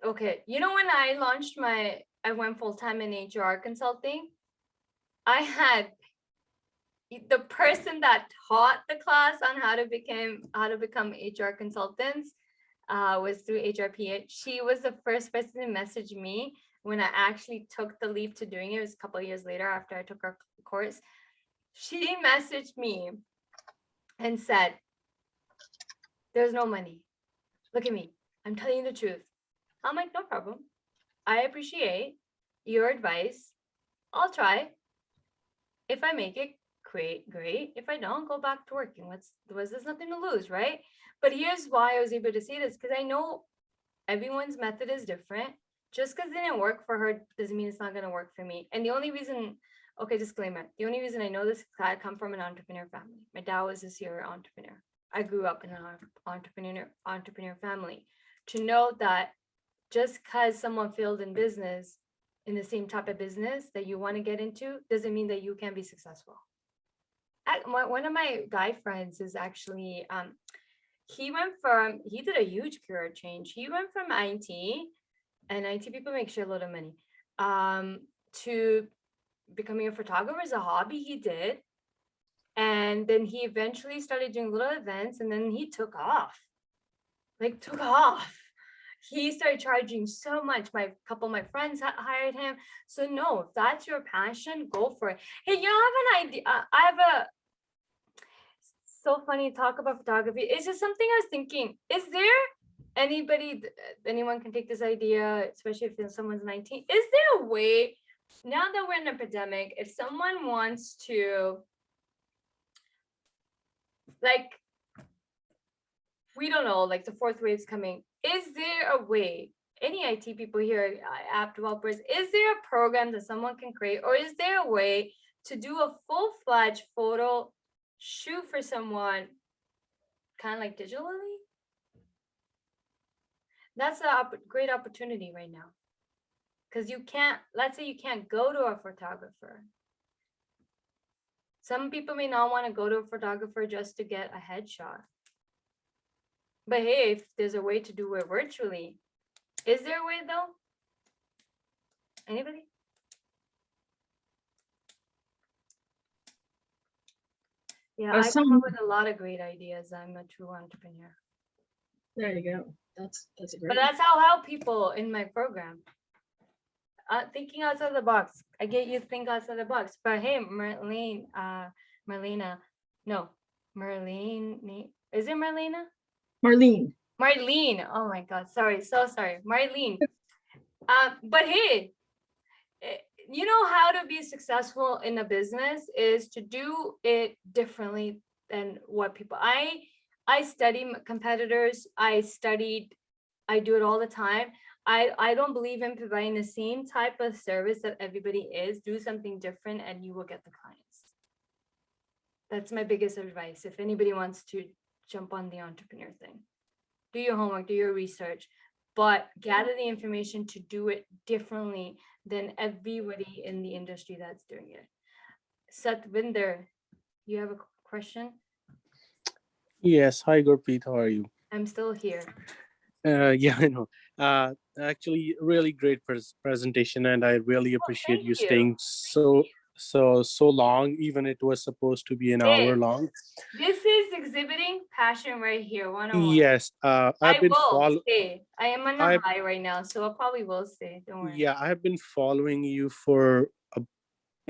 okay, you know, when I launched I went full-time in HR consulting, I had the person that taught the class on how to become HR consultants was through HRP. She was the first person to message me when I actually took the leap to doing it. It was a couple of years later after I took our course. She messaged me and said, "There's no money. Look at me. I'm telling you the truth." I'm like, "No problem. I appreciate your advice. I'll try. If I make it, great. If I don't, go back to working. There's nothing to lose, right?" But here's why I was able to say this, because I know everyone's method is different. Just because it didn't work for her doesn't mean it's not going to work for me. And the only reason, okay, disclaimer, the only reason I know this is because I come from an entrepreneur family. My dad was a serial entrepreneur. I grew up in an entrepreneur family. To know that just because someone failed in business, in the same type of business that you want to get into, doesn't mean that you can be successful. One of my guy friends is actually, he did a huge career change. He went from IT, and IT people make sure a lot of money, to becoming a photographer as a hobby. He did. And then he eventually started doing little events, and then he took off. He started charging so much. A couple of my friends hired him. So no, if that's your passion, go for it. Hey, you have an idea? So funny to talk about photography. It's just something I was thinking. Is there anyone can take this idea, especially if someone's 19? Is there a way, now that we're in a pandemic, if someone wants to, like, we don't know, like the fourth wave's coming, is there a way, any IT people here, app developers, is there a program that someone can create, or is there a way to do a full-fledged photo shoot for someone kind of like digitally? That's a great opportunity right now, because let's say you can't go to a photographer. Some people may not want to go to a photographer just to get a headshot. But hey, if there's a way to do it virtually, is there a way though? Anybody? Yeah, I come up with a lot of great ideas. I'm a true entrepreneur. There you go. That's a great. But that's how I help people in my program. Thinking outside the box. I get you to think outside the box. But hey, Marlene, is it Marlena? Marlene. Marlene. Oh my God. Sorry. So sorry. Marlene. But hey, you know how to be successful in a business is to do it differently than what people. I study competitors. I do it all the time. I don't believe in providing the same type of service that everybody is. Do something different and you will get the clients. That's my biggest advice. If anybody wants to jump on the entrepreneur thing, do your homework, do your research, but gather the information to do it differently than everybody in the industry that's doing it. Satvinder, you have a question? Yes. Hi, Gurpreet. How are you? I'm still here. Yeah, I know. Actually, really great presentation, and I really appreciate thank you you. staying so long. Even it was supposed to be an Hey, hour long. This is exhibiting passion right here, 101. Yes. I I've been will stay. I am on a I've high right now, so I probably will stay. Don't worry. yeah, I have been following you for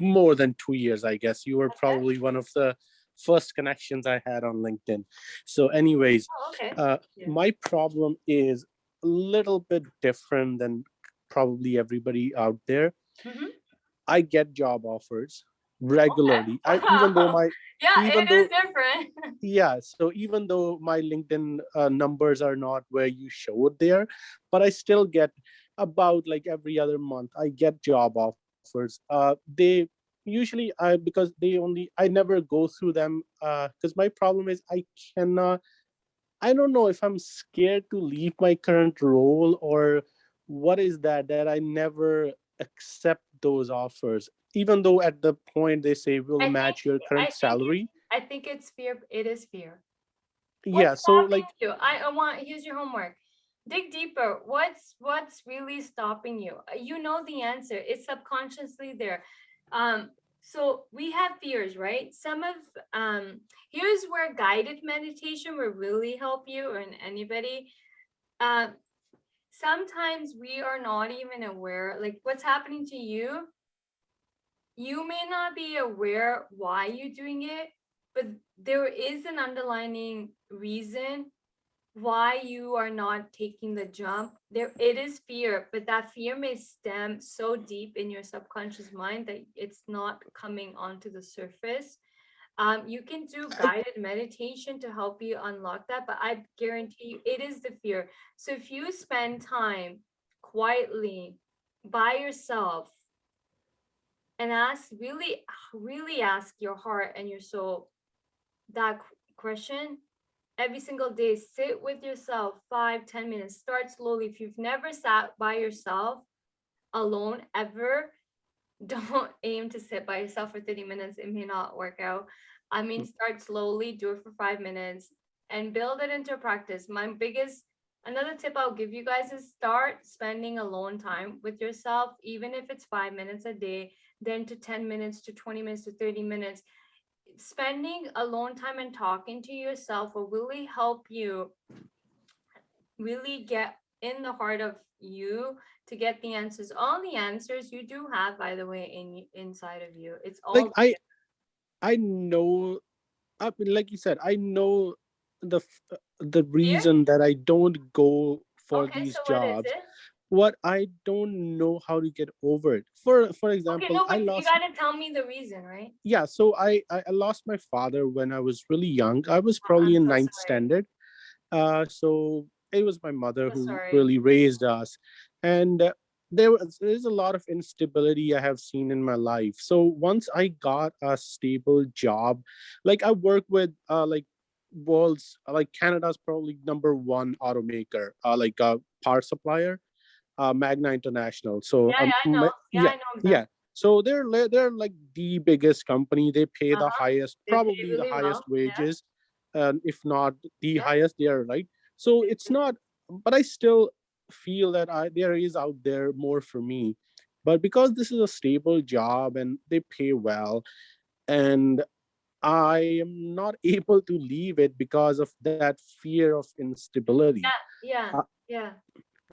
more than 2 years, I guess. You were Okay. probably one of the first connections I had on LinkedIn. So, anyways, Oh, okay. Yeah. my problem is a little bit different than probably everybody out there. Mhm. I get job offers regularly. Okay. Even though my Yeah, even it though is different. yeah, so even though my LinkedIn numbers are not where you show it there, but I still get about like every other month I get job offers. They usually I never go through them because my problem is I don't know if I'm scared to leave my current role or what is that I never accept those offers, even though at the point they say we'll I think match your I current think salary. it's fear. It is fear. Yeah, What's so stopping like you? I want, here's your homework. Dig deeper. What's really stopping you? You know the answer. It's subconsciously there. So we have fears, right? Some of here's where guided meditation will really help you and anybody. Sometimes we are not even aware, like what's happening to you. You may not be aware why you're doing it, but there is an underlying reason why you are not taking the jump. There it is fear, but that fear may stem so deep in your subconscious mind that it's not coming onto the surface. You can do guided meditation to help you unlock that, but I guarantee you it is the fear. So if you spend time quietly by yourself and really ask your heart and your soul that question every single day. Sit with yourself 5-10 minutes. Start slowly. If you've never sat by yourself alone ever, don't aim to sit by yourself for 30 minutes. It may not work out. I mean, start slowly, do it for 5 minutes and build it into a practice. Another tip I'll give you guys is start spending alone time with yourself, even if it's 5 minutes a day, then to 10 minutes, to 20 minutes, to 30 minutes. Spending alone time and talking to yourself will really help you really get in the heart of you to get the answers. All the answers you do have, by the way, inside of you. It's like all I know, like you said, I know the here. reason that I don't go for Okay, these so what is jobs. it? What I don't know how to get over it. For Okay, example, no, I but you lost. gotta tell me the reason, right? Yeah, so I lost my father when I was really young. I was I'm probably in so ninth sorry. standard. So it was my mother So who sorry. really raised us, and there's a lot of instability I have seen in my life. So once I got a stable job, like I work with Canada's probably number one automaker, like a power supplier, Magna International. So Yeah, yeah, I know. Yeah, yeah, I know them. yeah. So they're like the biggest company. They pay the highest, They pay probably the really highest well. Yeah, wages, if not the yeah. highest. They are right. So it's not, but I still feel that there is out there more for me. But because this is a stable job and they pay well, and I am not able to leave it because of that fear of instability. Yeah, Uh, yeah, yeah.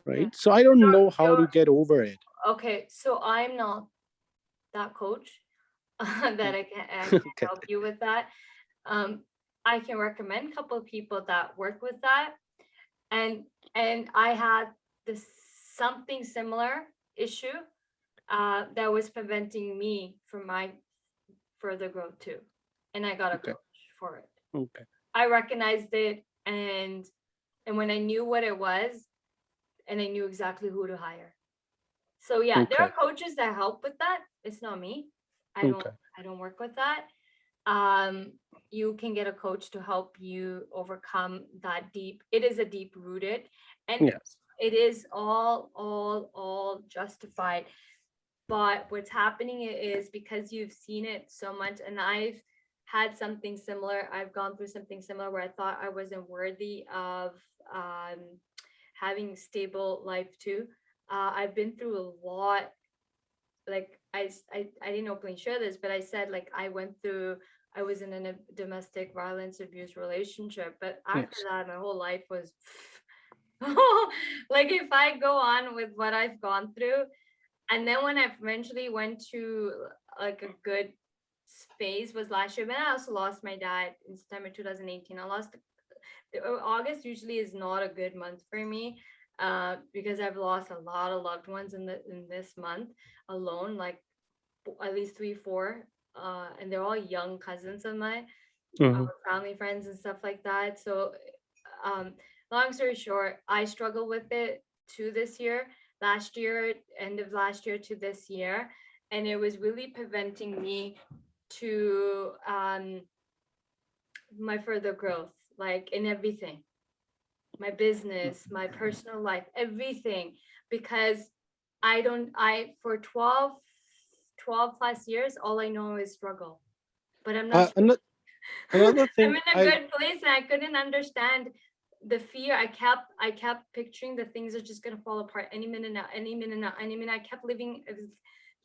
right. So I don't know how to You're get over it. okay. So I'm not that coach that I can Okay. help you with that. I can recommend a couple of people that work with that. and I had this something similar issue that was preventing me from my further growth too, and I got a Okay. coach for it. Okay. I recognized it, and when I knew what it was, and I knew exactly who to hire. So yeah, there are Okay. coaches that help with that. It's not me. I Okay. don't work with that. You can get a coach to help you overcome that deep. It is a deep rooted, and Yes. it is all justified. But what's happening is because you've seen it so much, and I've had something similar. I've gone through something similar where I thought I wasn't worthy of um, having stable life too. I've been through a lot. Like I didn't openly share this, but I said like I was in a domestic violence abuse relationship, but after Yes. that, my whole life was like if I go on with what I've gone through, and then when I eventually went to like a good space was last year. When I also lost my dad in September 2018. I lost August usually is not a good month for me because I've lost a lot of loved ones in this month alone, like at least 3, 4, and they're all young cousins of mine, Mhm. family, friends, and stuff like that. So, long story short, I struggle with it too this year. Last year, end of last year to this year, and it was really preventing me to my further growth, like in everything, my business, my personal life, everything, because for 12 plus years, all I know is struggle, but I'm not Another I'm thing in a good place, and I couldn't understand the fear. I kept picturing the things are just gonna fall apart any minute now, any minute now, any minute. I was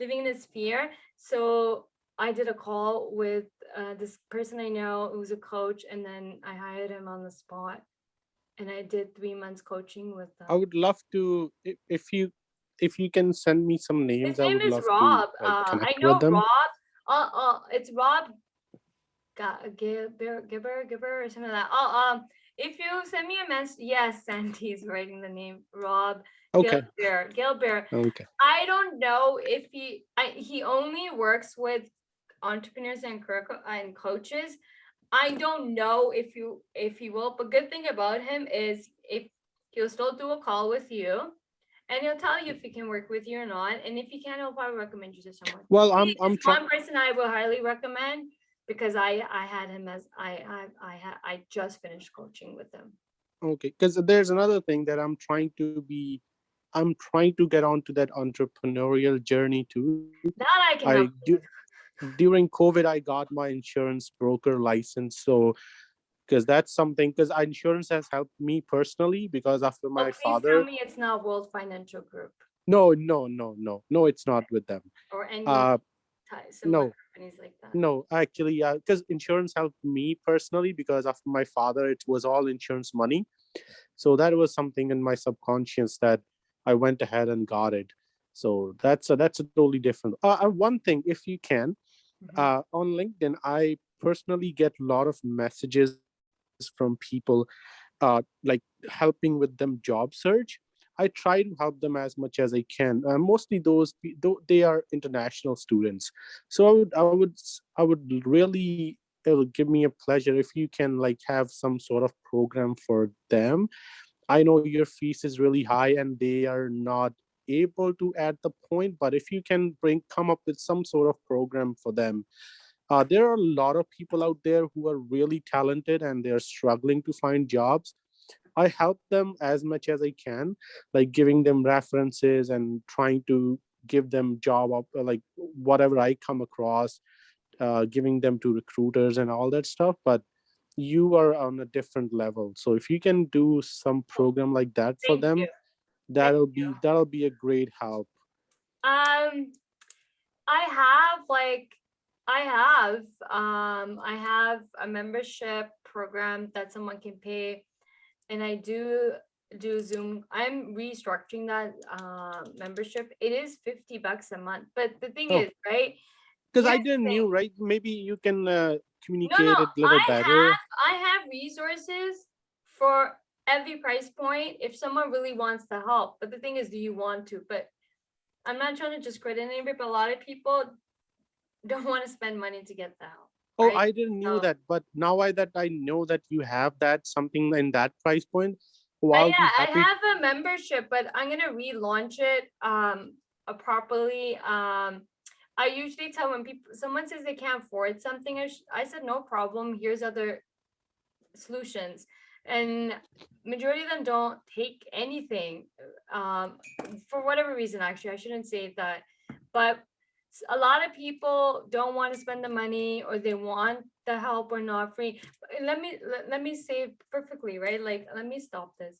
living in this fear. So I did a call with this person I know who's a coach, and then I hired him on the spot, and I did 3 months coaching with I them. would love to, if you can send me some His names, I name would is love to Rob. like I connect with know them. Rob. It's Rob Gibber or something like that. If you send me a message, yes, Sandy's writing the name Rob Okay. Gilbert. Okay. I don't know if he only works with entrepreneurs and coaches. I don't know if he will, but good thing about him is if he'll still do a call with you, and he'll tell you if he can work with you or not. And if he can, he'll probably recommend you to someone. Well, He I'm is trying. one person I will highly recommend because I had him as I just finished coaching with him. Okay, because there's another thing that I'm trying to get onto that entrepreneurial journey too. That I can help you with. During COVID, I got my insurance broker license. So, because that's something, because insurance has helped me personally, because after Oh, my please tell father, me it's not World Financial Group no, it's not with them. or any Uh, similar no, companies like that. no, actually, because insurance helped me personally, because after my father, it was all insurance money. So that was something in my subconscious that I went ahead and got it. So that's a totally different. One thing, if you can, Mhm. on LinkedIn, I personally get a lot of messages from people, like helping with them job search. I try to help them as much as I can. Mostly they are international students. So I would really, it would give me a pleasure if you can like have some sort of program for them. I know your fees is really high and they are not able to at the point, but if you can come up with some sort of program for them. There are a lot of people out there who are really talented and they're struggling to find jobs. I help them as much as I can, like giving them references and trying to give them like whatever I come across, giving them to recruiters and all that stuff. But you are on a different level. So if you can do some program like that for Thank you. them, Thank that'll be a great help. um I have like I have a membership program that someone can pay, and I do Zoom. I'm restructuring that membership. It is $50 a month, but the thing Oh, is, right? because I Here's the didn't thing. knew, right? Maybe you can No, communicate it a little I better. have resources for every price point if someone really wants the help. But the thing is, do you want to? But I'm not trying to discredit anybody, but a lot of people don't want to spend money to get the help. Oh, right? I didn't knew So- that, but now I know that you have that something in that price point. Uh, I'll yeah, be I happy. have a membership, but I'm gonna relaunch it properly. I usually tell when people someone says they can't afford something, I said no problem. Here's other solutions, and majority of them don't take anything for whatever reason. Actually, I shouldn't say that, but a lot of people don't want to spend the money, or they want the help or not free. Let me say perfectly, right? Like, let me stop this.